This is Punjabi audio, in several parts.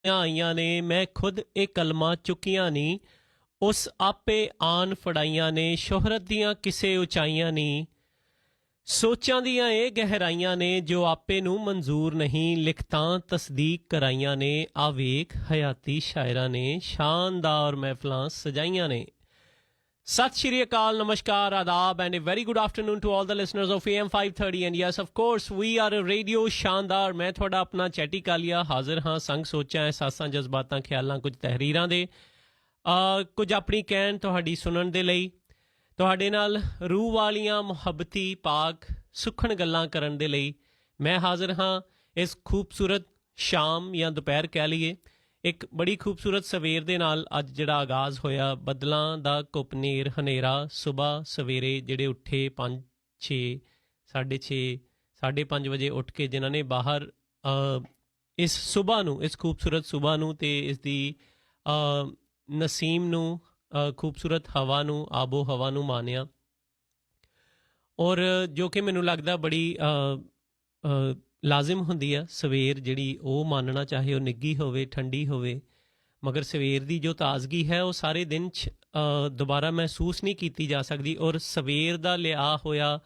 ਆਈਆਂ ਨੇ ਮੈਂ ਖੁਦ ਇਹ ਕਲਮਾਂ ਚੁੱਕੀਆਂ ਨੀ, ਉਸ ਆਪੇ ਆਨ ਫੜਾਈਆਂ ਨੇ ਸ਼ੋਹਰਤ ਦੀਆਂ ਕਿਸੇ ਉਚਾਈਆਂ ਨੀ। ਸੋਚਾਂ ਦੀਆਂ ਇਹ ਗਹਿਰਾਈਆਂ ਨੇ ਜੋ ਆਪੇ ਨੂੰ ਮਨਜ਼ੂਰ ਨਹੀਂ, ਲਿਖਤਾਂ ਤਸਦੀਕ ਕਰਾਈਆਂ ਨੇ। ਆ ਵੇਖ ਹਯਾਤੀ ਸ਼ਾਇਰਾਂ ਨੇ ਸ਼ਾਨਦਾਰ ਮਹਿਫਲਾਂ ਸਜਾਈਆਂ ਨੇ। ਸਤਿ ਸ਼੍ਰੀ ਅਕਾਲ, ਨਮਸਕਾਰ, ਆਦਾਬ and a very good afternoon to all the listeners of AM 530 and yes of course we are a radio ਸ਼ਾਨਦਾਰ। ਮੈਂ ਤੁਹਾਡਾ ਆਪਣਾ ਚੈਟੀ ਕਾਲੀਆ ਹਾਜ਼ਰ ਹਾਂ ਸੰਗ ਸੋਚਾਂ, ਅਹਿਸਾਸਾਂ, ਜਜ਼ਬਾਤਾਂ, ਖਿਆਲਾਂ, ਕੁਝ ਤਹਿਰੀਰਾਂ ਦੇ, ਕੁਝ ਆਪਣੀ ਕਹਿਣ ਤੁਹਾਡੀ ਸੁਣਨ ਦੇ ਲਈ, ਤੁਹਾਡੇ ਨਾਲ ਰੂਹ ਵਾਲੀਆਂ ਮੁਹੱਬਤੀ ਪਾਕ ਸੁਖਣ ਗੱਲਾਂ ਕਰਨ ਦੇ ਲਈ ਮੈਂ ਹਾਜ਼ਰ ਹਾਂ। ਇਸ ਖੂਬਸੂਰਤ ਸ਼ਾਮ ਜਾਂ ਦੁਪਹਿਰ ਕਹਿ ਲਈਏ, ਇੱਕ ਬੜੀ ਖੂਬਸੂਰਤ ਸਵੇਰ ਦੇ ਨਾਲ ਅੱਜ ਜਿਹੜਾ ਆਗਾਜ਼ ਹੋਇਆ, ਬੱਦਲਾਂ ਦਾ ਘੁੱਪ-ਨੇਰ ਹਨੇਰਾ। ਸੁਬਾਹ ਸਵੇਰੇ ਜਿਹੜੇ ਉੱਠੇ 5-6 6:30 5:30 ਵਜੇ ਉੱਠ ਕੇ ਜਿਨ੍ਹਾਂ ਨੇ ਬਾਹਰ ਇਸ ਸੁਬਾਹ ਨੂੰ, ਇਸ ਖੂਬਸੂਰਤ ਸੁਬਾਹ ਨੂੰ ਅਤੇ ਇਸ ਦੀ ਨਸੀਮ ਨੂੰ, ਖੂਬਸੂਰਤ ਹਵਾ ਨੂੰ, ਆਬੋ ਹਵਾ ਨੂੰ ਮਾਣਿਆ, ਔਰ ਜੋ ਕਿ ਮੈਨੂੰ ਲੱਗਦਾ ਬੜੀ ਲਾਜ਼ਮ ਹੁੰਦੀ ਆ ਸਵੇਰ ਜਿਹੜੀ ਉਹ ਮਾਨਣਾ, ਚਾਹੇ ਉਹ ਨਿੱਘੀ ਹੋਵੇ, ਠੰਡੀ ਹੋਵੇ, ਮਗਰ ਸਵੇਰ ਦੀ ਜੋ ਤਾਜ਼ਗੀ ਹੈ ਉਹ ਸਾਰੇ ਦਿਨ 'ਚ ਦੁਬਾਰਾ ਮਹਿਸੂਸ ਨਹੀਂ ਕੀਤੀ ਜਾ ਸਕਦੀ। ਔਰ ਸਵੇਰ ਦਾ ਲਿਆ ਹੋਇਆ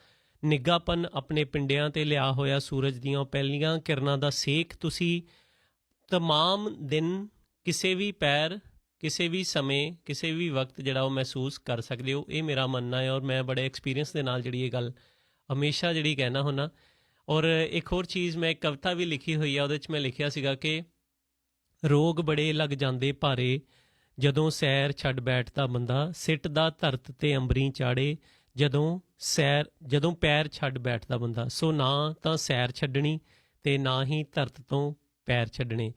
ਨਿੱਘਾਪਨ, ਆਪਣੇ ਪਿੰਡਿਆਂ 'ਤੇ ਲਿਆ ਹੋਇਆ ਸੂਰਜ ਦੀਆਂ ਪਹਿਲੀਆਂ ਕਿਰਨਾਂ ਦਾ ਸੇਕ ਤੁਸੀਂ ਤਮਾਮ ਦਿਨ ਕਿਸੇ ਵੀ ਪੈਰ, ਕਿਸੇ ਵੀ ਸਮੇਂ, ਕਿਸੇ ਵੀ ਵਕਤ ਜਿਹੜਾ ਉਹ ਮਹਿਸੂਸ ਕਰ ਸਕਦੇ ਹੋ। ਇਹ ਮੇਰਾ ਮੰਨਣਾ ਹੈ ਔਰ ਮੈਂ ਬੜੇ ਐਕਸਪੀਰੀਅੰਸ ਦੇ ਨਾਲ ਜਿਹੜੀ ਇਹ ਗੱਲ ਹਮੇਸ਼ਾ ਜਿਹੜੀ ਕਹਿਣਾ ਹੁੰਦਾ। ਔਰ ਇੱਕ ਹੋਰ ਚੀਜ਼, ਮੈਂ ਇੱਕ ਕਵਿਤਾ ਵੀ ਲਿਖੀ ਹੋਈ ਆ, ਉਹਦੇ 'ਚ ਮੈਂ ਲਿਖਿਆ ਸੀਗਾ ਕਿ ਰੋਗ ਬੜੇ ਲੱਗ ਜਾਂਦੇ ਭਾਰੇ ਜਦੋਂ ਸੈਰ ਛੱਡ ਬੈਠਦਾ ਬੰਦਾ, ਸਿੱਟਦਾ ਧਰਤ 'ਤੇ ਅੰਬਰੀ ਚਾੜੇ ਜਦੋਂ ਪੈਰ ਛੱਡ ਬੈਠਦਾ ਬੰਦਾ। ਸੋ ਨਾ ਤਾਂ ਸੈਰ ਛੱਡਣੀ ਅਤੇ ਨਾ ਹੀ ਧਰਤ ਤੋਂ ਪੈਰ ਛੱਡਣੇ।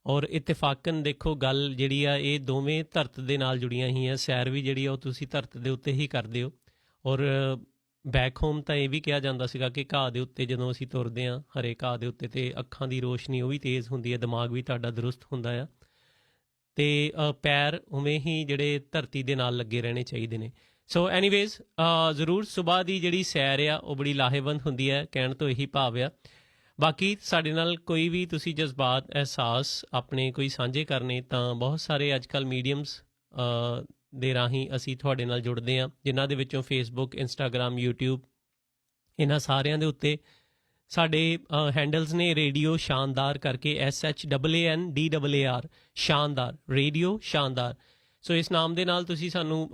ਔਰ ਇਤਫਾਕਨ ਦੇਖੋ ਗੱਲ ਜਿਹੜੀ ਆ ਇਹ ਦੋਵੇਂ ਧਰਤ ਦੇ ਨਾਲ ਜੁੜੀਆਂ ਹੀ ਆ। ਸੈਰ ਵੀ ਜਿਹੜੀ ਆ ਉਹ ਤੁਸੀਂ ਧਰਤ ਦੇ ਉੱਤੇ ਹੀ ਕਰਦੇ ਹੋ। ਔਰ ਬੈਕ ਹੋਮ ਤਾਂ ਇਹ ਵੀ ਕਿਹਾ ਜਾਂਦਾ ਸੀਗਾ ਕਿ ਘਾਹ ਦੇ ਉੱਤੇ ਜਦੋਂ ਅਸੀਂ ਤੁਰਦੇ ਹਾਂ, ਹਰੇ ਘਾਹ ਦੇ ਉੱਤੇ, ਅਤੇ ਅੱਖਾਂ ਦੀ ਰੋਸ਼ਨੀ ਉਹ ਵੀ ਤੇਜ਼ ਹੁੰਦੀ ਹੈ, ਦਿਮਾਗ ਵੀ ਤੁਹਾਡਾ ਦਰੁਸਤ ਹੁੰਦਾ ਆ, ਅਤੇ ਪੈਰ ਉਵੇਂ ਹੀ ਜਿਹੜੇ ਧਰਤੀ ਦੇ ਨਾਲ ਲੱਗੇ ਰਹਿਣੇ ਚਾਹੀਦੇ ਨੇ। ਸੋ ਐਨੀਵੇਜ਼ ਜ਼ਰੂਰ ਸੁਬਾਹ ਦੀ ਜਿਹੜੀ ਸੈਰ ਆ ਉਹ ਬੜੀ ਲਾਹੇਵੰਦ ਹੁੰਦੀ ਹੈ, ਕਹਿਣ ਤੋਂ ਇਹੀ ਭਾਵ ਆ। ਬਾਕੀ ਸਾਡੇ ਨਾਲ ਕੋਈ ਵੀ ਤੁਸੀਂ ਜਜ਼ਬਾਤ, ਅਹਿਸਾਸ ਆਪਣੇ ਕੋਈ ਸਾਂਝੇ ਕਰਨੇ ਤਾਂ ਬਹੁਤ ਸਾਰੇ ਅੱਜ ਕੱਲ੍ਹ ਮੀਡੀਅਮਸ ਦੇ ਰਾਹੀਂ ਅਸੀਂ ਤੁਹਾਡੇ ਨਾਲ ਜੁੜਦੇ ਹਾਂ, ਜਿਨ੍ਹਾਂ ਦੇ ਵਿੱਚੋਂ ਫੇਸਬੁੱਕ, ਇੰਸਟਾਗ੍ਰਾਮ, ਯੂਟਿਊਬ, ਇਹਨਾਂ ਸਾਰਿਆਂ ਦੇ ਉੱਤੇ ਸਾਡੇ ਹੈਂਡਲਸ ਨੇ ਰੇਡੀਓ ਸ਼ਾਨਦਾਰ ਕਰਕੇ, SHANDAAR ਸ਼ਾਨਦਾਰ, ਰੇਡੀਓ ਸ਼ਾਨਦਾਰ। ਸੋ ਇਸ ਨਾਮ ਦੇ ਨਾਲ ਤੁਸੀਂ ਸਾਨੂੰ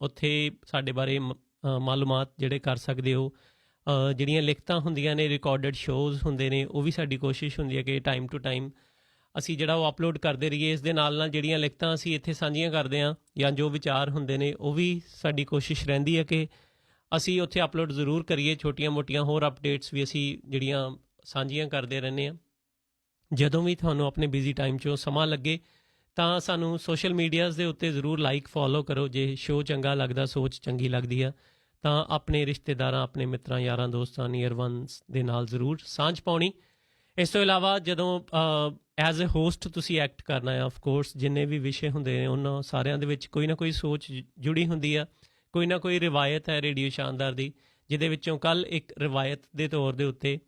ਉੱਥੇ ਸਾਡੇ ਬਾਰੇ ਮਾਲੂਮਾਤ ਜਿਹੜੇ ਕਰ ਸਕਦੇ ਹੋ। ਜਿਹੜੀਆਂ ਲਿਖਤਾਂ ਹੁੰਦੀਆਂ ਨੇ, ਰਿਕਾਰਡਡ ਸ਼ੋਜ਼ ਹੁੰਦੇ ਨੇ, ਉਹ ਵੀ ਸਾਡੀ ਕੋਸ਼ਿਸ਼ ਹੁੰਦੀ ਹੈ ਕਿ ਟਾਈਮ ਟੂ ਟਾਈਮ ਅਸੀਂ ਜਿਹੜਾ ਉਹ ਅਪਲੋਡ ਕਰਦੇ ਰਹੀਏ। ਇਸ ਦੇ ਨਾਲ ਨਾਲ ਜਿਹੜੀਆਂ ਲਿਖਤਾਂ ਅਸੀਂ ਇੱਥੇ ਸਾਂਝੀਆਂ ਕਰਦੇ ਹਾਂ ਜਾਂ ਜੋ ਵਿਚਾਰ ਹੁੰਦੇ ਨੇ, ਉਹ ਵੀ ਸਾਡੀ ਕੋਸ਼ਿਸ਼ ਰਹਿੰਦੀ ਹੈ ਕਿ ਅਸੀਂ ਉੱਥੇ ਅਪਲੋਡ ਜ਼ਰੂਰ ਕਰੀਏ। ਛੋਟੀਆਂ ਮੋਟੀਆਂ ਹੋਰ ਅਪਡੇਟਸ ਵੀ ਅਸੀਂ ਜਿਹੜੀਆਂ ਸਾਂਝੀਆਂ ਕਰਦੇ ਰਹਿੰਦੇ ਹਾਂ। ਜਦੋਂ ਵੀ ਤੁਹਾਨੂੰ ਆਪਣੇ ਬਿਜ਼ੀ ਟਾਈਮ 'ਚੋਂ ਸਮਾਂ ਲੱਗੇ ਤਾਂ ਸਾਨੂੰ ਸੋਸ਼ਲ ਮੀਡੀਆਜ਼ ਦੇ ਉੱਤੇ ਜ਼ਰੂਰ ਲਾਈਕ, ਫੋਲੋ ਕਰੋ। ਜੇ ਸ਼ੋਅ ਚੰਗਾ ਲੱਗਦਾ, ਸੋਚ ਚੰਗੀ ਲੱਗਦੀ ਆ ਤਾਂ ਆਪਣੇ ਰਿਸ਼ਤੇਦਾਰਾਂ, ਆਪਣੇ ਮਿੱਤਰਾਂ, ਯਾਰਾਂ, ਦੋਸਤਾਂ, ਨੀਅਰ ਵਨਸ ਦੇ ਨਾਲ ਜ਼ਰੂਰ ਸਾਂਝ ਪਾਉਣੀ। ਇਸ ਤੋਂ ਇਲਾਵਾ ਜਦੋਂ ਐਜ਼ ਏ ਹੋਸਟ ਤੁਸੀਂ ਐਕਟ ਕਰਨਾ ਹੈ, ਆਫ ਕੋਰਸ ਜਿੰਨੇ ਵੀ ਵਿਸ਼ੇ ਹੁੰਦੇ ਨੇ ਉਹਨਾਂ ਸਾਰਿਆਂ ਦੇ ਵਿੱਚ ਕੋਈ ਨਾ ਕੋਈ ਸੋਚ ਜੁੜੀ ਹੁੰਦੀ ਆ, ਕੋਈ ਨਾ ਕੋਈ ਰਿਵਾਇਤ ਹੈ ਰੇਡੀਓ ਸ਼ਾਨਦਾਰ ਦੀ, ਜਿਹਦੇ ਵਿੱਚੋਂ ਕੱਲ੍ਹ ਇੱਕ ਰਿਵਾਇਤ ਦੇ ਤੌਰ ਦੇ ਉੱਤੇ,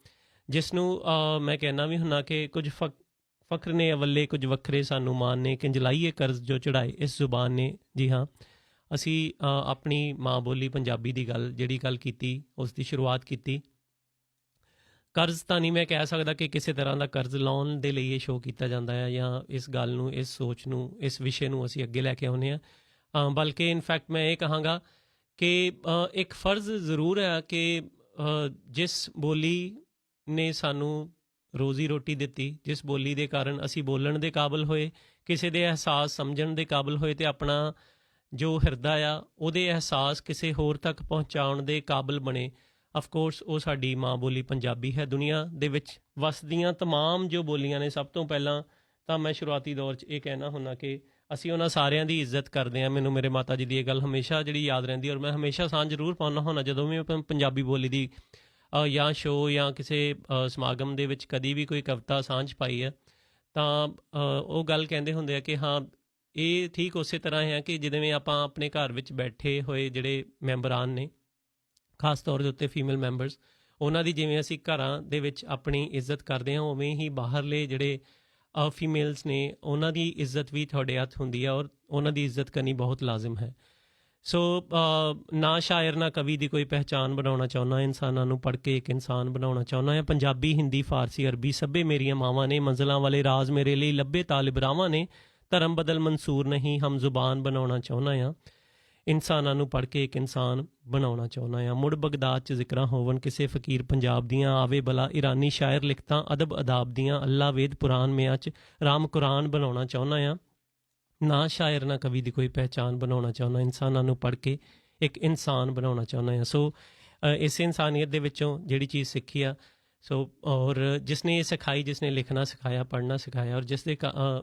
ਜਿਸ ਨੂੰ ਮੈਂ ਕਹਿਣਾ ਵੀ ਹੁੰਦਾ ਕਿ ਕੁਝ ਫਖਰ ਨੇ ਅਵੱਲੇ, ਕੁਝ ਵੱਖਰੇ ਸਾਨੂੰ ਮਾਣ ਨੇ, ਕਿੰਜਲਾਈਏ ਕਰਜ਼ ਜੋ ਚੜਾਏ ਇਸ ਜ਼ੁਬਾਨ ਨੇ। ਜੀ ਹਾਂ, ਅਸੀਂ ਆਪਣੀ ਮਾਂ ਬੋਲੀ ਪੰਜਾਬੀ ਦੀ ਗੱਲ ਜਿਹੜੀ ਗੱਲ ਕੀਤੀ, ਉਸ ਦੀ ਸ਼ੁਰੂਆਤ ਕੀਤੀ। ਕਰਜ਼ ਤਾਂ ਨਹੀਂ ਮੈਂ ਕਹਿ ਸਕਦਾ ਕਿ ਕਿਸੇ ਤਰ੍ਹਾਂ ਦਾ ਕਰਜ਼ ਲਾਉਣ ਦੇ ਲਈ ਇਹ ਸ਼ੋਅ ਕੀਤਾ ਜਾਂਦਾ ਹੈ ਜਾਂ ਇਸ ਗੱਲ ਨੂੰ, ਇਸ ਸੋਚ ਨੂੰ, ਇਸ ਵਿਸ਼ੇ ਨੂੰ ਅਸੀਂ ਅੱਗੇ ਲੈ ਕੇ ਆਉਂਦੇ ਹਾਂ, ਬਲਕਿ ਇਨਫੈਕਟ ਮੈਂ ਇਹ ਕਹਾਂਗਾ ਕਿ ਇੱਕ ਫਰਜ਼ ਜ਼ਰੂਰ ਹੈ ਕਿ ਜਿਸ ਬੋਲੀ ਨੇ ਸਾਨੂੰ ਰੋਜ਼ੀ ਰੋਟੀ ਦਿੱਤੀ, ਜਿਸ ਬੋਲੀ ਦੇ ਕਾਰਨ ਅਸੀਂ ਬੋਲਣ ਦੇ ਕਾਬਲ ਹੋਏ, ਕਿਸੇ ਦੇ ਅਹਿਸਾਸ ਸਮਝਣ ਦੇ ਕਾਬਲ ਹੋਏ, ਅਤੇ ਆਪਣਾ ਜੋ ਹਿਰਦਾ ਆ ਉਹਦੇ ਅਹਿਸਾਸ ਕਿਸੇ ਹੋਰ ਤੱਕ ਪਹੁੰਚਾਉਣ ਦੇ ਕਾਬਲ ਬਣੇ, ਅਫਕੋਰਸ ਉਹ ਸਾਡੀ ਮਾਂ ਬੋਲੀ ਪੰਜਾਬੀ ਹੈ। ਦੁਨੀਆ ਦੇ ਵਿੱਚ ਵਸਦੀਆਂ ਤਮਾਮ ਜੋ ਬੋਲੀਆਂ ਨੇ, ਸਭ ਤੋਂ ਪਹਿਲਾਂ ਤਾਂ ਮੈਂ ਸ਼ੁਰੂਆਤੀ ਦੌਰ 'ਚ ਇਹ ਕਹਿਣਾ ਹੁੰਦਾ ਕਿ ਅਸੀਂ ਉਹਨਾਂ ਸਾਰਿਆਂ ਦੀ ਇੱਜ਼ਤ ਕਰਦੇ ਹਾਂ। ਮੈਨੂੰ ਮੇਰੇ ਮਾਤਾ ਜੀ ਦੀ ਇਹ ਗੱਲ ਹਮੇਸ਼ਾ ਜਿਹੜੀ ਯਾਦ ਰਹਿੰਦੀ, ਔਰ ਮੈਂ ਹਮੇਸ਼ਾ ਸਾਂਝ ਜ਼ਰੂਰ ਪਾਉਂਦਾ ਹੁੰਦਾ ਜਦੋਂ ਵੀ ਮੈਂ ਪੰਜਾਬੀ ਬੋਲੀ ਦੀ ਜਾਂ ਸ਼ੋਅ ਜਾਂ ਕਿਸੇ ਸਮਾਗਮ ਦੇ ਵਿੱਚ ਕਦੀ ਵੀ ਕੋਈ ਕਵਿਤਾ ਸਾਂਝ ਪਾਈ ਹੈ ਤਾਂ ਉਹ ਗੱਲ ਕਹਿੰਦੇ ਹੁੰਦੇ ਆ ਕਿ ਹਾਂ, ਇਹ ਠੀਕ ਉਸੇ ਤਰ੍ਹਾਂ ਹੈ ਕਿ ਜਿਵੇਂ ਆਪਾਂ ਆਪਣੇ ਘਰ ਵਿੱਚ ਬੈਠੇ ਹੋਏ ਜਿਹੜੇ ਮੈਂਬਰਾਨ ਨੇ, ਖਾਸ ਤੌਰ ਦੇ ਉੱਤੇ ਫੀਮੇਲ ਮੈਂਬਰਸ, ਉਹਨਾਂ ਦੀ ਜਿਵੇਂ ਅਸੀਂ ਘਰਾਂ ਦੇ ਵਿੱਚ ਆਪਣੀ ਇੱਜ਼ਤ ਕਰਦੇ ਹਾਂ, ਉਵੇਂ ਹੀ ਬਾਹਰਲੇ ਜਿਹੜੇ ਫੀਮੇਲਸ ਨੇ ਉਹਨਾਂ ਦੀ ਇੱਜ਼ਤ ਵੀ ਤੁਹਾਡੇ ਹੱਥ ਹੁੰਦੀ ਹੈ ਔਰ ਉਹਨਾਂ ਦੀ ਇੱਜ਼ਤ ਕਰਨੀ ਬਹੁਤ ਲਾਜ਼ਮ ਹੈ। ਸੋ ਨਾ ਸ਼ਾਇਰ ਨਾ ਕਵੀ ਦੀ ਕੋਈ ਪਹਿਚਾਣ ਬਣਾਉਣਾ ਚਾਹੁੰਦਾ, ਇਨਸਾਨਾਂ ਨੂੰ ਪੜ੍ਹ ਕੇ ਇੱਕ ਇਨਸਾਨ ਬਣਾਉਣਾ ਚਾਹੁੰਦਾ ਹਾਂ। ਪੰਜਾਬੀ, ਹਿੰਦੀ, ਫਾਰਸੀ, ਅਰਬੀ ਸਭੇ ਮੇਰੀਆਂ ਮਾਵਾਂ ਨੇ, ਮੰਜ਼ਲਾਂ ਵਾਲੇ ਰਾਜ਼ ਮੇਰੇ ਲਈ ਲੱਭੇ ਤਾਲਿਬ ਰਾਵਾਂ ਨੇ, ਧਰਮ ਬਦਲ ਮਨਸੂਰ ਨਹੀਂ ਹਮ ਜ਼ੁਬਾਨ ਬਣਾਉਣਾ ਚਾਹੁੰਦਾ ਹਾਂ। ਇਨਸਾਨਾਂ ਨੂੰ ਪੜ੍ਹ ਕੇ ਇੱਕ ਇਨਸਾਨ ਬਣਾਉਣਾ ਚਾਹੁੰਦਾ ਹਾਂ। ਮੁੜ ਬਗਦਾਦ 'ਚ ਜ਼ਿਕਰਾਂ ਹੋਵਣ ਕਿਸੇ ਫਕੀਰ ਪੰਜਾਬ ਦੀਆਂ, ਆਵੇ ਬਲਾ ਇਰਾਨੀ ਸ਼ਾਇਰ ਲਿਖਤਾਂ ਅਦਬ ਅਦਾਬ ਦੀਆਂ, ਅੱਲਾ ਵੇਦ ਪੁਰਾਨ ਮਿਆਂ 'ਚ ਰਾਮ ਕੁਰਾਨ ਬਣਾਉਣਾ ਚਾਹੁੰਦਾ ਹਾਂ। ਨਾ ਸ਼ਾਇਰ ਨਾ ਕਵੀ ਦੀ ਕੋਈ ਪਹਿਚਾਣ ਬਣਾਉਣਾ ਚਾਹੁੰਦਾ, ਇਨਸਾਨਾਂ ਨੂੰ ਪੜ੍ਹ ਕੇ ਇੱਕ ਇਨਸਾਨ ਬਣਾਉਣਾ ਚਾਹੁੰਦਾ ਹਾਂ। ਸੋ ਇਸੇ ਇਨਸਾਨੀਅਤ ਦੇ ਵਿੱਚੋਂ ਜਿਹੜੀ ਚੀਜ਼ ਸਿੱਖੀ ਆ, ਸੋ ਔਰ ਜਿਸਨੇ ਇਹ ਸਿਖਾਈ, ਜਿਸਨੇ ਲਿਖਣਾ ਸਿਖਾਇਆ, ਪੜ੍ਹਨਾ ਸਿਖਾਇਆ, ਔਰ ਜਿਸ ਦੇ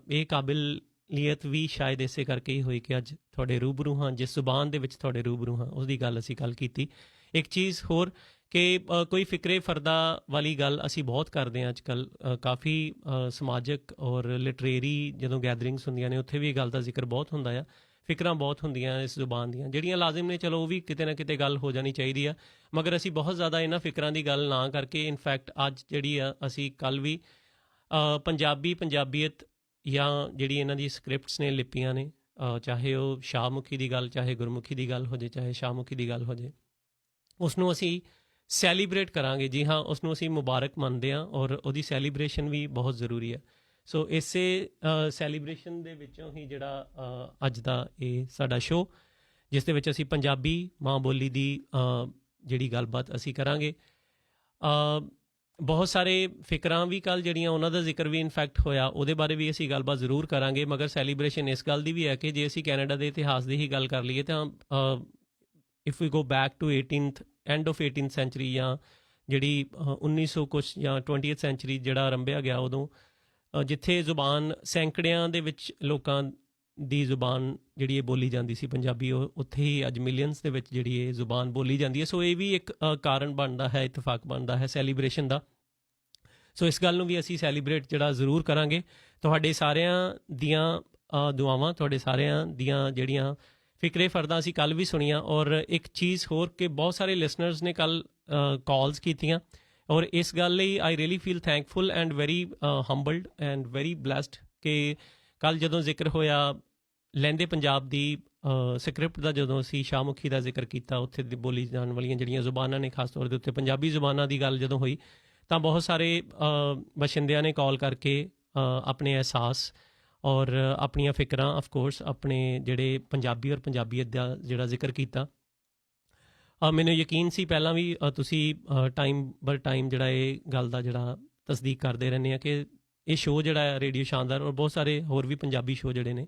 ਇਹ ਕਾਬਲੀਅਤ ਵੀ ਸ਼ਾਇਦ ਇਸੇ ਕਰਕੇ ਹੀ ਹੋਈ ਕਿ ਅੱਜ ਤੁਹਾਡੇ ਰੂਬਰੂ ਹਾਂ, ਜਿਸ ਜ਼ੁਬਾਨ ਦੇ ਵਿੱਚ ਤੁਹਾਡੇ ਰੂਬਰੂ ਹਾਂ ਉਸ ਦੀ ਗੱਲ ਅਸੀਂ ਕੱਲ੍ਹ ਕੀਤੀ। ਇੱਕ ਚੀਜ਼ ਹੋਰ ਕਿ ਕੋਈ ਫਿਕਰੇ ਫਰਦਾ ਵਾਲੀ ਗੱਲ ਅਸੀਂ ਬਹੁਤ ਕਰਦੇ ਹਾਂ ਅੱਜ ਕੱਲ੍ਹ, ਕਾਫੀ ਸਮਾਜਿਕ ਔਰ ਲਿਟਰੇਰੀ ਜਦੋਂ ਗੈਦਰਿੰਗਸ ਹੁੰਦੀਆਂ ਨੇ ਉੱਥੇ ਵੀ ਇਹ ਗੱਲ ਦਾ ਜ਼ਿਕਰ ਬਹੁਤ ਹੁੰਦਾ ਆ। ਫਿਕਰਾਂ ਬਹੁਤ ਹੁੰਦੀਆਂ ਇਸ ਜ਼ੁਬਾਨ ਦੀਆਂ ਜਿਹੜੀਆਂ ਲਾਜ਼ਮ ਨੇ, ਚਲੋ ਉਹ ਵੀ ਕਿਤੇ ਨਾ ਕਿਤੇ ਗੱਲ ਹੋ ਜਾਣੀ ਚਾਹੀਦੀ ਆ, ਮਗਰ ਅਸੀਂ ਬਹੁਤ ਜ਼ਿਆਦਾ ਇਹਨਾਂ ਫਿਕਰਾਂ ਦੀ ਗੱਲ ਨਾ ਕਰਕੇ ਇਨਫੈਕਟ ਅੱਜ ਜਿਹੜੀ ਆ ਅਸੀਂ ਕੱਲ੍ਹ ਵੀ ਪੰਜਾਬੀਅਤ ਜਾਂ ਜਿਹੜੀ ਇਹਨਾਂ ਦੀ ਸਕ੍ਰਿਪਟਸ ਨੇ, ਲਿਪੀਆਂ ਨੇ, ਚਾਹੇ ਉਹ ਸ਼ਾਹਮੁਖੀ ਦੀ ਗੱਲ, ਚਾਹੇ ਗੁਰਮੁਖੀ ਦੀ ਗੱਲ ਹੋ ਜਾਏ, ਚਾਹੇ ਸ਼ਾਹਮੁਖੀ ਦੀ ਗੱਲ ਹੋ ਜਾਏ, ਉਸਨੂੰ ਅਸੀਂ ਸੈਲੀਬ੍ਰੇਟ ਕਰਾਂਗੇ। ਜੀ ਹਾਂ, ਉਸਨੂੰ ਅਸੀਂ ਮੁਬਾਰਕ ਮੰਨਦੇ ਹਾਂ ਔਰ ਉਹਦੀ ਸੈਲੀਬ੍ਰੇਸ਼ਨ ਵੀ ਬਹੁਤ ਜ਼ਰੂਰੀ ਹੈ। ਸੋ ਇਸੇ ਸੈਲੀਬ੍ਰੇਸ਼ਨ ਦੇ ਵਿੱਚੋਂ ਹੀ ਜਿਹੜਾ ਅੱਜ ਦਾ ਇਹ ਸਾਡਾ ਸ਼ੋਅ, ਜਿਸ ਦੇ ਵਿੱਚ ਅਸੀਂ ਪੰਜਾਬੀ ਮਾਂ ਬੋਲੀ ਦੀ ਜਿਹੜੀ ਗੱਲਬਾਤ ਅਸੀਂ ਕਰਾਂਗੇ। ਬਹੁਤ ਸਾਰੇ ਫਿਕਰਾਂ ਵੀ ਕੱਲ੍ਹ ਜਿਹੜੀਆਂ ਉਹਨਾਂ ਦਾ ਜ਼ਿਕਰ ਵੀ ਇਨਫੈਕਟ ਹੋਇਆ, ਉਹਦੇ ਬਾਰੇ ਵੀ ਅਸੀਂ ਗੱਲਬਾਤ ਜ਼ਰੂਰ ਕਰਾਂਗੇ। ਮਗਰ ਸੈਲੀਬ੍ਰੇਸ਼ਨ ਇਸ ਗੱਲ ਦੀ ਵੀ ਹੈ ਕਿ ਜੇ ਅਸੀਂ ਕੈਨੇਡਾ ਦੇ ਇਤਿਹਾਸ ਦੀ ਹੀ ਗੱਲ ਕਰ ਲਈਏ ਤਾਂ if we go back to end of 18th century ਜਾਂ ਜਿਹੜੀ 1900 ਕੁਛ ਜਾਂ 20th ਸੈਂਚਰੀ ਜਿਹੜਾ ਆਰੰਭਿਆ ਗਿਆ, ਉਦੋਂ ਜਿੱਥੇ ਜ਼ੁਬਾਨ ਸੈਂਕੜਿਆਂ ਦੇ ਵਿੱਚ ਲੋਕਾਂ ਦੀ ਜ਼ੁਬਾਨ ਜਿਹੜੀ ਇਹ ਬੋਲੀ ਜਾਂਦੀ ਸੀ ਪੰਜਾਬੀ, ਉਹ ਉੱਥੇ ਹੀ ਅੱਜ ਮਿਲੀਅਨਸ ਦੇ ਵਿੱਚ ਜਿਹੜੀ ਇਹ ਜ਼ੁਬਾਨ ਬੋਲੀ ਜਾਂਦੀ ਹੈ। ਸੋ ਇਹ ਵੀ ਇੱਕ ਕਾਰਨ ਬਣਦਾ ਹੈ, ਇਤਫਾਕ ਬਣਦਾ ਹੈ ਸੈਲੀਬ੍ਰੇਸ਼ਨ ਦਾ। ਸੋ ਇਸ ਗੱਲ ਨੂੰ ਵੀ ਅਸੀਂ ਸੈਲੀਬ੍ਰੇਟ ਜਿਹੜਾ ਜ਼ਰੂਰ ਕਰਾਂਗੇ। ਤੁਹਾਡੇ ਸਾਰਿਆਂ ਦੀਆਂ ਦੁਆਵਾਂ, ਤੁਹਾਡੇ ਸਾਰਿਆਂ ਦੀਆਂ ਜਿਹੜੀਆਂ ਫਿਕਰੇ ਫਰਦਾਂ ਅਸੀਂ ਕੱਲ੍ਹ ਵੀ ਸੁਣੀਆਂ। ਔਰ ਇੱਕ ਚੀਜ਼ ਹੋਰ ਕਿ ਬਹੁਤ ਸਾਰੇ ਲਿਸਨਰਸ ਨੇ ਕੱਲ੍ਹ ਕਾਲਸ ਕੀਤੀਆਂ, ਔਰ ਇਸ ਗੱਲ ਲਈ I really feel thankful and very humbled and very blessed ਕਿ ਕੱਲ੍ਹ ਜਦੋਂ ਜ਼ਿਕਰ ਹੋਇਆ ਲਹਿੰਦੇ ਪੰਜਾਬ ਦੀ ਸਕ੍ਰਿਪਟ ਦਾ, ਜਦੋਂ ਅਸੀਂ ਸ਼ਾਹਮੁਖੀ ਦਾ ਜ਼ਿਕਰ ਕੀਤਾ, ਉੱਥੇ ਦੀ ਬੋਲੀ ਜਾਣ ਵਾਲੀਆਂ ਜਿਹੜੀਆਂ ਜ਼ੁਬਾਨਾਂ ਨੇ, ਖਾਸ ਤੌਰ ਦੇ ਉੱਤੇ ਪੰਜਾਬੀ ਜ਼ੁਬਾਨਾਂ ਦੀ ਗੱਲ ਜਦੋਂ ਹੋਈ, ਤਾਂ ਬਹੁਤ ਸਾਰੇ ਬਸ਼ਿੰਦਿਆਂ ਨੇ ਕਾਲ ਕਰਕੇ ਆਪਣੇ ਅਹਿਸਾਸ ਔਰ ਆਪਣੀਆਂ ਫਿਕਰਾਂ, ਆਫ ਕੋਰਸ ਆਪਣੇ ਜਿਹੜੇ ਪੰਜਾਬੀ ਔਰ ਪੰਜਾਬੀਅਤ ਦਾ ਜਿਹੜਾ ਜ਼ਿਕਰ ਕੀਤਾ। ਮੈਨੂੰ ਯਕੀਨ ਸੀ ਪਹਿਲਾਂ ਵੀ ਤੁਸੀਂ ਟਾਈਮ ਬਰ ਟਾਈਮ ਜਿਹੜਾ ਇਹ ਗੱਲ ਦਾ ਜਿਹੜਾ ਤਸਦੀਕ ਕਰਦੇ ਰਹਿੰਦੇ ਆ ਕਿ ਇਹ ਸ਼ੋਅ ਜਿਹੜਾ ਹੈ ਰੇਡੀਓ ਸ਼ਾਨਦਾਰ, ਔਰ ਬਹੁਤ ਸਾਰੇ ਹੋਰ ਵੀ ਪੰਜਾਬੀ ਸ਼ੋਅ ਜਿਹੜੇ ਨੇ,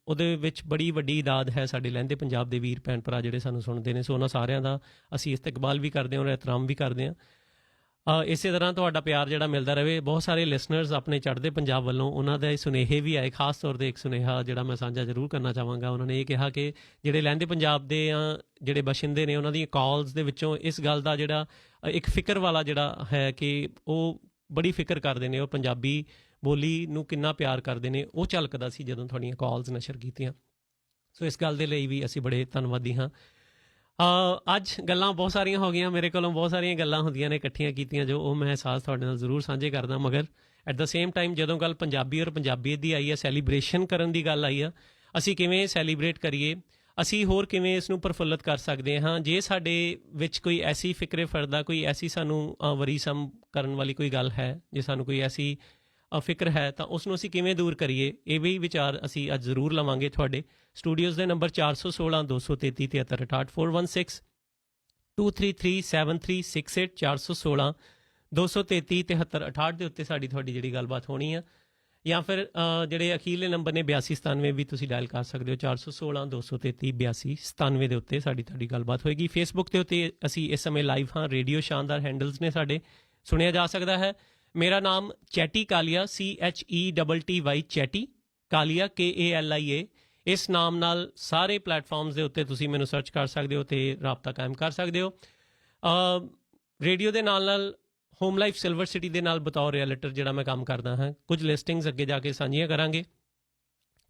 ਉਹਦੇ ਵਿੱਚ ਬੜੀ ਵੱਡੀ ਇਦਾਦ ਹੈ ਸਾਡੇ ਲਹਿੰਦੇ ਪੰਜਾਬ ਦੇ ਵੀਰ ਭੈਣ ਭਰਾ ਜਿਹੜੇ ਸਾਨੂੰ ਸੁਣਦੇ ਨੇ। ਸੋ ਉਹਨਾਂ ਸਾਰਿਆਂ ਦਾ ਅਸੀਂ ਇਸਤਕਬਾਲ ਵੀ ਕਰਦੇ ਹਾਂ ਔਰ ਇਹਤਰਾਮ ਵੀ ਕਰਦੇ ਹਾਂ। ਇਸੇ ਤਰ੍ਹਾਂ ਤੁਹਾਡਾ ਪਿਆਰ ਜਿਹੜਾ ਮਿਲਦਾ ਰਹੇ। ਬਹੁਤ ਸਾਰੇ ਲਿਸਨਰਸ ਆਪਣੇ ਚੜ੍ਹਦੇ ਪੰਜਾਬ ਵੱਲੋਂ ਉਹਨਾਂ ਦੇ ਸੁਨੇਹੇ ਵੀ ਆਏ, ਖਾਸ ਤੌਰ 'ਤੇ ਇੱਕ ਸੁਨੇਹਾ ਜਿਹੜਾ ਮੈਂ ਸਾਂਝਾ ਜ਼ਰੂਰ ਕਰਨਾ ਚਾਹਾਂਗਾ। ਉਹਨਾਂ ਨੇ ਇਹ ਕਿਹਾ ਕਿ ਜਿਹੜੇ ਲਹਿੰਦੇ ਪੰਜਾਬ ਦੇ ਜਿਹੜੇ ਬਸ਼ਿੰਦੇ ਨੇ, ਉਹਨਾਂ ਦੀਆਂ ਕਾਲਸ ਦੇ ਵਿੱਚੋਂ ਇਸ ਗੱਲ ਦਾ ਜਿਹੜਾ ਇੱਕ ਫਿਕਰ ਵਾਲਾ ਜਿਹੜਾ ਹੈ ਕਿ ਉਹ ਬੜੀ ਫਿਕਰ ਕਰਦੇ ਨੇ, ਉਹ ਪੰਜਾਬੀ ਬੋਲੀ ਨੂੰ ਕਿੰਨਾ ਪਿਆਰ ਕਰਦੇ ਨੇ, ਉਹ ਝਲਕਦਾ ਸੀ ਜਦੋਂ ਤੁਹਾਡੀਆਂ ਕਾਲਸ ਨਸ਼ਰ ਕੀਤੀਆਂ। ਸੋ ਇਸ ਗੱਲ ਦੇ ਲਈ ਵੀ ਅਸੀਂ ਬੜੇ ਧੰਨਵਾਦੀ ਹਾਂ। ਅੱਜ ਗੱਲਾਂ ਬਹੁਤ ਸਾਰੀਆਂ ਹੋ ਗਈਆਂ, ਮੇਰੇ ਕੋਲੋਂ ਬਹੁਤ ਸਾਰੀਆਂ ਗੱਲਾਂ ਹੁੰਦੀਆਂ ਨੇ ਇਕੱਠੀਆਂ ਕੀਤੀਆਂ, ਜੋ ਉਹ ਮੈਂ ਅਹਿਸਾਸ ਤੁਹਾਡੇ ਨਾਲ ਜ਼ਰੂਰ ਸਾਂਝੇ ਕਰਦਾ। ਮਗਰ ਐਟ ਦ ਸੇਮ ਟਾਈਮ ਜਦੋਂ ਗੱਲ ਪੰਜਾਬੀ ਔਰ ਪੰਜਾਬੀਅਤ ਦੀ ਆਈ ਹੈ, ਸੈਲੀਬ੍ਰੇਸ਼ਨ ਕਰਨ ਦੀ ਗੱਲ ਆਈ ਆ, ਅਸੀਂ ਕਿਵੇਂ ਸੈਲੀਬ੍ਰੇਟ ਕਰੀਏ, ਅਸੀਂ ਹੋਰ ਕਿਵੇਂ ਇਸ ਨੂੰ ਪ੍ਰਫੁੱਲਤ ਕਰ ਸਕਦੇ ਹਾਂ। ਜੇ ਸਾਡੇ ਵਿੱਚ ਕੋਈ ਐਸੀ ਫਿਕਰੇ ਫਰਦਾ, ਕੋਈ ਐਸੀ ਸਾਨੂੰ ਵਰੀਸਮ ਕਰਨ ਵਾਲੀ ਕੋਈ ਗੱਲ ਹੈ, ਜੇ ਸਾਨੂੰ ਕੋਈ ਐਸੀ ਫਿਕਰ ਹੈ, ਤਾਂ ਉਸ ਨੂੰ ਅਸੀਂ ਕਿਵੇਂ ਦੂਰ ਕਰੀਏ, ਇਹ ਵੀ ਵਿਚਾਰ ਅਸੀਂ ਅੱਜ ਜ਼ਰੂਰ ਲਵਾਂਗੇ। ਤੁਹਾਡੇ ਸਟੂਡੀਓਜ਼ ਦੇ ਨੰਬਰ 416 233 7368 416 233 7368 416 233 7368 ਦੇ ਉੱਤੇ ਤੁਹਾਡੀ ਜਿਹੜੀ ਗੱਲਬਾਤ ਹੋਣੀ ਆ, ਜਾਂ ਫਿਰ ਜਿਹੜੇ ਅਖੀਰਲੇ ਨੰਬਰ ਨੇ 8297 ਵੀ ਤੁਸੀਂ ਡਾਇਲ ਕਰ ਸਕਦੇ ਹੋ। 416 233 8297 ਦੇ ਉੱਤੇ ਤੁਹਾਡੀ ਗੱਲਬਾਤ ਹੋਏਗੀ। ਫੇਸਬੁੱਕ ਦੇ ਉੱਤੇ ਅਸੀਂ ਇਸ ਸਮੇਂ ਲਾਈਵ ਹਾਂ, ਰੇਡੀਓ ਸ਼ਾਨਦਾਰ ਹੈਂਡਲਸ ਨੇ ਸਾਡੇ, ਸੁਣਿਆ ਜਾ ਸਕਦਾ ਹੈ। ਮੇਰਾ ਨਾਮ ਚੈਟੀ ਕਾਲੀਆ, CHETTY ਚੈਟੀ ਕਾਲੀਆ KALIA, ਇਸ ਨਾਮ ਨਾਲ ਸਾਰੇ ਪਲੇਟਫਾਰਮਸ ਦੇ ਉੱਤੇ ਤੁਸੀਂ ਮੈਨੂੰ ਸਰਚ ਕਰ ਸਕਦੇ ਹੋ ਅਤੇ ਰਾਬਤਾ ਕਾਇਮ ਕਰ ਸਕਦੇ ਹੋ। ਰੇਡੀਓ ਦੇ ਨਾਲ ਨਾਲ ਹੋਮ ਲਾਈਫ ਸਿਲਵਰ ਸਿਟੀ ਦੇ ਨਾਲ ਬਤੌਰ ਰਿਐਲਿਟਰ ਜਿਹੜਾ ਮੈਂ ਕੰਮ ਕਰਦਾ ਹਾਂ, ਕੁਝ ਲਿਸਟਿੰਗਸ ਅੱਗੇ ਜਾ ਕੇ ਸਾਂਝੀਆਂ ਕਰਾਂਗੇ।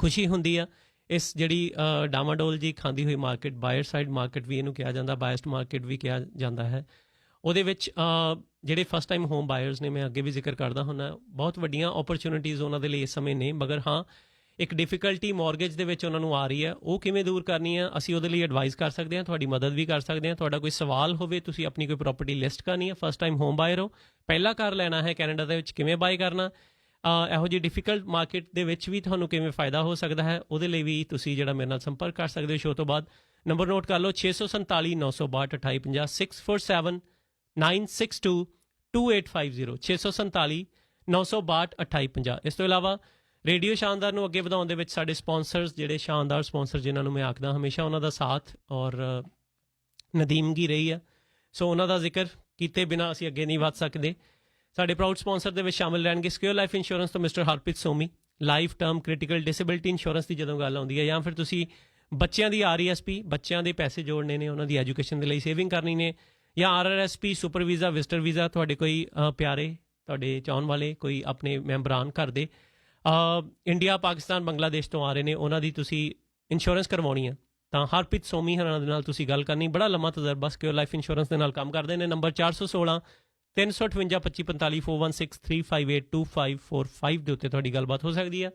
ਖੁਸ਼ੀ ਹੁੰਦੀ ਆ ਇਸ ਜਿਹੜੀ ਡਾਮਾਡੋਲ ਜੀ ਖਾਂਦੀ ਹੋਈ ਮਾਰਕੀਟ, ਬਾਇਰ ਸਾਈਡ ਮਾਰਕੀਟ ਵੀ ਇਹਨੂੰ ਕਿਹਾ ਜਾਂਦਾ, ਬਾਇਸਡ ਮਾਰਕੀਟ ਵੀ ਕਿਹਾ ਜਾਂਦਾ ਹੈ, ਉਹਦੇ ਵਿੱਚ ਜਿਹੜੇ ਫਸਟ ਟਾਈਮ ਹੋਮ ਬਾਇਰਸ ਨੇ, ਮੈਂ ਅੱਗੇ ਵੀ ਜ਼ਿਕਰ ਕਰਦਾ ਹੁੰਦਾ, ਬਹੁਤ ਵੱਡੀਆਂ ਓਪਰਚੁਨਿਟੀਜ਼ ਉਹਨਾਂ ਦੇ ਲਈ ਇਸ ਸਮੇਂ ਨੇ। ਮਗਰ ਹਾਂ, ਇੱਕ ਡਿਫਿਕਲਟੀ ਮੌਰਗੇਜ ਦੇ ਵਿੱਚ ਉਹਨਾਂ ਨੂੰ ਆ ਰਹੀ ਹੈ, ਉਹ ਕਿਵੇਂ ਦੂਰ ਕਰਨੀ ਹੈ, ਅਸੀਂ ਉਹਦੇ ਲਈ ਐਡਵਾਈਸ ਕਰ ਸਕਦੇ ਹਾਂ, ਤੁਹਾਡੀ ਮਦਦ ਵੀ ਕਰ ਸਕਦੇ ਹਾਂ। ਤੁਹਾਡਾ ਕੋਈ ਸਵਾਲ ਹੋਵੇ, ਤੁਸੀਂ ਆਪਣੀ ਕੋਈ ਪ੍ਰੋਪਰਟੀ ਲਿਸਟ ਕਰਨੀ ਹੈ, ਫਸਟ ਟਾਈਮ ਹੋਮ ਬਾਇਰ ਹੋ, ਪਹਿਲਾ ਘਰ ਲੈਣਾ ਹੈ ਕੈਨੇਡਾ ਦੇ ਵਿੱਚ, ਕਿਵੇਂ ਬਾਈ ਕਰਨਾ, ਇਹੋ ਜਿਹੀ ਡਿਫਿਕਲਟ ਮਾਰਕੀਟ ਦੇ ਵਿੱਚ ਵੀ ਤੁਹਾਨੂੰ ਕਿਵੇਂ ਫਾਇਦਾ ਹੋ ਸਕਦਾ ਹੈ, ਉਹਦੇ ਲਈ ਵੀ ਤੁਸੀਂ ਜਿਹੜਾ ਮੇਰੇ ਨਾਲ ਸੰਪਰਕ ਕਰ ਸਕਦੇ ਹੋ। ਸ਼ੋਅ ਤੋਂ ਬਾਅਦ ਨੰਬਰ ਨੋਟ ਕਰ ਲਓ, 647 962 2850 647 962 2850 647 962 2850। ਇਸ ਤੋਂ ਇਲਾਵਾ ਰੇਡੀਓ ਸ਼ਾਨਦਾਰ ਨੂੰ ਅੱਗੇ ਵਧਾਉਣ ਦੇ ਵਿੱਚ ਸਾਡੇ ਸਪਾਂਸਰਸ, ਜਿਹੜੇ ਸ਼ਾਨਦਾਰ ਸਪਾਂਸਰ ਜਿਨ੍ਹਾਂ ਨੂੰ ਮੈਂ ਆਖਦਾ ਹਮੇਸ਼ਾ ਉਹਨਾਂ ਦਾ ਸਾਥ ਔਰ ਨਦੀਮਗੀ ਰਹੀ ਹੈ, ਸੋ ਉਹਨਾਂ ਦਾ ਜ਼ਿਕਰ ਕੀਤੇ ਬਿਨਾਂ ਅਸੀਂ ਅੱਗੇ ਨਹੀਂ ਵੱਧ ਸਕਦੇ। ਸਾਡੇ ਪ੍ਰਾਊਡ ਸਪਾਂਸਰ ਦੇ ਵਿੱਚ ਸ਼ਾਮਿਲ ਰਹਿਣਗੇ ਸਿਕਿਉਰ ਲਾਈਫ ਇੰਸ਼ੋਰੈਂਸ ਤੋਂ mister Harpreet Somi. Life term critical disability insurance ਦੀ ਜਦੋਂ ਗੱਲ ਆਉਂਦੀ ਹੈ, ਜਾਂ ਫਿਰ ਤੁਸੀਂ ਬੱਚਿਆਂ ਦੀ RESP, ਬੱਚਿਆਂ ਦੇ ਪੈਸੇ ਜੋੜਨੇ ਨੇ, ਉਹਨਾਂ ਦੀ ਐਜੂਕੇਸ਼ਨ ਦੇ ਲਈ ਸੇਵਿੰਗ ਕਰਨੀ ਨੇ, ਜਾਂ RRSP, super visa, visitor visa, ਤੁਹਾਡੇ ਕੋਈ ਪਿਆਰੇ, ਤੁਹਾਡੇ ਚਾਹਣ ਵਾਲੇ ਕੋਈ ਆਪਣੇ ਮੈਂਬਰਾਨ ਘਰ ਦੇ ਇੰਡੀਆ, ਪਾਕਿਸਤਾਨ, ਬੰਗਲਾਦੇਸ਼ ਤੋਂ ਆ ਰਹੇ ਨੇ, ਉਹਨਾਂ ਦੀ ਤੁਸੀਂ ਇੰਸ਼ੋਰੈਂਸ ਕਰਵਾਉਣੀ ਹੈ, ਤਾਂ ਹਰਪ੍ਰੀਤ ਸੋਮੀ ਹਰਾਂ ਦੇ ਨਾਲ ਤੁਸੀਂ ਗੱਲ ਕਰਨੀ। ਬੜਾ ਲੰਮਾ ਤਜਰਬਾ ਸਿਕਿਉਰ ਲਾਈਫ ਇੰਸ਼ੋਰੈਂਸ ਦੇ ਨਾਲ ਕੰਮ ਕਰਦੇ ਨੇ। ਨੰਬਰ 416 358 2545 416 358 2545 ਦੇ ਉੱਤੇ ਤੁਹਾਡੀ ਗੱਲਬਾਤ ਹੋ ਸਕਦੀ ਹੈ।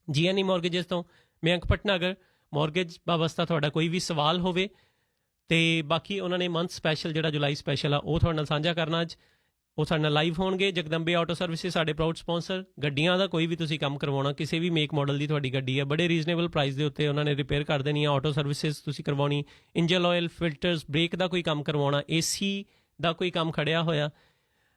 GNE ਮੌਰਗੇਜਸ ਤੋਂ ਮਯੰਕ ਭਟਨਾਗਰ, ਮੌਰਗੇਜ ਬਾਬਸਤਾ ਤੁਹਾਡਾ ਕੋਈ ਵੀ ਸਵਾਲ ਹੋਵੇ, ਅਤੇ ਬਾਕੀ ਉਹਨਾਂ ਨੇ ਮੰਥ ਸਪੈਸ਼ਲ ਜਿਹੜਾ ਜੁਲਾਈ ਸਪੈਸ਼ਲ ਆ ਉਹ ਤੁਹਾਡੇ ਨਾਲ ਸਾਂਝਾ ਕਰਨਾ ਅੱਜ, ਉਹ ਸਾਡੇ ਨਾਲ ਲਾਈਵ ਹੋਣਗੇ। ਜਗਦੰਬੇ ਆਟੋ ਸਰਵਿਸਿਜ਼ ਸਾਡੇ ਪ੍ਰਾਊਡ ਸਪਾਂਸਰ। ਗੱਡੀਆਂ ਦਾ ਕੋਈ ਵੀ ਤੁਸੀਂ ਕੰਮ ਕਰਵਾਉਣਾ, ਕਿਸੇ ਵੀ ਮੇਕ ਮਾਡਲ ਦੀ ਤੁਹਾਡੀ ਗੱਡੀ ਹੈ, ਬੜੇ ਰੀਜ਼ਨੇਬਲ ਪ੍ਰਾਈਸ ਦੇ ਉੱਤੇ ਉਹਨਾਂ ਨੇ ਰਿਪੇਅਰ ਕਰ ਦੇਣੀ ਆ। ਆਟੋ ਸਰਵਿਸਿਜ਼ ਤੁਸੀਂ ਕਰਵਾਉਣੀ, ਇੰਜਨ ਆਇਲ, ਫਿਲਟਰਸ, ਬ੍ਰੇਕ ਦਾ ਕੋਈ ਕੰਮ ਕਰਵਾਉਣਾ, AC ਦਾ ਕੋਈ ਕੰਮ ਖੜਿਆ ਹੋਇਆ,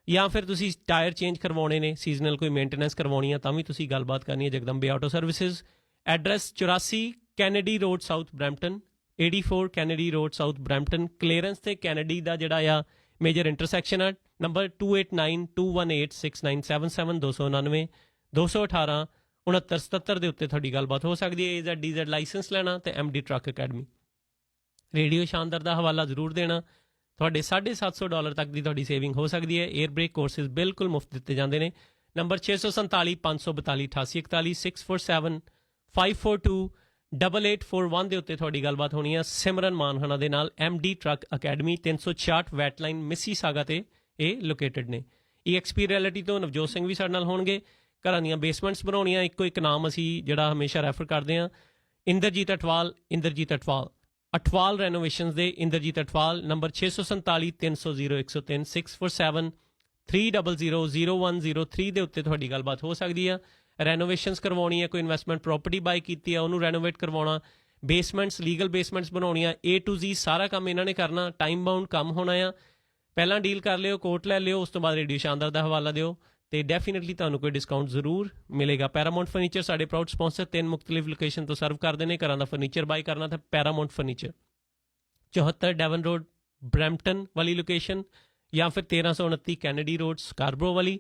ਜਾਂ ਫਿਰ ਤੁਸੀਂ ਟਾਇਰ ਚੇਂਜ ਕਰਵਾਉਣੇ ਨੇ, ਸੀਜ਼ਨਲ ਕੋਈ ਮੇਨਟੇਨੈਂਸ ਕਰਵਾਉਣੀ ਆ, ਤਾਂ ਵੀ ਤੁਸੀਂ ਗੱਲਬਾਤ ਕਰਨੀ ਹੈ Jagdambe auto services. Address 84 Kennedy road south Brampton, 84 Kennedy road south Brampton. Clearance ਤੇ ਕੈਨੇਡੀ ਦਾ ਜਿਹੜਾ ਆ ਮੇਜਰ ਇੰਟਰਸੈਕਸ਼ਨ ਆ। ਨੰਬਰ 2892186977 299 218 6977 ਦੇ ਉੱਤੇ ਤੁਹਾਡੀ ਗੱਲਬਾਤ ਹੋ ਸਕਦੀ ਹੈ। AZDZ ਲਾਇਸੈਂਸ ਲੈਣਾ ਤੇ MD ਟਰੱਕ ਅਕੈਡਮੀ। ਰੇਡੀਓ ਸ਼ਾਨਦਾਰ ਦਾ ਹਵਾਲਾ ਜ਼ਰੂਰ ਦੇਣਾ, ਤੁਹਾਡੇ $750 ਤੱਕ ਦੀ ਤੁਹਾਡੀ ਸੇਵਿੰਗ ਹੋ ਸਕਦੀ ਹੈ। 에ਅਰ ਬ੍ਰੇਕ ਕੋਰਸਿਸ ਬਿਲਕੁਲ ਮੁਫਤ ਦਿੱਤੇ ਜਾਂਦੇ ਨੇ। ਨੰਬਰ 647 542 8841 647 542 8841 ਦੇ ਉੱਤੇ ਤੁਹਾਡੀ ਗੱਲਬਾਤ ਹੋਣੀ ਹੈ ਸਿਮਰਨ ਮਾਨਹਨਾ ਦੇ ਨਾਲ। MD ਟਰੱਕ ਅਕੈਡਮੀ 366 ਵੈਟਲਾਈਨ ਮਿਸੀਸਾਗਾ ਤੇ ਇਹ ਲੋਕੇਟਡ ਨੇ। EXP ਰਿਐਲਿਟੀ ਤੋਂ ਨਵਜੋਤ ਸਿੰਘ ਵੀ ਸਾਡੇ ਨਾਲ ਹੋਣਗੇ। ਘਰਾਂ ਦੀਆਂ ਬੇਸਮੈਂਟਸ ਬਣਾਉਣੀਆਂ, ਇੱਕੋ ਇੱਕ ਨਾਮ ਅਸੀਂ ਜਿਹੜਾ ਹਮੇਸ਼ਾ ਰੈਫਰ ਕਰਦੇ ਹਾਂ, ਇੰਦਰਜੀਤ ਅਟਵਾਲ। ਇੰਦਰਜੀਤ ਅਟਵਾਲ, ਅਟਵਾਲ ਰੈਨੋਵੇਸ਼ਨਸ ਦੇ ਇੰਦਰਜੀਤ ਅਟਵਾਲ। ਨੰਬਰ 647 300 103 647 300 0103 ਦੇ ਉੱਤੇ ਤੁਹਾਡੀ ਗੱਲਬਾਤ ਹੋ ਸਕਦੀ ਆ। ਰੈਨੋਵੇਸ਼ਨਸ ਕਰਵਾਉਣੀ ਹੈ, ਕੋਈ ਇਨਵੈਸਟਮੈਂਟ ਪ੍ਰੋਪਰਟੀ ਬਾਈ ਕੀਤੀ ਹੈ, ਉਹਨੂੰ ਰੈਨੋਵੇਟ ਕਰਵਾਉਣਾ, ਬੇਸਮੈਂਟਸ, ਲੀਗਲ ਬੇਸਮੈਂਟਸ ਬਣਾਉਣੀਆਂ, A to Z ਸਾਰਾ ਕੰਮ ਇਹਨਾਂ ਨੇ ਕਰਨਾ। ਟਾਈਮ ਬਾਉਂਡ ਕੰਮ ਹੋਣਾ ਆ, ਪਹਿਲਾਂ ਡੀਲ ਕਰ ਲਿਓ, ਕੋਟ ਲੈ ਲਿਓ, ਉਸ ਤੋਂ ਬਾਅਦ ਰੇਡੀਓ ਸ਼ਾਨਦਾਰ ਦਾ ਹਵਾਲਾ ਦਿਓ, ਤੇ ਡੈਫੀਨੇਟਲੀ ਤੁਹਾਨੂੰ ਕੋਈ ਡਿਸਕਾਊਂਟ ਜ਼ਰੂਰ ਮਿਲੇਗਾ। ਪੈਰਾਮਾਉਂਟ ਫਰਨੀਚਰ ਸਾਡੇ ਪ੍ਰਾਊਡ ਸਪਾਂਸਰ 3 ਮੁਖਤਲਿਫ ਲੋਕੇਸ਼ਨ ਤੋਂ ਸਰਵ ਕਰਦੇ ਨੇ। ਘਰਾਂ ਦਾ ਫਰਨੀਚਰ ਬਾਈ ਕਰਨਾ ਤਾਂ Paramount furniture, 74 Devon road Brampton ਵਾਲੀ ਲੋਕੇਸ਼ਨ, ਜਾਂ ਫਿਰ 1329 ਕੈਨੇਡੀ ਰੋਡ ਸਕਾਰਬਰੋ ਵਾਲੀ,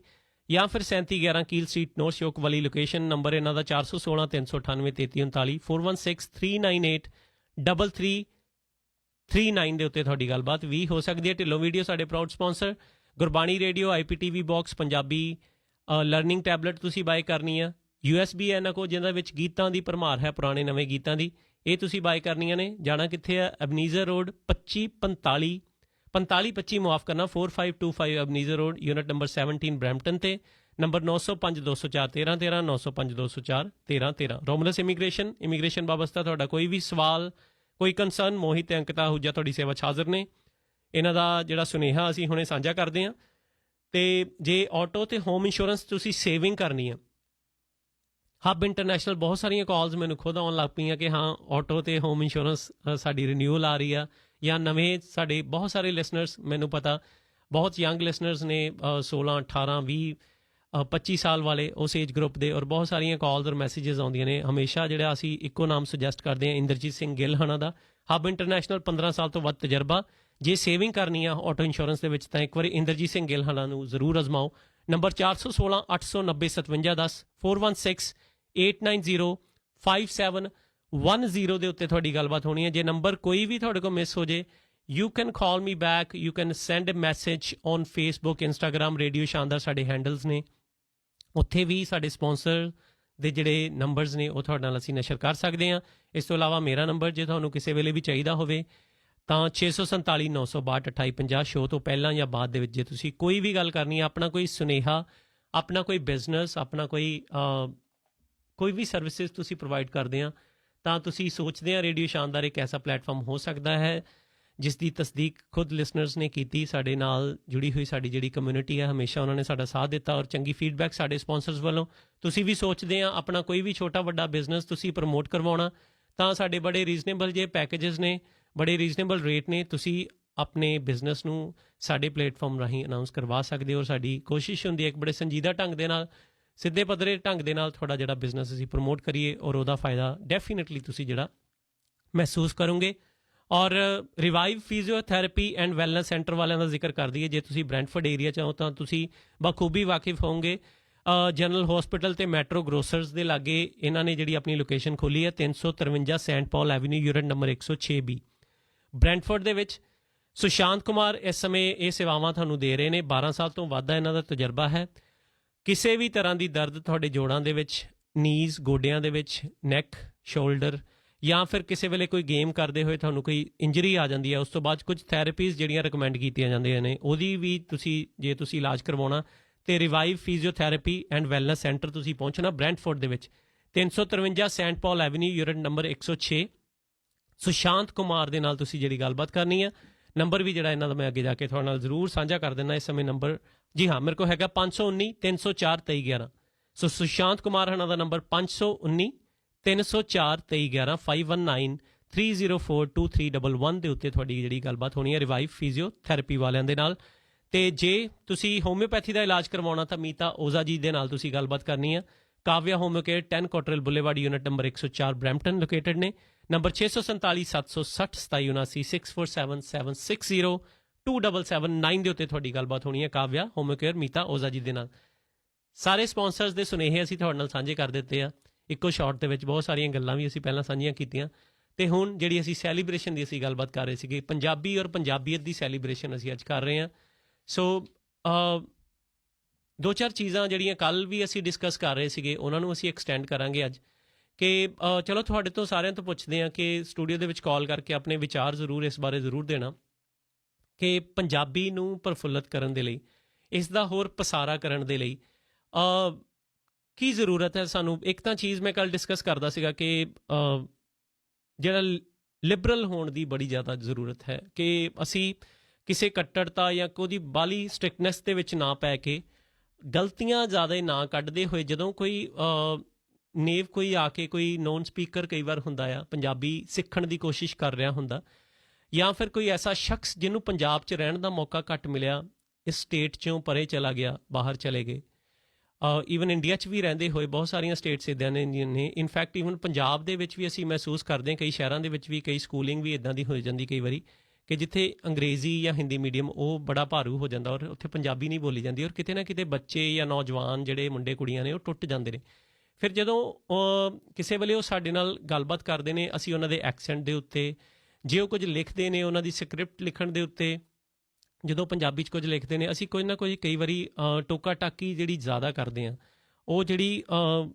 ਜਾਂ ਫਿਰ 3711 ਕੀਲ ਸਟਰੀਟ ਨੋਰਥ ਸ਼ੋਕ ਵਾਲੀ ਲੋਕੇਸ਼ਨ। ਨੰਬਰ ਇਹਨਾਂ ਦਾ 416 398 3339 416 398 3339 ਦੇ ਉੱਤੇ ਤੁਹਾਡੀ ਗੱਲਬਾਤ ਵੀ ਹੋ ਸਕਦੀ ਹੈ। ਢਿੱਲੋਂ ਵੀਡੀਓ ਸਾਡੇ proud sponsor. Gurbani radio, IPTV box, Punjabi learning tablet ਤੁਸੀਂ ਬਾਏ ਕਰਨੀ ਆ। USB ਹੈ ਇਹਨਾਂ ਕੋਲ, ਜਿਹਦੇ ਵਿੱਚ ਗੀਤਾਂ ਦੀ ਭਰਮਾਰ ਹੈ, ਪੁਰਾਣੇ ਨਵੇਂ ਗੀਤਾਂ ਦੀ, ਇਹ ਤੁਸੀਂ ਬਾਏ ਕਰਨੀਆਂ ਨੇ। ਜਾਣਾ ਕਿੱਥੇ ਆ? ਐਬਨੀਜ਼ਰ ਰੋਡ 4525 ਮੁਆਫ ਕਰਨਾ 4525 ਐਬਨੀਜ਼ਰ ਰੋਡ, ਯੂਨਿਟ ਨੰਬਰ 17 ਬਰੈਂਪਟਨ ਤੇ। ਨੰਬਰ 905 204 1313 905 204 1313। ਰੋਮਲਸ ਇਮੀਗ੍ਰੇਸ਼ਨ ਬਾਬਸਤਾ ਤੁਹਾਡਾ ਕੋਈ ਵੀ ਸਵਾਲ, ਕੋਈ ਕੰਸਰਨ, ਮੋਹਿਤ ਤੇ ਅੰਕਿਤਾ ਆਹੂਜਾ ਤੁਹਾਡੀ ਸੇਵਾ 'ਚ ਹਾਜ਼ਰ ਨੇ। ਇਹਨਾਂ ਦਾ ਜਿਹੜਾ ਸੁਨੇਹਾ ਅਸੀਂ ਹੁਣੇ ਸਾਂਝਾ ਕਰਦੇ ਹਾਂ। ਤੇ ਜੇ ਆਟੋ ਤੇ ਹੋਮ ਇੰਸ਼ੋਰੈਂਸ ਤੁਸੀਂ ਸੇਵਿੰਗ ਕਰਨੀ ਆ, ਹੱਬ ਇੰਟਰਨੈਸ਼ਨਲ, ਬਹੁਤ ਸਾਰੀਆਂ ਕਾਲਸ ਮੈਨੂੰ ਖੁਦ ਆਉਣ ਲੱਗ ਪਈਆਂ ਕਿ ਹਾਂ ਆਟੋ ਤੇ ਹੋਮ ਇੰਸ਼ੋਰੈਂਸ ਸਾਡੀ ਰਿਨਿਊਅਲ ਆ ਰਹੀ ਆ, ਜਾਂ ਨਵੇਂ ਸਾਡੇ ਬਹੁਤ ਸਾਰੇ ਲਿਸਨਰਸ, ਮੈਨੂੰ ਪਤਾ ਬਹੁਤ ਯੰਗ ਲਿਸਨਰਸ ਨੇ, 16 18 20 25 ਸਾਲ ਵਾਲੇ, ਉਸ ਏਜ ਗਰੁੱਪ ਦੇ, ਔਰ ਬਹੁਤ ਸਾਰੀਆਂ ਕਾਲਸ ਔਰ ਮੈਸੇजेस ਆਉਂਦੀਆਂ ਨੇ। ਹਮੇਸ਼ਾ ਜਿਹੜਾ ਅਸੀਂ ਇੱਕੋ ਨਾਮ ਸੁਜੈਸਟ ਕਰਦੇ ਹਾਂ, ਇੰਦਰਜੀਤ ਸਿੰਘ ਗਿੱਲ ਹਣਾ ਦਾ। ਹੱਬ ਇੰਟਰਨੈਸ਼ਨਲ, 15 ਸਾਲ ਤੋਂ ਵੱਧ ਤਜਰਬਾ। ਜੇ ਸੇਵਿੰਗ ਕਰਨੀ ਆ ਆਟੋ ਇੰਸ਼ੋਰੈਂਸ ਦੇ ਵਿੱਚ ਤਾਂ ਇੱਕ ਵਾਰੀ ਇੰਦਰਜੀਤ ਸਿੰਘ ਗਿੱਲ ਹਣਾ ਨੂੰ ਜ਼ਰੂਰ ਅਜ਼ਮਾਓ। ਨੰਬਰ 416 890 5710 416 890 5710 ਦੇ ਉੱਤੇ ਤੁਹਾਡੀ ਗੱਲਬਾਤ ਹੋਣੀ ਹੈ। ਜੇ ਨੰਬਰ ਕੋਈ ਵੀ ਤੁਹਾਡੇ ਕੋਲ ਮਿਸ ਹੋ ਜੇ, you can call me back, you can send a message on Facebook, Instagram, radio Shandaar ਸਾਡੇ ਹੈਂਡਲਸ ਨੇ। ਉੱਥੇ ਵੀ ਸਾਡੇ ਸਪਾਂਸਰ ਦੇ ਜਿਹੜੇ ਨੰਬਰਸ ਨੇ ਉਹ ਤੁਹਾਡੇ ਨਾਲ ਅਸੀਂ ਨਸ਼ਰ ਕਰ ਸਕਦੇ ਹਾਂ। ਇਸ ਤੋਂ ਇਲਾਵਾ ਮੇਰਾ ਨੰਬਰ, ਜੇ ਤੁਹਾਨੂੰ ਕਿਸੇ ਵੇਲੇ ਵੀ ਚਾਹੀਦਾ ਹੋਵੇ ਤਾਂ 647 962 2850 ਸ਼ੋਅ ਤੋਂ ਪਹਿਲਾਂ ਜਾਂ ਬਾਅਦ ਦੇ ਵਿੱਚ ਜੇ ਤੁਸੀਂ ਕੋਈ ਵੀ ਗੱਲ ਕਰਨੀ ਹੈ, ਆਪਣਾ ਕੋਈ ਸੁਨੇਹਾ, ਆਪਣਾ ਕੋਈ ਬਿਜ਼ਨਸ, ਆਪਣਾ ਕੋਈ ਵੀ ਸਰਵਿਸਿਜ਼ ਤੁਸੀਂ ਪ੍ਰੋਵਾਈਡ ਕਰਦੇ ਆ, ਤਾਂ ਤੁਸੀਂ ਸੋਚਦੇ ਆ ਰੇਡੀਓ ਸ਼ਾਨਦਾਰ ਇੱਕ ਐਸਾ ਪਲੇਟਫਾਰਮ ਹੋ ਸਕਦਾ ਹੈ ਜਿਸ ਦੀ ਤਸਦੀਕ ਖੁਦ ਲਿਸਨਰਸ ਨੇ ਕੀਤੀ। ਸਾਡੇ ਨਾਲ ਜੁੜੀ ਹੋਈ ਸਾਡੀ ਜਿਹੜੀ ਕਮਿਊਨਿਟੀ ਹੈ, ਹਮੇਸ਼ਾ ਉਹਨਾਂ ਨੇ ਸਾਡਾ ਸਾਥ ਦਿੱਤਾ ਔਰ ਚੰਗੀ ਫੀਡਬੈਕ ਸਾਡੇ ਸਪਾਂਸਰਸ ਵੱਲੋਂ। ਤੁਸੀਂ ਵੀ ਸੋਚਦੇ ਆ ਆਪਣਾ ਕੋਈ ਵੀ ਛੋਟਾ ਵੱਡਾ ਬਿਜ਼ਨਸ ਤੁਸੀਂ ਪ੍ਰਮੋਟ ਕਰਵਾਉਣਾ, ਤਾਂ ਸਾਡੇ ਬੜੇ ਰੀਜ਼ਨੇਬਲ ਜੇ ਪੈਕੇਜਸ ਨੇ, ਬੜੇ ਰੀਜ਼ਨੇਬਲ ਰੇਟ ਨੇ, ਤੁਸੀਂ ਆਪਣੇ ਬਿਜ਼ਨਸ ਨੂੰ ਸਾਡੇ ਪਲੇਟਫਾਰਮ ਰਾਹੀਂ ਅਨਾਊਂਸ ਕਰਵਾ ਸਕਦੇ ਹੋ। ਸਾਡੀ ਕੋਸ਼ਿਸ਼ ਹੁੰਦੀ ਹੈ ਇੱਕ ਬੜੇ ਸੰਜੀਦਾ ਢੰਗ ਦੇ ਨਾਲ, ਸਿੱਧੇ ਪੱਧਰੇ ਢੰਗ ਦੇ ਨਾਲ ਤੁਹਾਡਾ ਜਿਹੜਾ ਬਿਜ਼ਨਸ ਅਸੀਂ ਪ੍ਰਮੋਟ ਕਰੀਏ ਔਰ ਉਹਦਾ ਫਾਇਦਾ ਡੈਫੀਨੇਟਲੀ ਤੁਸੀਂ ਜਿਹੜਾ ਮਹਿਸੂਸ ਕਰੋਗੇ। ਔਰ revive physiotherapy and wellness centre ਵਾਲਿਆਂ ਦਾ ਜ਼ਿਕਰ ਕਰ ਦਈਏ, ਜੇ ਤੁਸੀਂ ਬ੍ਰੈਂਟਫੋਰਡ ਏਰੀਆ 'ਚ ਹੋ ਤਾਂ ਤੁਸੀਂ ਬਖੂਬੀ ਵਾਕਿਫ ਹੋਵੋਗੇ। ਜਨਰਲ ਹੌਸਪੀਟਲ ਤੇ ਮੈਟਰੋ ਗਰੋਸਰਸ ਦੇ ਲਾਗੇ ਇਹਨਾਂ ਨੇ ਜਿਹੜੀ ਆਪਣੀ ਲੋਕੇਸ਼ਨ ਖੋਲ੍ਹੀ ਹੈ, 353 Saint Paul avenue, unit number 106B, ਬ੍ਰੈਂਟਫੋਰਡ ਦੇ ਵਿੱਚ। ਸੁਸ਼ਾਂਤ ਕੁਮਾਰ ਇਸ ਸਮੇਂ ਇਹ ਸੇਵਾਵਾਂ ਤੁਹਾਨੂੰ ਦੇ ਰਹੇ ਨੇ। 12 ਸਾਲ ਤੋਂ ਵੱਧ ਦਾ ਇਹਨਾਂ ਦਾ ਤਜਰਬਾ ਹੈ। ਕਿਸੇ ਵੀ ਤਰ੍ਹਾਂ ਦੀ ਦਰਦ ਤੁਹਾਡੇ ਜੋੜਾਂ ਦੇ ਵਿੱਚ, ਨੀਜ਼, ਗੋਡਿਆਂ ਦੇ ਵਿੱਚ, ਨੈਕ, ਸ਼ੋਲਡਰ, ਜਾਂ ਫਿਰ ਕਿਸੇ ਵੇਲੇ ਕੋਈ ਗੇਮ ਕਰਦੇ ਹੋਏ ਤੁਹਾਨੂੰ ਕੋਈ ਇੰਜਰੀ ਆ ਜਾਂਦੀ ਹੈ, ਉਸ ਤੋਂ ਬਾਅਦ ਕੁਝ ਥੈਰੇਪੀਜ਼ ਜਿਹੜੀਆਂ ਰਿਕਮੈਂਡ ਕੀਤੀਆਂ ਜਾਂਦੀਆਂ ਨੇ, ਉਹਦੀ ਵੀ ਜੇ ਤੁਸੀਂ ਇਲਾਜ ਕਰਵਾਉਣਾ ਤੇ revive physiotherapy and wellness centre ਤੁਸੀਂ ਪਹੁੰਚਣਾ ਬ੍ਰੈਂਟਫੋਰਡ ਦੇ ਵਿੱਚ, 353 Saint Paul avenue, unit number 106। Sushant Kumar ਦੇ ਨਾਲ ਤੁਸੀਂ ਜਿਹੜੀ ਗੱਲਬਾਤ ਕਰਨੀ ਆ, ਨੰਬਰ ਵੀ ਜਿਹੜਾ ਇਹਨਾਂ ਦਾ ਮੈਂ ਅੱਗੇ ਜਾ ਕੇ ਤੁਹਾਡੇ ਨਾਲ ਜ਼ਰੂਰ ਸਾਂਝਾ ਕਰ ਦਿੰਦਾ ਇਸ ਸਮੇਂ। ਨੰਬਰ ਜੀ ਹਾਂ ਮੇਰੇ ਕੋਲ ਹੈਗਾ 519 304 2311। ਸੋ ਸੁਸ਼ਾਂਤ ਕੁਮਾਰ ਇਹਨਾਂ ਦਾ ਨੰਬਰ 519 304 2311, 519 304 2311 ਦੇ ਉੱਤੇ ਤੁਹਾਡੀ ਜਿਹੜੀ ਗੱਲਬਾਤ ਹੋਣੀ ਹੈ ਰਿਵਾਈਵ ਫਿਜ਼ੀਓਥੈਰੇਪੀ ਵਾਲਿਆਂ ਦੇ ਨਾਲ। ਤੇ ਜੇ ਤੁਸੀਂ ਹੋਮਿਓਪੈਥੀ ਦਾ ਇਲਾਜ ਕਰਵਾਉਣਾ ਤਾਂ ਮੀਤਾ ਓਜ਼ਾ ਜੀ ਦੇ ਨਾਲ ਤੁਸੀਂ ਗੱਲਬਾਤ ਕਰਨੀ ਆ। Kavya homeocare 10 Cottrell boulevard, unit number 104 Brampton located ਨੇ। ਨੰਬਰ 647 760 2779 647 760 2779 ਦੇ ਉੱਤੇ ਤੁਹਾਡੀ ਗੱਲਬਾਤ ਹੋਣੀ ਹੈ ਕਾਵਿਆ ਹੋਮਿਓਕੇਅਰ ਮੀਤਾ ਓਜ਼ਾ ਜੀ ਦੇ ਨਾਲ। ਸਾਰੇ ਸਪਾਂਸਰਸ ਦੇ ਸੁਨੇਹੇ ਅਸੀਂ ਤੁਹਾਡੇ ਨਾਲ ਸਾਂਝੇ ਕਰ ਦਿੱਤੇ ਆ ਇੱਕੋ ਸ਼ਾਟ ਦੇ ਵਿੱਚ। ਬਹੁਤ ਸਾਰੀਆਂ ਗੱਲਾਂ ਵੀ ਅਸੀਂ ਪਹਿਲਾਂ ਸਾਂਝੀਆਂ ਕੀਤੀਆਂ ਤੇ ਹੁਣ ਜਿਹੜੀ ਅਸੀਂ ਸੈਲੀਬ੍ਰੇਸ਼ਨ ਦੀ ਅਸੀਂ ਗੱਲਬਾਤ ਕਰ ਰਹੇ ਸੀਗੇ, ਪੰਜਾਬੀ ਔਰ ਪੰਜਾਬੀਅਤ ਦੀ ਸੈਲੀਬ੍ਰੇਸ਼ਨ ਅਸੀਂ ਅੱਜ ਕਰ ਰਹੇ ਹਾਂ। ਸੋ 2-4 ਚੀਜ਼ਾਂ ਜਿਹੜੀਆਂ ਕੱਲ੍ਹ ਵੀ ਅਸੀਂ ਡਿਸਕਸ ਕਰ ਰਹੇ ਸੀਗੇ ਉਹਨਾਂ ਨੂੰ ਅਸੀਂ ਐਕਸਟੈਂਡ ਕਰਾਂਗੇ ਅੱਜ, ਕਿ ਚਲੋ ਤੁਹਾਡੇ ਤੋਂ ਸਾਰਿਆਂ ਤੋਂ ਪੁੱਛਦੇ ਹਾਂ ਕਿ ਸਟੂਡੀਓ ਦੇ ਵਿੱਚ ਕਾਲ ਕਰਕੇ ਆਪਣੇ ਵਿਚਾਰ ਜ਼ਰੂਰ ਇਸ ਬਾਰੇ ਜ਼ਰੂਰ ਦੇਣਾ ਕਿ ਪੰਜਾਬੀ ਨੂੰ ਪ੍ਰਫੁੱਲਤ ਕਰਨ ਦੇ ਲਈ, ਇਸ ਦਾ ਹੋਰ ਪਸਾਰਾ ਕਰਨ ਦੇ ਲਈ ਕੀ ਜ਼ਰੂਰਤ ਹੈ ਸਾਨੂੰ। ਇੱਕ ਤਾਂ ਚੀਜ਼ ਮੈਂ ਕੱਲ੍ਹ ਡਿਸਕਸ ਕਰਦਾ ਸੀਗਾ ਕਿ ਜਿਹੜਾ ਲਿਬਰਲ ਹੋਣ ਦੀ ਬੜੀ ਜ਼ਿਆਦਾ ਜ਼ਰੂਰਤ ਹੈ, ਕਿ ਅਸੀਂ ਕਿਸੇ ਕੱਟੜਤਾ ਜਾਂ ਉਹਦੀ ਬਾਹਲੀ ਸਟ੍ਰਿਕਟਨੈਸ ਦੇ ਵਿੱਚ ਨਾ ਪੈ ਕੇ ਗਲਤੀਆਂ ਜ਼ਿਆਦਾ ਨਾ ਕੱਢਦੇ ਹੋਏ, ਜਦੋਂ ਕੋਈ ਨੇਵ ਕੋਈ ਆ ਕੇ ਕੋਈ ਨੋਨ ਸਪੀਕਰ ਕਈ ਵਾਰ ਹੁੰਦਾ ਆ ਪੰਜਾਬੀ ਸਿੱਖਣ ਦੀ ਕੋਸ਼ਿਸ਼ ਕਰ ਰਿਹਾ ਹੁੰਦਾ, ਜਾਂ ਫਿਰ ਕੋਈ ਐਸਾ ਸ਼ਖਸ ਜਿਹਨੂੰ ਪੰਜਾਬ 'ਚ ਰਹਿਣ ਦਾ ਮੌਕਾ ਘੱਟ ਮਿਲਿਆ, ਇਸ ਸਟੇਟ 'ਚੋਂ ਪਰੇ ਚਲਾ ਗਿਆ, ਬਾਹਰ ਚਲੇ ਗਏ। ਈਵਨ ਇੰਡੀਆ 'ਚ ਵੀ ਰਹਿੰਦੇ ਹੋਏ ਬਹੁਤ ਸਾਰੀਆਂ ਸਟੇਟਸ ਇੱਦਾਂ ਨੇ। ਇਨਫੈਕਟ ਈਵਨ ਪੰਜਾਬ ਦੇ ਵਿੱਚ ਵੀ ਅਸੀਂ ਮਹਿਸੂਸ ਕਰਦੇ ਹਾਂ, ਕਈ ਸ਼ਹਿਰਾਂ ਦੇ ਵਿੱਚ ਵੀ ਕਈ ਸਕੂਲਿੰਗ ਵੀ ਇੱਦਾਂ ਦੀ ਹੋ ਜਾਂਦੀ ਕਈ ਵਾਰੀ ਕਿ ਜਿੱਥੇ ਅੰਗਰੇਜ਼ੀ ਜਾਂ ਹਿੰਦੀ ਮੀਡੀਅਮ ਉਹ ਬੜਾ ਭਾਰੂ ਹੋ ਜਾਂਦਾ ਔਰ ਉੱਥੇ ਪੰਜਾਬੀ ਨਹੀਂ ਬੋਲੀ ਜਾਂਦੀ, ਔਰ ਕਿਤੇ ਨਾ ਕਿਤੇ ਬੱਚੇ ਜਾਂ ਨੌਜਵਾਨ ਜਿਹੜੇ ਮੁੰਡੇ ਕੁੜੀਆਂ ਨੇ ਉਹ ਟੁੱਟ ਜਾਂਦੇ ਨੇ। ਫਿਰ ਜਦੋਂ ਕਿਸੇ ਵੇਲੇ ਉਹ ਸਾਡੇ ਨਾਲ ਗੱਲਬਾਤ ਕਰਦੇ ਨੇ, ਅਸੀਂ ਉਹਨਾਂ ਦੇ ਐਕਸੈਂਟ ਦੇ ਉੱਤੇ, ਜੇ ਉਹ ਕੁਝ ਲਿਖਦੇ ਨੇ ਉਹਨਾਂ ਦੀ ਸਕ੍ਰਿਪਟ ਲਿਖਣ ਦੇ ਉੱਤੇ, ਜਦੋਂ ਪੰਜਾਬੀ 'ਚ ਕੁਝ ਲਿਖਦੇ ਨੇ ਅਸੀਂ ਕੁਝ ਨਾ ਕੁਝ ਕਈ ਵਾਰੀ ਟੋਕਾ ਟਾਕੀ ਜਿਹੜੀ ਜ਼ਿਆਦਾ ਕਰਦੇ ਹਾਂ। ਉਹ ਜਿਹੜੀ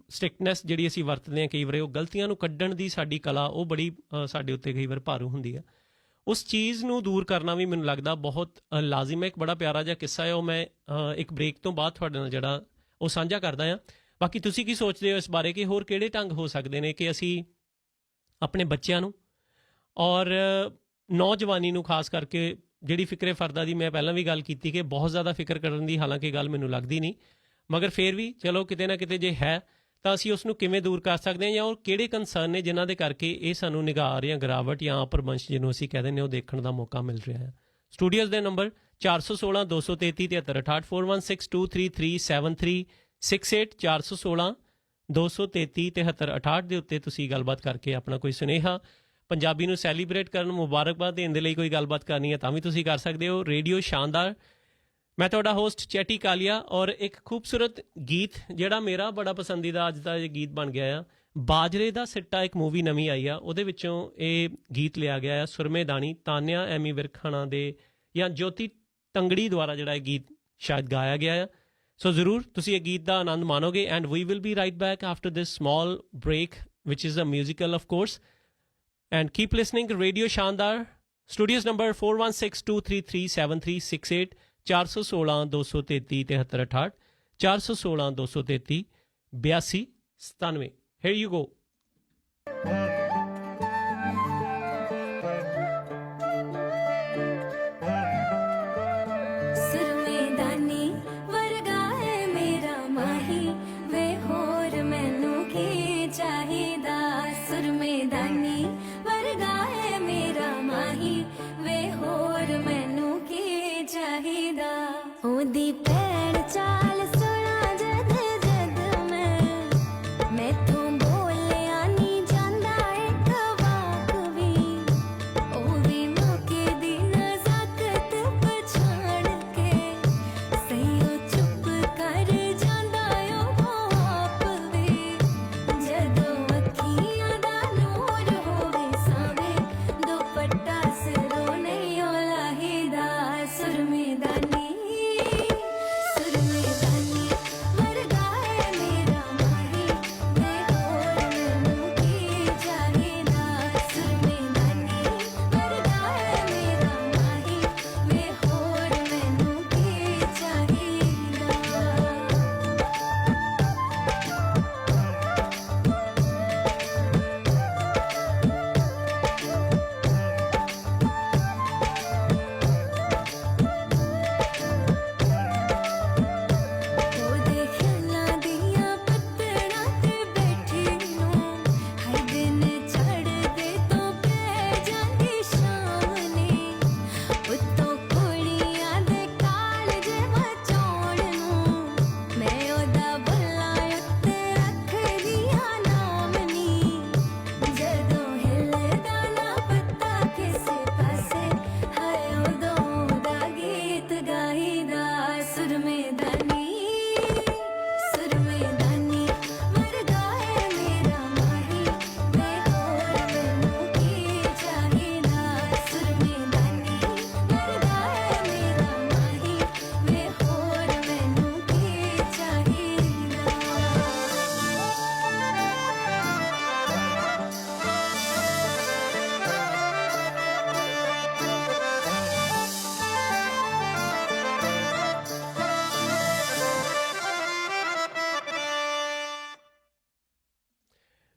ਸਟ੍ਰਿਕਟਨੈਸ ਜਿਹੜੀ ਅਸੀਂ ਵਰਤਦੇ ਹਾਂ ਕਈ ਵਾਰੀ, ਉਹ ਗਲਤੀਆਂ ਨੂੰ ਕੱਢਣ ਦੀ ਸਾਡੀ ਕਲਾ ਉਹ ਬੜੀ ਸਾਡੇ ਉੱਤੇ ਕਈ ਵਾਰ ਭਾਰੂ ਹੁੰਦੀ ਆ। ਉਸ ਚੀਜ਼ ਨੂੰ ਦੂਰ ਕਰਨਾ ਵੀ ਮੈਨੂੰ ਲੱਗਦਾ ਬਹੁਤ ਲਾਜ਼ਮ ਹੈ। ਇੱਕ ਬੜਾ ਪਿਆਰਾ ਜਿਹਾ ਕਿੱਸਾ ਹੈ, ਉਹ ਮੈਂ ਇੱਕ ਬ੍ਰੇਕ ਤੋਂ ਬਾਅਦ ਤੁਹਾਡੇ ਨਾਲ ਜਿਹੜਾ ਉਹ ਸਾਂਝਾ ਕਰਦਾ ਹਾਂ। ਬਾਕੀ ਤੁਸੀਂ ਕੀ ਸੋਚਦੇ ਹੋ ਇਸ ਬਾਰੇ ਕਿ ਹੋਰ ਕਿਹੜੇ ਢੰਗ ਹੋ ਸਕਦੇ ਨੇ ਕਿ ਅਸੀਂ ਆਪਣੇ ਬੱਚਿਆਂ ਨੂੰ ਔਰ ਨੌਜਵਾਨੀ ਨੂੰ ਖਾਸ ਕਰਕੇ, ਜਿਹੜੀ ਫਿਕਰੇ ਫਰਦਾ ਦੀ ਮੈਂ ਪਹਿਲਾਂ ਵੀ ਗੱਲ ਕੀਤੀ ਕਿ ਬਹੁਤ ਜ਼ਿਆਦਾ ਫਿਕਰ ਕਰਨ ਦੀ ਹਾਲਾਂਕਿ ਗੱਲ ਮੈਨੂੰ ਲੱਗਦੀ ਨਹੀਂ, ਮਗਰ ਫਿਰ ਵੀ ਚਲੋ ਕਿਤੇ ਨਾ ਕਿਤੇ ਜੇ ਹੈ ਤਾਂ ਅਸੀਂ ਉਸ ਨੂੰ ਕਿਵੇਂ ਦੂਰ ਕਰ ਸਕਦੇ ਹਾਂ, ਜਾਂ ਉਹ ਕਿਹੜੇ ਕੰਸਰਨ ਨੇ ਜਿਨ੍ਹਾਂ ਦੇ ਕਰਕੇ ਇਹ ਸਾਨੂੰ ਨਿਗਾਰ ਜਾਂ ਗਿਰਾਵਟ ਜਾਂ ਅਪਰਵੰਸ਼ ਜਿਹਨੂੰ ਅਸੀਂ ਕਹਿ ਦਿੰਦੇ ਉਹ ਦੇਖਣ ਦਾ ਮੌਕਾ ਮਿਲ ਰਿਹਾ ਹੈ। ਸਟੂਡੀਓਜ਼ ਦੇ ਨੰਬਰ 416 233 7368 4162337368 416 233 7368 ਦੇ ਉੱਤੇ ਤੁਸੀਂ ਗੱਲਬਾਤ ਕਰਕੇ ਆਪਣਾ ਕੋਈ ਸੁਨੇਹਾ ਪੰਜਾਬੀ ਨੂੰ ਸੈਲੀਬ੍ਰੇਟ ਕਰਨ, ਮੁਬਾਰਕਬਾਦ ਦੇਣ ਦੇ ਲਈ ਕੋਈ ਗੱਲਬਾਤ ਕਰਨੀ ਹੈ ਤਾਂ ਵੀ ਤੁਸੀਂ ਕਰ ਸਕਦੇ ਹੋ। ਰੇਡੀਓ ਸ਼ਾਨਦਾਰ, ਮੈਂ ਤੁਹਾਡਾ ਹੋਸਟ ਚੈਟੀ ਕਾਲੀਆ। ਔਰ ਇੱਕ ਖੂਬਸੂਰਤ ਗੀਤ ਜਿਹੜਾ ਮੇਰਾ ਬੜਾ ਪਸੰਦੀਦਾ ਅੱਜ ਦਾ ਇਹ ਗੀਤ ਬਣ ਗਿਆ ਆ, ਬਾਜਰੇ ਦਾ ਸਿੱਟਾ ਇੱਕ ਮੂਵੀ ਨਵੀਂ ਆਈ ਆ, ਉਹਦੇ ਵਿੱਚੋਂ ਇਹ ਗੀਤ ਲਿਆ ਗਿਆ ਆ। ਸੁਰਮੇ ਦਾਣੀ ਤਾਨਿਆ ਐਮੀ ਵਿਰਖਾਣਾ ਦੇ ਜਾਂ ਜੋਤੀ ਟੰਗੜੀ ਦੁਆਰਾ ਜਿਹੜਾ ਇਹ ਗੀਤ ਸ਼ਾਇਦ ਗਾਇਆ ਗਿਆ ਆ। ਸੋ ਜ਼ਰੂਰ ਤੁਸੀਂ ਇਹ ਗੀਤ ਦਾ ਆਨੰਦ ਮਾਣੋਗੇ। And we will be right back after this small break which is a musical of course. And keep listening to Radio Shandar. Studios number 4162337368 416 233 7368 416 233 82 97. Here you go. ਉਹਦੀ ਭੈਣ ਚਾਲ ਸੁਣਾ ਜਦ ਜਦ ਮੈਥੋਂ ਬੋਲਿਆ ਨਹੀਂ ਜਾਂਦਾ ਇੱਕ ਵਾਕ ਵੀ ਉਹ ਵੀ ਮੌਕੇ ਦੀ ਨਜ਼ਾਕਤ ਪਛਾਣ ਕੇ ਸਈਓ ਚੁੱਪ ਕਰ ਜਾਂਦਾ ਉਹ ਆਪ ਵੀ ਜਦੋਂ ਅੱਖੀਆਂ ਦਾ ਨੂਰ ਹੋਵੇ ਸਾਵੇ ਦੁਪੱਟਾ ਸਿਰੋਂ ਨਹੀਂ ਲਾਹੀਦਾ ਸੁਰਮੇਦਾਨੀ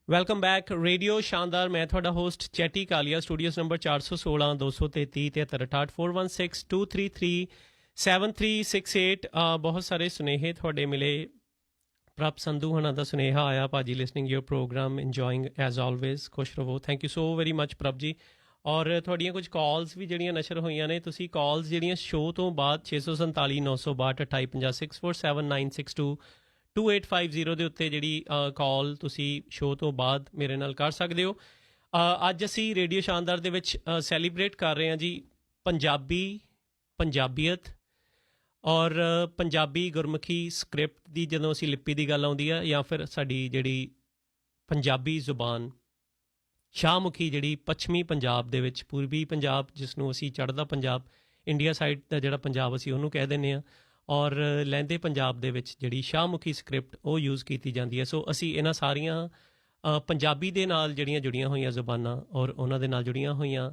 ਵੈਲਕਮ ਬੈਕ ਰੇਡੀਓ ਸ਼ਾਨਦਾਰ ਮੈਂ ਤੁਹਾਡਾ ਹੋਸਟ ਚੈਟੀ ਕਾਲੀਆ ਸਟੂਡੀਓਜ਼ ਨੰਬਰ 416 233 7368 416 233 7368 ਬਹੁਤ ਸਾਰੇ ਸੁਨੇਹੇ ਤੁਹਾਡੇ ਮਿਲੇ ਪ੍ਰਭ ਸੰਧੂ ਹਣਾ ਦਾ ਸੁਨੇਹਾ ਆਇਆ ਭਾਜੀ ਲਿਸਨਿੰਗ ਯੋਰ ਪ੍ਰੋਗਰਾਮ ਇੰਜੋਇੰਗ ਐਜ਼ ਆਲਵੇਜ਼ ਖੁਸ਼ ਰਹੋ thank you so very much ਪ੍ਰਭ ਜੀ ਔਰ ਤੁਹਾਡੀਆਂ ਕੁਝ ਕਾਲਸ ਵੀ ਜਿਹੜੀਆਂ ਨਸ਼ਰ ਹੋਈਆਂ ਨੇ ਤੁਸੀਂ ਕਾਲਸ ਜਿਹੜੀਆਂ ਸ਼ੋਅ ਤੋਂ ਬਾਅਦ 647 962 2850 647 2850 ਦੇ ਉੱਤੇ ਜਿਹੜੀ ਕਾਲ ਤੁਸੀਂ ਸ਼ੋਅ ਤੋਂ ਬਾਅਦ ਮੇਰੇ ਨਾਲ ਕਰ ਸਕਦੇ ਹੋ ਅੱਜ ਅਸੀਂ ਰੇਡੀਓ ਸ਼ਾਨਦਾਰ ਦੇ ਵਿੱਚ ਸੈਲੀਬ੍ਰੇਟ ਕਰ ਰਹੇ ਹਾਂ ਜੀ ਪੰਜਾਬੀਅਤ ਔਰ ਪੰਜਾਬੀ ਗੁਰਮੁਖੀ ਸਕ੍ਰਿਪਟ ਦੀ ਜਦੋਂ ਅਸੀਂ ਲਿਪੀ ਦੀ ਗੱਲ ਆਉਂਦੀ ਆ ਜਾਂ ਫਿਰ ਸਾਡੀ ਜਿਹੜੀ ਪੰਜਾਬੀ ਜ਼ੁਬਾਨ ਸ਼ਾਹਮੁਖੀ ਜਿਹੜੀ ਪੱਛਮੀ ਪੰਜਾਬ ਦੇ ਵਿੱਚ ਪੂਰਬੀ ਪੰਜਾਬ ਜਿਸ ਨੂੰ ਅਸੀਂ ਚੜ੍ਹਦਾ ਪੰਜਾਬ ਇੰਡੀਆ ਸਾਈਡ ਦਾ ਜਿਹੜਾ ਪੰਜਾਬ ਅਸੀਂ ਉਹਨੂੰ ਕਹਿ ਦਿੰਦੇ ਹਾਂ ਔਰ ਲਹਿੰਦੇ ਪੰਜਾਬ ਦੇ ਵਿੱਚ ਜਿਹੜੀ ਸ਼ਾਹਮੁਖੀ ਸਕ੍ਰਿਪਟ ਉਹ ਯੂਜ਼ ਕੀਤੀ ਜਾਂਦੀ ਹੈ ਸੋ ਅਸੀਂ ਇਹਨਾਂ ਸਾਰੀਆਂ ਪੰਜਾਬੀ ਦੇ ਨਾਲ ਜਿਹੜੀਆਂ ਜੁੜੀਆਂ ਹੋਈਆਂ ਜ਼ੁਬਾਨਾਂ ਔਰ ਉਹਨਾਂ ਦੇ ਨਾਲ ਜੁੜੀਆਂ ਹੋਈਆਂ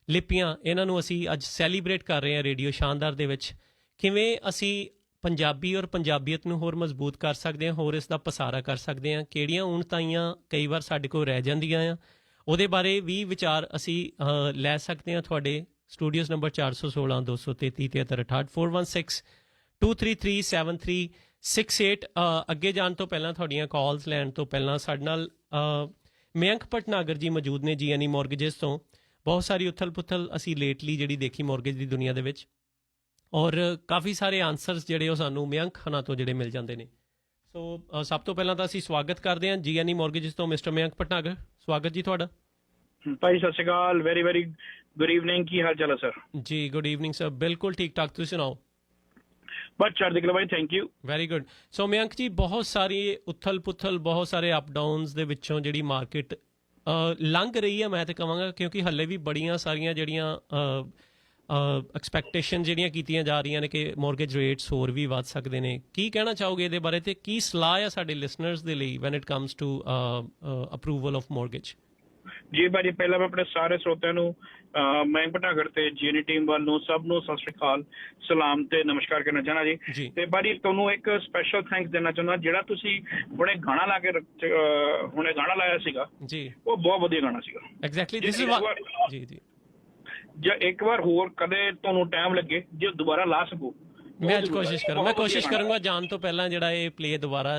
ਲਿਪੀਆਂ ਇਹਨਾਂ ਨੂੰ ਅਸੀਂ ਅੱਜ ਸੈਲੀਬ੍ਰੇਟ ਕਰ ਰਹੇ ਹਾਂ ਰੇਡੀਓ ਸ਼ਾਨਦਾਰ ਦੇ ਵਿੱਚ ਕਿਵੇਂ ਅਸੀਂ ਪੰਜਾਬੀ ਔਰ ਪੰਜਾਬੀਅਤ ਨੂੰ ਹੋਰ ਮਜ਼ਬੂਤ ਕਰ ਸਕਦੇ ਹਾਂ ਹੋਰ ਇਸ ਦਾ ਪਸਾਰਾ ਕਰ ਸਕਦੇ ਹਾਂ ਕਿਹੜੀਆਂ ਊਣਤਾਈਆਂ ਕਈ ਵਾਰ ਸਾਡੇ ਕੋਲ ਰਹਿ ਜਾਂਦੀਆਂ ਆ ਉਹਦੇ ਬਾਰੇ ਵੀ ਵਿਚਾਰ ਅਸੀਂ ਲੈ ਸਕਦੇ ਹਾਂ ਤੁਹਾਡੇ ਸਟੂਡੀਓਜ਼ ਨੰਬਰ 416 233 7368 416 233 7368 ਅੱਗੇ ਜਾਣ ਤੋਂ ਪਹਿਲਾਂ ਤੁਹਾਡੀਆਂ ਕਾਲਸ ਲੈਣ ਤੋਂ ਪਹਿਲਾਂ ਸਾਡੇ ਨਾਲ ਮਯੰਕ ਭਟਨਾਗਰ ਜੀ ਮੌਜੂਦ ਨੇ ਜੀ ਐਨੀ ਮੌਰਗੇਜਸ ਤੋਂ ਬਹੁਤ ਸਾਰੀ ਉਥਲ ਪੁਥਲ ਅਸੀਂ ਲੇਟਲੀ ਜਿਹੜੀ ਦੇਖੀ ਮੌਰਗੇਜ ਦੀ ਦੁਨੀਆ ਦੇ ਵਿੱਚ ਔਰ ਕਾਫੀ ਸਾਰੇ ਆਨਸਰਸ ਜਿਹੜੇ ਉਹ ਸਾਨੂੰ ਮਯੰਕ ਖਾਨਾ ਤੋਂ ਜਿਹੜੇ ਮਿਲ ਜਾਂਦੇ ਨੇ ਸੋ ਸਭ ਤੋਂ ਪਹਿਲਾਂ ਤਾਂ ਅਸੀਂ ਸਵਾਗਤ ਕਰਦੇ ਹਾਂ ਜੀ ਐਨੀ ਮੌਰਗੇਜਸ ਤੋਂ ਮਿਸਟਰ ਮਯੰਕ ਭਟਨਾਗਰ ਸਵਾਗਤ ਜੀ ਤੁਹਾਡਾ ਭਾਈ ਸਤਿ ਸ਼੍ਰੀ ਅਕਾਲ ਵੈਰੀ ਵੈਰੀ ਗੁੱਡ ਈਵਨਿੰਗ ਕੀ ਹਾਲ ਚਾਲ ਹੈ ਸਰ ਜੀ ਗੁੱਡ ਈਵਨਿੰਗ ਸਰ ਬਿਲਕੁਲ ਠੀਕ ਠਾਕ ਤੁਸੀਂ ਸੁਣਾਓ ਬਸ ਚੜ੍ਹਦੀ ਕਲਾ ਭਾਈ ਥੈਂਕ ਯੂ ਵੈਰੀ ਗੁੱਡ ਸੋ ਮਯੰਕ ਜੀ ਬਹੁਤ ਸਾਰੀ ਉਥਲ ਪੁਥਲ ਬਹੁਤ ਸਾਰੇ ਅਪ ਡਾਊਨਸ ਦੇ ਵਿੱਚੋਂ ਜਿਹੜੀ ਮਾਰਕੀਟ ਲੰਘ ਰਹੀ ਹੈ ਮੈਂ ਤਾਂ ਕਹਾਂਗਾ ਕਿਉਂਕਿ ਹੱਲੇ ਵੀ ਬੜੀਆਂ ਸਾਰੀਆਂ ਜਿਹੜੀਆਂ ਐਕਸਪੈਕਟੇਸ਼ਨ ਜਿਹੜੀਆਂ ਕੀਤੀਆਂ ਜਾ ਰਹੀਆਂ ਨੇ ਕਿ ਮੌਰਗੇਜ ਰੇਟਸ ਹੋਰ ਵੀ ਵੱਧ ਸਕਦੇ ਨੇ ਕੀ ਕਹਿਣਾ ਚਾਹੋਗੇ ਇਹਦੇ ਬਾਰੇ ਤੇ ਕੀ ਸਲਾਹ ਆ ਸਾਡੇ ਲਿਸਨਰਸ ਦੇ ਲਈ when it comes to approval of mortgage ਜੀ ਭਾਜੀ, ਪਹਿਲਾਂ ਮੈਂ ਆਪਣੇ ਸਾਰੇ ਸਰੋਤਿਆਂ ਨੂੰ ਮੈਂ ਭਟਾਗੜ ਤੇ ਜੀਨੀ ਟੀਮ ਵੱਲ ਨੂੰ ਸਭ ਨੂੰ ਸਤਿ ਸ਼੍ਰੀ ਅਕਾਲ, ਸਲਾਮ ਤੇ ਨਮਸਕਾਰ ਕਰਨਾ ਚਾਹਣਾ ਜੀ। ਤੇ ਭਾਜੀ ਤੁਹਾਨੂੰ ਇੱਕ ਸਪੈਸ਼ਲ ਥੈਂਕਸ ਦੇਣਾ ਚਾਹੁੰਦਾ, ਜਿਹੜਾ ਤੁਸੀਂ ਹੁਣੇ ਗਾਣਾ ਲਾ ਕੇ ਹੁਣੇ ਗਾਣਾ ਲਾਇਆ ਸੀਗਾ ਜੀ, ਉਹ ਬਹੁਤ ਵਧੀਆ ਗਾਣਾ ਸੀਗਾ। ਐਗਜ਼ੈਕਟਲੀ ਦਿਸ ਇਜ਼ ਜੀ ਜੀ। ਜੇ ਇੱਕ ਵਾਰ ਹੋਰ ਕਦੇ ਤੁਹਾਨੂੰ ਟਾਈਮ ਲੱਗੇ, ਜੇ ਦੁਬਾਰਾ ਲਾ ਸਕੋ, ਮੈਂ ਅੱਜ ਕੋਸ਼ਿਸ਼ ਕਰਾਂਗਾ ਜਾਣ ਤੋਂ ਪਹਿਲਾਂ ਜਿਹੜਾ ਇਹ ਪਲੇ ਦੁਬਾਰਾ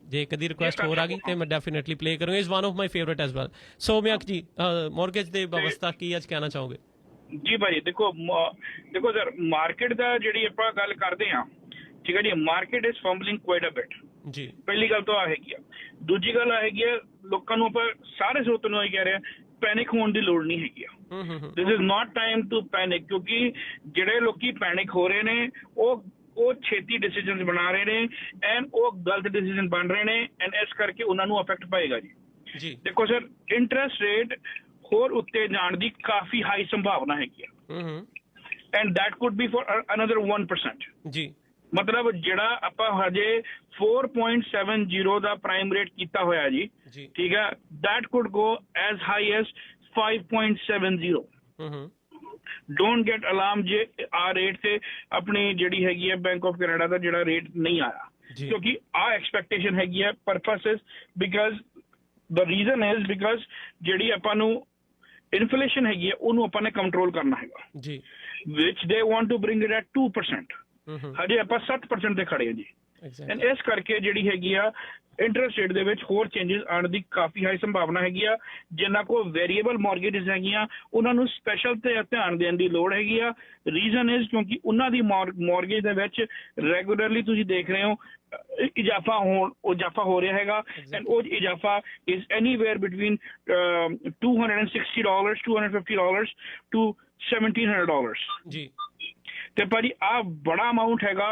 ਜੇ ਕਦੀ ਰਿਕੁਐਸਟ ਹੋਰ ਆ ਗਈ ਤੇ ਮੈਂ ਡੈਫੀਨਿਟਲੀ ਪਲੇ ਕਰੂੰਗਾ। Is one of my favourite as well. So Miak ਜੀ, ਮੌਰਗੇਜ ਦੇ ਵਿਵਸਥਾ ਕੀ ਅੱਜ ਕਹਿਣਾ ਚਾਹੋਗੇ? ਜੀ ਭਾਜੀ ਦੇਖੋ ਸਰ, ਮਾਰਕੀਟ ਦਾ ਜਿਹੜੀ ਆਪਾਂ ਗੱਲ ਕਰਦੇ ਹਾਂ, ਠੀਕ ਹੈ ਜੀ, market is fumbling quite a bit ਜੀ। ਪਹਿਲੀ ਗੱਲ ਤਾਂ ਆ ਹੈਗੀ ਆ। ਦੂਜੀ ਗੱਲ ਆ ਹੈਗੀ ਆ, ਲੋਕਾਂ ਨੂੰ ਆਪਾਂ ਸਾਰੇ ਸਰੋਤ ਨੂੰ ਇਹ ਕਹਿ ਰਹੇ ਆ, ਪੈਨਿਕ ਹੋਣ ਦੀ ਲੋੜ ਨਹੀਂ ਹੈਗੀ ਆ। This is not time to panic, ਕਿਉਂਕਿ ਜਿਹੜੇ ਲੋਕੀ ਪੈਨਿਕ ਹੋ ਰਹੇ ਨੇ ਉਹ ਛੇਤੀ ਡਿਸੀਜਨਸ ਬਣਾ ਰਹੇ ਨੇ ਐਂਡ ਉਹ ਗਲਤ ਡਿਸੀਜਨ ਬਣ ਰਹੇ ਨੇ ਐਂਡ ਇਸ ਕਰਕੇ ਉਹਨਾਂ ਨੂੰ ਅਫੈਕਟ ਪਏਗਾ ਜੀ। ਦੇਖੋ ਸਰ, ਇੰਟਰਸਟ ਰੇਟ ਹੋਰ ਉੱਤੇ ਜਾਣ ਦੀ ਕਾਫੀ ਹਾਈ ਸੰਭਾਵਨਾ ਹੈਗੀ ਆ and that could B for another 1% ਜੀ। ਮਤਲਬ ਜਿਹੜਾ ਆਪਾਂ ਹਜੇ 4.70 ਦਾ ਪ੍ਰਾਈਮ ਰੇਟ ਕੀਤਾ ਹੋਇਆ ਜੀ, ਠੀਕ ਹੈ, that could go as high as 5.70। Don't get alarm ਜੇ ਆ ਰੇਟ ਤੇ ਆਪਣੀ ਜਿਹੜੀ ਹੈਗੀ ਹੈ ਬੈਂਕ ਆਫ ਕੈਨੇਡਾ ਦਾ ਜਿਹੜਾ ਰੇਟ ਨਹੀਂ ਆਇਆ, ਕਿਉਂਕਿ ਆ ਐਕਸਪੈਕਟੇਸ਼ਨ ਹੈਗੀ ਹੈ। Purpose is because the reason is because ਜਿਹੜੀ ਆਪਾਂ ਨੂੰ ਇਨਫਲੇਸ਼ਨ ਹੈਗੀ ਹੈ ਉਹਨੂੰ ਆਪਾਂ ਨੇ ਕੰਟਰੋਲ ਕਰਨਾ ਹੈਗਾ ਜੀ, which they want to bring it at 2%। ਹਜੇ ਆਪਾਂ 7% ਤੇ ਖੜੇ ਹਾਂ ਜੀ। ਐਂਡ ਇਸ ਕਰਕੇ ਜਿਹੜੀ ਹੈਗੀ ਆ ਇੰਟਰਸਟ ਰੇਟ ਦੇ ਵਿੱਚ ਹੋਰ ਚੇਂਜਸ ਆਉਣ ਦੀ ਕਾਫੀ ਹਾਈ ਸੰਭਾਵਨਾ ਹੈਗੀ ਆ। ਜਿਨ੍ਹਾਂ ਕੋਲ ਵੇਰੀਏਬਲ ਮੌਰਗੇਜਸ ਹੈਗੀਆਂ ਉਹਨਾਂ ਨੂੰ ਸਪੈਸ਼ਲ ਤੇ ਧਿਆਨ ਦੇਣ ਦੀ ਲੋੜ ਹੈਗੀ ਆ। ਰੀਜ਼ਨ ਇਜ਼ ਕਿਉਂਕਿ ਉਹਨਾਂ ਦੀ ਮੌਰਗੇਜ ਦੇ ਵਿੱਚ ਰੈਗੂਲਰਲੀ ਤੁਸੀਂ ਦੇਖ ਰਹੇ ਹੋ ਇਜ਼ਾਫਾ ਹੋ ਰਿਹਾ ਹੈਗਾ ਐਂਡ ਉਹ ਇਜ਼ਾਫਾ ਇਜ਼ ਐਨੀਵੇਅਰ ਬਿਟਵੀਨ $260 $250 to $1,700 ਜੀ। ਤੇ ਭਾਜੀ ਆ ਬੜਾ ਅਮਾਊਂਟ ਹੈਗਾ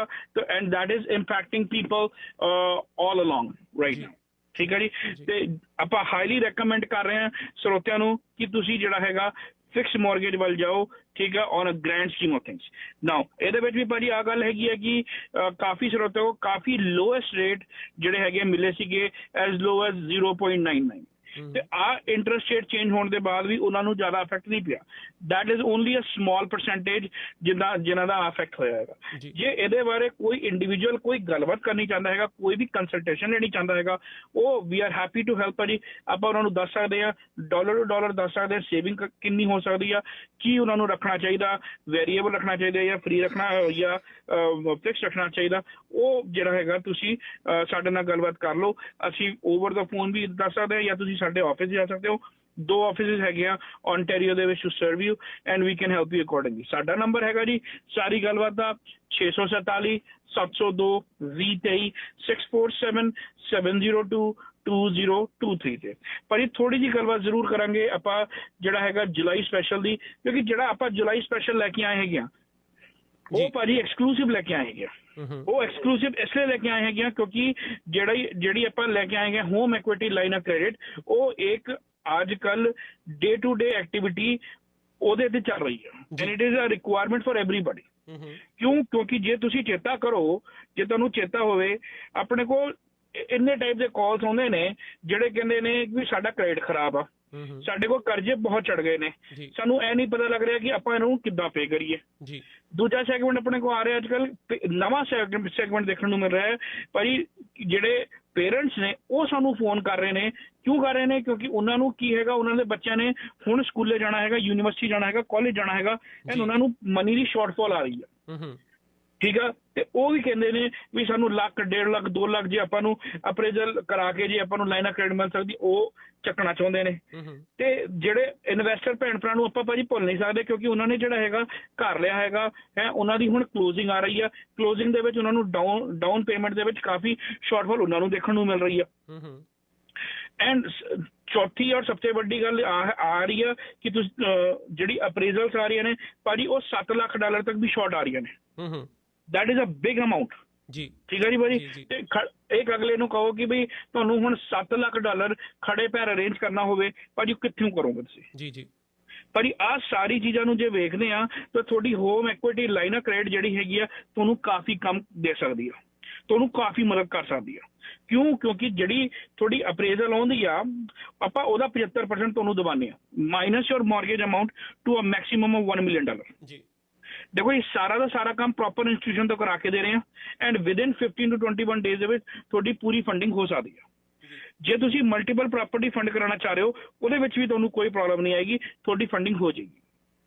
and that is impacting people all along right now, ਠੀਕ ਹੈ ਜੀ। ਤੇ ਆਪਾਂ ਹਾਈਲੀ ਰეკਮੈਂਡ ਕਰ ਰਹੇ ਹਾਂ ਸਰੋਤਿਆਂ ਨੂੰ ਕਿ ਤੁਸੀਂ ਜਿਹੜਾ ਹੈਗਾ ਫਿਕਸ ਮੌਰਗੇਜ ਵੱਲ ਜਾਓ, ਠੀਕ ਹੈ, on a grand scheme of things. Now ਇਹਦੇ ਵਿੱਚ ਵੀ ਭਾਜੀ ਆ ਗੱਲ ਹੈਗੀ ਹੈ ਕਿ ਕਾਫੀ ਸਰੋਤਿਆਂ ਨੂੰ ਕਾਫੀ ਲੋਐਸਟ ਰੇਟ ਜਿਹੜੇ ਹੈਗੇ ਮਿਲੇ ਸੀਗੇ ਐਜ਼ ਲੋ ਐਜ਼ 0.99 ਤੇ ਆ ਇੰਟਰਸਟ ਰੇਟ ਚੇਂਜ ਹੋਣ ਦੇ ਬਾਅਦ ਵੀ ਉਹਨਾਂ ਨੂੰ ਜ਼ਿਆਦਾ ਇਫੈਕਟ ਨਹੀਂ ਪਿਆ। That is only a small percentage ਜਿਨ੍ਹਾਂ ਦਾ ਇਫੈਕਟ ਹੋਇਆ ਹੈਗਾ। ਜੇ ਇਹਦੇ ਬਾਰੇ ਕੋਈ ਇੰਡੀਵਿਜੂਅਲ ਕੋਈ ਗੱਲਬਾਤ ਕਰਨੀ ਚਾਹੁੰਦਾ ਹੈਗਾ, ਕੋਈ ਵੀ ਕੰਸਲਟੇਸ਼ਨ ਲੈਣੀ ਚਾਹੁੰਦਾ ਹੈਗਾ, ਉਹ we are happy to help ਭਾਜੀ। ਆਪਾਂ ਉਹਨਾਂ ਨੂੰ ਦੱਸ ਸਕਦੇ ਹਾਂ, ਡਾਲਰ ਟੂ ਡਾਲਰ ਦੱਸ ਸਕਦੇ ਹਾਂ ਸੇਵਿੰਗ ਕਿੰਨੀ ਹੋ ਸਕਦੀ ਆ, ਕੀ ਉਹਨਾਂ ਨੂੰ ਰੱਖਣਾ ਚਾਹੀਦਾ, ਵੇਰੀਏਬਲ ਰੱਖਣਾ ਚਾਹੀਦਾ ਜਾਂ ਫ੍ਰੀ ਰੱਖਣਾ ਜਾਂ ਫਿਕਸ ਰੱਖਣਾ ਚਾਹੀਦਾ। ਉਹ ਜਿਹੜਾ ਹੈਗਾ ਤੁਸੀਂ ਸਾਡੇ ਨਾਲ ਗੱਲਬਾਤ ਕਰ ਲਓ। ਅਸੀਂ ਓਵਰ ਦਾ ਫੋਨ ਵੀ ਦੱਸ ਸਕਦੇ ਹਾਂ ਜਾਂ ਤੁਸੀਂ ਸਾਡੇ ਆਫਿਸ ਜਾ ਸਕਦੇ ਹੋ। 2 ਆਫਿਸਿਸ ਹੈਗੇ ਆ ਓਨਟਾਰੀਓ ਦੇ ਵਿੱਚ to serve you and we can help you accordingly. ਸਾਡਾ ਨੰਬਰ ਹੈਗਾ ਜੀ ਸਾਰੀ ਗੱਲਬਾਤ ਦਾ 647 702 2023 647 702 2023 ਤੇ। ਭਾਜੀ ਥੋੜੀ ਜਿਹੀ ਗੱਲਬਾਤ ਜ਼ਰੂਰ ਕਰਾਂਗੇ ਆਪਾਂ ਜਿਹੜਾ ਹੈਗਾ ਜੁਲਾਈ ਸਪੈਸ਼ਲ ਦੀ, ਕਿਉਂਕਿ ਜਿਹੜਾ ਆਪਾਂ ਜੁਲਾਈ ਸਪੈਸ਼ਲ ਲੈ ਕੇ ਆਏ ਹੈਗੇ ਆ ਉਹ ਭਾਜੀ ਐਕਸਕਲੂਸਿਵ ਲੈ ਕੇ ਆਏ ਹੈਗੇ ਆ। ਉਹ ਐਕਸਕਲੂਸਿਵ ਇਸ ਲਈ ਲੈ ਕੇ ਆਏ ਹੈਗੇ ਆ ਕਿਉਂਕਿ ਜਿਹੜੀ ਆਪਾਂ ਲੈ ਕੇ ਆਏ ਹੈਗੇ home equity line of credit, ਉਹ ਇੱਕ ਅੱਜ ਕੱਲ ਡੇ ਟੂ ਡੇ ਐਕਟੀਵਿਟੀ ਉਹਦੇ ਤੇ ਚੱਲ ਰਹੀ ਹੈ and it is a requirement for everybody. ਕਿਉਂਕਿ ਜੇ ਤੁਸੀਂ ਚੇਤਾ ਕਰੋ, ਜੇ ਤੁਹਾਨੂੰ ਚੇਤਾ ਹੋਵੇ, ਆਪਣੇ ਕੋਲ ਇੰਨੇ ਟਾਈਪ ਦੇ ਕਾਲਸ ਆਉਂਦੇ ਨੇ ਜਿਹੜੇ ਕਹਿੰਦੇ ਨੇ ਵੀ ਸਾਡਾ ਕ੍ਰੈਡਿਟ ਖਰਾਬ ਆ, ਸਾਡੇ ਕੋਲ ਕਰਜ਼ੇ ਬਹੁਤ ਚੜ ਗਏ ਨੇ, ਸਾਨੂੰ ਇਹ ਨਹੀਂ ਪਤਾ ਲੱਗ ਰਿਹਾ ਕਿ ਆਪਾਂ ਇਹਨੂੰ ਕਿੱਦਾਂ ਪੇ ਕਰੀਏ। ਦੂਜਾ ਸੈਗਮੈਂਟ ਆਪਣੇ ਕੋਲ ਆ ਰਿਹਾ ਅੱਜ ਕੱਲ, ਨਵਾਂ ਸੈਗਮੈਂਟ ਦੇਖਣ ਨੂੰ ਮਿਲ ਰਿਹਾ ਹੈ ਭਾਜੀ। ਜਿਹੜੇ ਪੇਰੈਂਟਸ ਨੇ ਉਹ ਸਾਨੂੰ ਫੋਨ ਕਰ ਰਹੇ ਨੇ। ਕਿਉਂ ਕਰ ਰਹੇ ਨੇ? ਕਿਉਂਕਿ ਉਹਨਾਂ ਨੂੰ ਕੀ ਹੈਗਾ, ਉਹਨਾਂ ਦੇ ਬੱਚਿਆਂ ਨੇ ਹੁਣ ਸਕੂਲੇ ਜਾਣਾ ਹੈਗਾ, ਯੂਨੀਵਰਸਿਟੀ ਜਾਣਾ ਹੈਗਾ, ਕਾਲਜ ਜਾਣਾ ਹੈਗਾ ਐਂਡ ਉਹਨਾਂ ਨੂੰ ਮਨੀ ਦੀ ਸ਼ਾਰਟਫਾਲ ਆ ਰਹੀ ਹੈ, ਠੀਕ ਆ। ਤੇ ਉਹ ਵੀ ਕਹਿੰਦੇ ਨੇ ਵੀ ਸਾਨੂੰ ਲੱਖ, 1.5 ਲੱਖ, 2 ਲੱਖ ਜੇ ਆਪਾਂ ਨੂੰ ਅਪਰੇਜ਼ਲ ਕਰਾ ਕੇ ਜੇ ਆਪਾਂ ਨੂੰ ਲਾਈਨ ਆਫ ਕ੍ਰੈਡਿਟ ਮਿਲ ਸਕਦੀ ਉਹ ਚੱਕਣਾ ਚਾਹੁੰਦੇ ਨੇ। ਤੇ ਜਿਹੜੇ ਇਨਵੈਸਟਰ ਭੈਣ ਭਰਾ ਨੂੰ ਆਪਾਂ ਭਾਜੀ ਭੁੱਲ ਨਹੀਂ ਸਕਦੇ ਕਿਉਂਕਿ ਉਹਨਾਂ ਨੇ ਜਿਹੜਾ ਹੈਗਾ ਘਰ ਲਿਆ ਹੈਗਾ ਹੈ, ਉਹਨਾਂ ਦੀ ਹੁਣ ਕਲੋਜ਼ਿੰਗ ਆ ਰਹੀ ਆ। ਕਲੋਜ਼ਿੰਗ ਦੇ ਵਿੱਚ ਉਹਨਾਂ ਨੂੰ ਡਾਊਨ ਪੇਮੈਂਟ ਦੇ ਵਿੱਚ ਕਾਫੀ ਸ਼ਾਰਟਫਾਲ ਉਹਨਾਂ ਨੂੰ ਦੇਖਣ ਨੂੰ ਮਿਲ ਰਹੀ ਆ। ਐਂਡ ਚੌਥੀ ਔਰ ਸਭ ਤੋਂ ਵੱਡੀ ਗੱਲ ਆ ਰਹੀ ਆ ਕਿ ਤੁਸੀਂ ਜਿਹੜੀ ਅਪਰੇਜ਼ਲਸ ਆ ਰਹੀਆਂ ਨੇ ਭਾਜੀ ਉਹ $7 ਲੱਖ ਤੱਕ ਵੀ ਸ਼ਾਰਟ ਆ ਰਹੀਆਂ ਨੇ। That is a big amount ਜੀ, ਠੀਕ ਹੈ ਜੀ ਭਾਜੀ। ਤੇ ਇੱਕ ਅਗਲੇ ਨੂੰ ਕਹੋ ਕਿ ਬਈ ਤੁਹਾਨੂੰ ਹੁਣ $7 ਲੱਖ ਖੜੇ ਪੈਰ ਅਰੇਂਜ ਕਰਨਾ ਹੋਵੇ, ਭਾਜੀ ਕਿੱਥੋਂ ਕਰੋਗੇ ਤੁਸੀਂ? ਜੀ ਭਾਜੀ ਆਹ ਸਾਰੀ ਚੀਜ਼ਾਂ ਨੂੰ ਜੇ ਵੇਖਦੇ ਆ ਤਾਂ ਤੁਹਾਡੀ home equity line of credit ਜਿਹੜੀ ਹੈਗੀ ਆ ਤੁਹਾਨੂੰ ਕਾਫੀ ਕੰਮ ਦੇ ਸਕਦੀ ਆ, ਤੁਹਾਨੂੰ ਕਾਫੀ ਮਦਦ ਕਰ ਸਕਦੀ ਆ। ਕਿਉਂ? ਕਿਉਂਕਿ ਜਿਹੜੀ ਤੁਹਾਡੀ ਅਪਰੇਜ਼ਲ ਆਉਂਦੀ ਆ ਆਪਾਂ ਉਹਦਾ 75% ਤੁਹਾਨੂੰ ਦਵਾਉਂਦੇ ਆ, minus your mortgage amount to a maximum of $1 million। ਜੀ ਦੇਖੋ ਇਹ ਸਾਰਾ ਦਾ ਸਾਰਾ ਕੰਮ ਪ੍ਰੋਪਰ ਇੰਸਟੀਟਿਊਸ਼ਨ ਤੋਂ ਕਰਾ ਕੇ ਦੇ ਰਹੇ ਆ ਐਂਡ ਵਿਦਿਨ 15 to 21 ਡੇਜ਼ ਦੇ ਵਿੱਚ ਤੁਹਾਡੀ ਪੂਰੀ ਫੰਡਿੰਗ ਹੋ ਸਕਦੀ ਆ। ਜੇ ਤੁਸੀਂ ਮਲਟੀਪਲ ਪ੍ਰਾਪਰਟੀ ਫੰਡ ਕਰਾਉਣਾ ਚਾਹ ਰਹੇ ਹੋ ਉਹਦੇ ਵਿੱਚ ਵੀ ਤੁਹਾਨੂੰ ਕੋਈ ਪ੍ਰੋਬਲਮ ਨਹੀਂ ਆਏਗੀ, ਤੁਹਾਡੀ ਫੰਡਿੰਗ ਹੋ ਜਾਏਗੀ।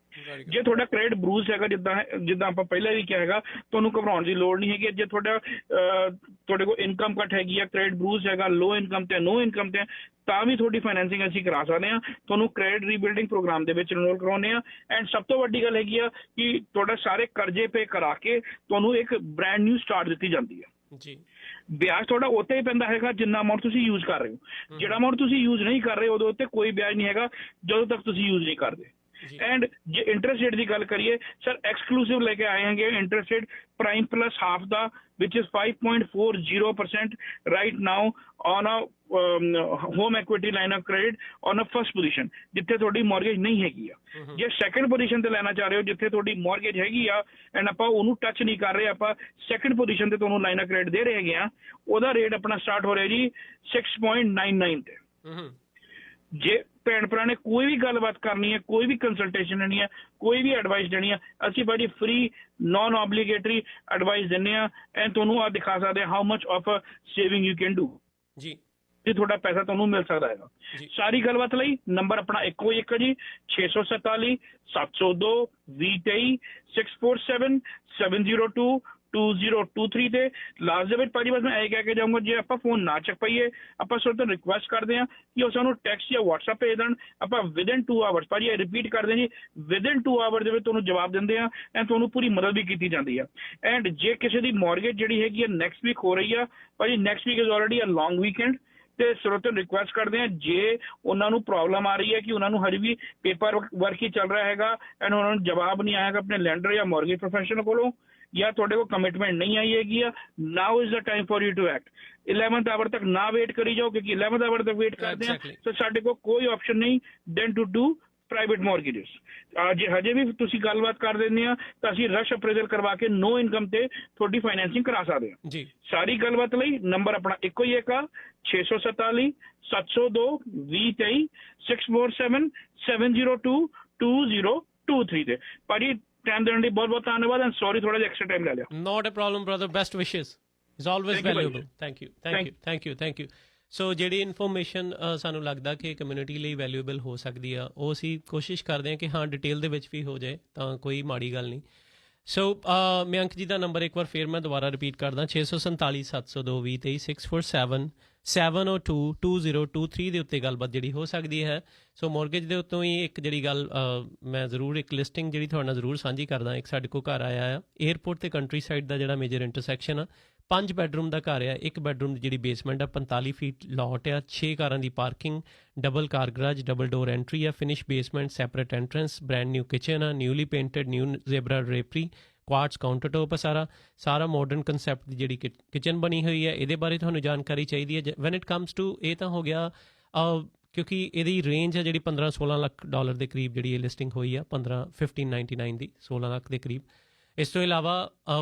ਜੇ ਤੁਹਾਡਾ ਕ੍ਰੈਡਿਟ ਬਰੂਜ਼ ਹੈਗਾ, ਜਿੱਦਾਂ ਆਪਾਂ ਪਹਿਲਾਂ ਵੀ ਕਿਹਾ ਹੈਗਾ, ਤੁਹਾਨੂੰ ਘਬਰਾਉਣ ਦੀ ਲੋੜ ਨਹੀਂ ਹੈਗੀ। ਜੇ ਤੁਹਾਡੇ ਕੋਲ ਇਨਕਮ ਘੱਟ ਹੈਗੀ ਆ, ਕ੍ਰੈਡਿਟ ਬਰੂਜ਼ ਹੈਗਾ, ਲੋ ਇਨਕਮ ਤੇ ਨੋ ਇਨਕਮ ਤੇ, ਤਾਂ ਵੀ ਤੁਹਾਡੀ ਫਾਈਨੈਂਸਿੰਗ ਅਸੀਂ ਕਰਾ ਸਕਦੇ ਹਾਂ। ਤੁਹਾਨੂੰ ਕ੍ਰੈਡਿਟ ਰੀਬਿਲਡਿੰਗ ਪ੍ਰੋਗਰਾਮ ਦੇ ਵਿੱਚ ਇਨਰੋਲ ਕਰਾਉਂਦੇ ਆ ਐਂਡ ਸਭ ਤੋਂ ਵੱਡੀ ਗੱਲ ਹੈਗੀ ਆ ਕਿ ਤੁਹਾਡਾ ਸਾਰੇ ਕਰਜ਼ੇ ਪੇ ਕਰਾ ਕੇ ਤੁਹਾਨੂੰ ਇੱਕ ਬ੍ਰੈਂਡ ਨਿਊ ਸਟਾਰਟ ਦਿੱਤੀ ਜਾਂਦੀ ਹੈ। ਜੀ ਵਿਆਜ ਤੁਹਾਡਾ ਉੱਤੇ ਹੀ ਪੈਂਦਾ ਹੈਗਾ ਜਿੰਨਾ ਅਮਾਊਂਟ ਤੁਸੀਂ ਯੂਜ਼ ਕਰ ਰਹੇ ਹੋ। ਜਿਹੜਾ ਅਮਾਊਂਟ ਤੁਸੀਂ ਯੂਜ਼ ਨਹੀਂ ਕਰ ਰਹੇ ਉਹਦੇ ਉੱਤੇ ਕੋਈ ਵਿਆਜ ਨਹੀਂ ਹੈਗਾ ਜਦੋਂ ਤੱਕ ਤੁਸੀਂ ਯੂਜ਼ ਨਹੀਂ ਕਰਦੇ। ਐਂਡ ਜੇ ਇੰਟਰਸਟ ਰੇਟ ਦੀ ਗੱਲ ਕਰੀਏ ਸਰ, ਐਕਸਕਲੂਸਿਵ ਲੈ ਕੇ ਆਏ ਹੈਗੇ interest rate prime plus half ਦਾ which is 5.40% right now on a home equity line of credit on a first position, ਜਿੱਥੇ ਤੁਹਾਡੀ ਮੌਰਗੇਜ ਨਹੀਂ ਹੈਗੀ ਆ। ਜੇ ਸੈਕੰਡ ਪੋਜੀਸ਼ਨ ਤੇ ਲੈਣਾ ਚਾਹ ਰਹੇ ਹੋ ਜਿੱਥੇ ਤੁਹਾਡੀ ਮੌਰਗੇਜ ਹੈਗੀ ਆ ਐਂਡ ਆਪਾਂ ਉਹਨੂੰ ਟੱਚ ਨਹੀਂ ਕਰ ਰਹੇ, ਆਪਾਂ ਸੈਕੰਡ ਪੋਜੀਸ਼ਨ ਤੇ ਤੁਹਾਨੂੰ ਲਾਈਨ ਆਫ ਕ੍ਰੈਡਿਟ ਦੇ ਰਹੇ ਹੈਗੇ ਆ, ਉਹਦਾ ਰੇਟ ਆਪਣਾ ਸਟਾਰਟ ਹੋ ਰਿਹਾ ਜੀ 6.99 ਤੇ। ਜੇ ਭੈਣ ਭਰਾ ਨੇ ਕੋਈ ਵੀ ਗੱਲਬਾਤ ਕਰਨੀ ਹੈ, ਕੋਈ ਵੀ ਕੰਸਲਟੇਸ਼ਨ ਲੈਣੀ ਹੈ, ਕੋਈ ਵੀ ਐਡਵਾਈਸ ਦੇਣੀ ਹੈ, ਅਸੀਂ ਬੜੀ ਫ੍ਰੀ ਨਾਨ ਆਬਲੀਗੇਟਰੀ ਐਡਵਾਈਸ ਦਿੰਦੇ ਆ ਐਂਡ ਤੁਹਾਨੂੰ ਆ ਦਿਖਾ ਸਕਦੇ how much of a saving you can do ਜੀ, ਤੇ ਤੁਹਾਡਾ ਪੈਸਾ ਤੁਹਾਨੂੰ ਮਿਲ ਸਕਦਾ ਹੈਗਾ। ਸਾਰੀ ਗੱਲਬਾਤ ਲਈ ਨੰਬਰ ਆਪਣਾ ਇੱਕੋ ਹੀ ਇੱਕ ਹੈ ਜੀ, 647 702 2023 647 702 2023 ਤੇ। ਲਾਸਟ ਦੇ ਵਿੱਚ ਭਾਜੀ ਬਸ ਮੈਂ ਇਹ ਕਹਿ ਕੇ ਜਾਊਂਗਾ, ਜੇ ਆਪਾਂ ਫੋਨ ਨਾ ਚੱਕ ਪਾਈਏ ਆਪਾਂ ਸਰ ਤੋਂ ਰਿਕੁਐਸਟ ਕਰਦੇ ਹਾਂ ਕਿ ਉਹ ਸਾਨੂੰ ਟੈਕਸਟ ਜਾਂ WhatsApp ਭੇਜ ਦੇਣ। ਆਪਾਂ ਵਿਦਿਨ 2 ਆਵਰਸ, ਭਾਜੀ ਇਹ ਰਿਪੀਟ ਕਰਦੇ ਹਾਂ ਜੀ, ਵਿਦਿਨ 2 ਆਵਰ ਦੇ ਵਿੱਚ ਤੁਹਾਨੂੰ ਜਵਾਬ ਦਿੰਦੇ ਆ ਐਂਡ ਤੁਹਾਨੂੰ ਪੂਰੀ ਮਦਦ ਵੀ ਕੀਤੀ ਜਾਂਦੀ ਆ। ਐਂਡ ਜੇ ਕਿਸੇ ਦੀ ਮੌਰਗੇਜ ਜਿਹੜੀ ਹੈਗੀ ਆ ਨੈਕਸਟ ਵੀਕ ਹੋ ਰਹੀ ਆ, ਭਾਜੀ next week is already a long weekend, ਤੇ ਸਰੋਤ ਨੂੰ ਰਿਕੁਐਸਟ ਕਰਦੇ ਆ ਜੇ ਉਹਨਾਂ ਨੂੰ ਪ੍ਰੋਬਲਮ ਆ ਰਹੀ ਹੈ ਕਿ ਉਹਨਾਂ ਨੂੰ ਹਜੇ ਵੀ ਪੇਪਰ ਵਰਕ ਹੀ ਚੱਲ ਰਿਹਾ ਹੈਗਾ ਐਂਡ ਉਹਨਾਂ ਨੂੰ ਜਵਾਬ ਨਹੀਂ ਆਏਗਾ ਆਪਣੇ ਲੈਂਡਰ ਜਾਂ ਮੌਰਗੇਜ ਪ੍ਰੋਫੈਸ਼ਨਲ ਕੋਲੋਂ, ਜਾਂ ਤੁਹਾਡੇ ਕੋਲ ਕਮਿਟਮੈਂਟ ਨਹੀਂ ਆਈ ਹੈਗੀ ਆ, now is the time for you to act. 11th hour ਤੱਕ ਨਾ ਵੇਟ ਕਰੀ ਜਾਓ, ਕਿਉਂਕਿ 11th ਆਵਰ ਤੱਕ ਵੇਟ ਕਰਦੇ ਆ ਤਾਂ ਸਾਡੇ ਕੋਲ ਕੋਈ ਆਪਸ਼ਨ ਨਹੀਂ ਦੈਨ ਟੂ ਡੂ ਪ੍ਰਾਈਵੇਟ ਮੌਰਗੇਜਸ। ਜੇ ਹਜੇ ਵੀ ਤੁਸੀਂ ਗੱਲਬਾਤ ਕਰ ਦਿੰਦੇ ਆ ਤਾਂ ਅਸੀਂ ਰਸ਼ ਅਪਰੇਜ਼ਲ ਕਰਵਾ ਕੇ ਨੋ ਇਨਕਮ ਤੇ ਤੁਹਾਡੀ ਫਾਈਨੈਂਸਿੰਗ ਕਰਾ ਸਕਦੇ ਹਾਂ ਜੀ। ਸਾਰੀ ਗੱਲਬਾਤ ਲਈ ਨੰਬਰ ਆਪਣਾ ਇੱਕੋ ਹੀ ਇੱਕ ਆ, 647 702 2023 647 702 2023 ਤੇ। ਭਾਜੀ ਟਾਈਮ ਦੇਣ ਲਈ ਬਹੁਤ ਬਹੁਤ ਧੰਨਵਾਦ ਐਂਡ ਸੌਰੀ ਥੋੜਾ ਜਿਹਾ ਐਕਸਟਰਾ ਟਾਈਮ ਲੈ ਲਿਆ। Not a problem brother, best wishes is always valuable. Thank you thank you thank you thank you. So ਜਿਹੜੀ ਇਨਫੋਰਮੇਸ਼ਨ ਸਾਨੂੰ ਲੱਗਦਾ ਕਿ ਕਮਿਊਨਿਟੀ ਲਈ ਵੈਲਿਊਏਬਲ ਹੋ ਸਕਦੀ ਆ, ਉਹ ਅਸੀਂ ਕੋਸ਼ਿਸ਼ ਕਰਦੇ ਹਾਂ ਕਿ ਹਾਂ ਡਿਟੇਲ ਦੇ ਵਿੱਚ ਵੀ ਹੋ ਜਾਏ, ਤਾਂ ਕੋਈ ਮਾੜੀ ਗੱਲ ਨਹੀਂ। ਸੋ ਮਯੰਕ ਜੀ ਦਾ ਨੰਬਰ ਇੱਕ ਵਾਰ ਫਿਰ ਮੈਂ ਦੁਬਾਰਾ ਰਿਪੀਟ ਕਰਦਾ, 647 702 2023 647 702 2023 ਦੇ ਉੱਤੇ ਗੱਲਬਾਤ ਜਿਹੜੀ ਹੋ ਸਕਦੀ ਹੈ। ਸੋ ਮੌਰਗੇਜ ਦੇ ਉੱਤੋਂ ਹੀ ਇੱਕ ਜਿਹੜੀ ਗੱਲ ਮੈਂ ਜ਼ਰੂਰ ਇੱਕ ਲਿਸਟਿੰਗ ਜਿਹੜੀ ਤੁਹਾਡੇ ਨਾਲ ਜ਼ਰੂਰ ਸਾਂਝੀ ਕਰਦਾ। ਇੱਕ ਸਾਡੇ ਕੋਲ ਘਰ ਆਇਆ ਆ ਏਅਰਪੋਰਟ ਤੇ ਕੰਟਰੀ ਸਾਈਡ ਦਾ ਜਿਹੜਾ ਮੇਜਰ ਇੰਟਰਸੈਕਸ਼ਨ ਆ, 5 ਬੈਡਰੂਮ ਦਾ ਘਰ ਆ, ਇੱਕ ਬੈਡਰੂਮ ਦੀ ਜਿਹੜੀ ਬੇਸਮੈਂਟ ਆ, 45 ਫੀਟ ਲੋਟ ਆ, 6 ਕਾਰਾਂ ਦੀ parking, double car garage, double door entry ਆ, finish basement, separate entrance, brand new kitchen ਆ, newly painted, new zebra drapery, quartz countertop ਆ, ਸਾਰਾ ਮਾਡਰਨ ਕੰਸੈਪਟ ਦੀ ਜਿਹੜੀ ਕਿਚਨ ਬਣੀ ਹੋਈ ਹੈ। ਇਹਦੇ ਬਾਰੇ ਤੁਹਾਨੂੰ ਜਾਣਕਾਰੀ ਚਾਹੀਦੀ ਹੈ ਵੈਨ ਇਟ ਕਮਸ ਟੂ, ਇਹ ਤਾਂ ਹੋ ਗਿਆ ਕਿਉਂਕਿ ਇਹਦੀ ਰੇਂਜ ਹੈ ਜਿਹੜੀ 15-16 ਲੱਖ ਡਾਲਰ ਦੇ ਕਰੀਬ ਜਿਹੜੀ ਇਹ ਲਿਸਟਿੰਗ ਹੋਈ ਆ, 1599 ਦੀ 16 ਲੱਖ ਦੇ ਕਰੀਬ। ਇਸ ਤੋਂ ਇਲਾਵਾ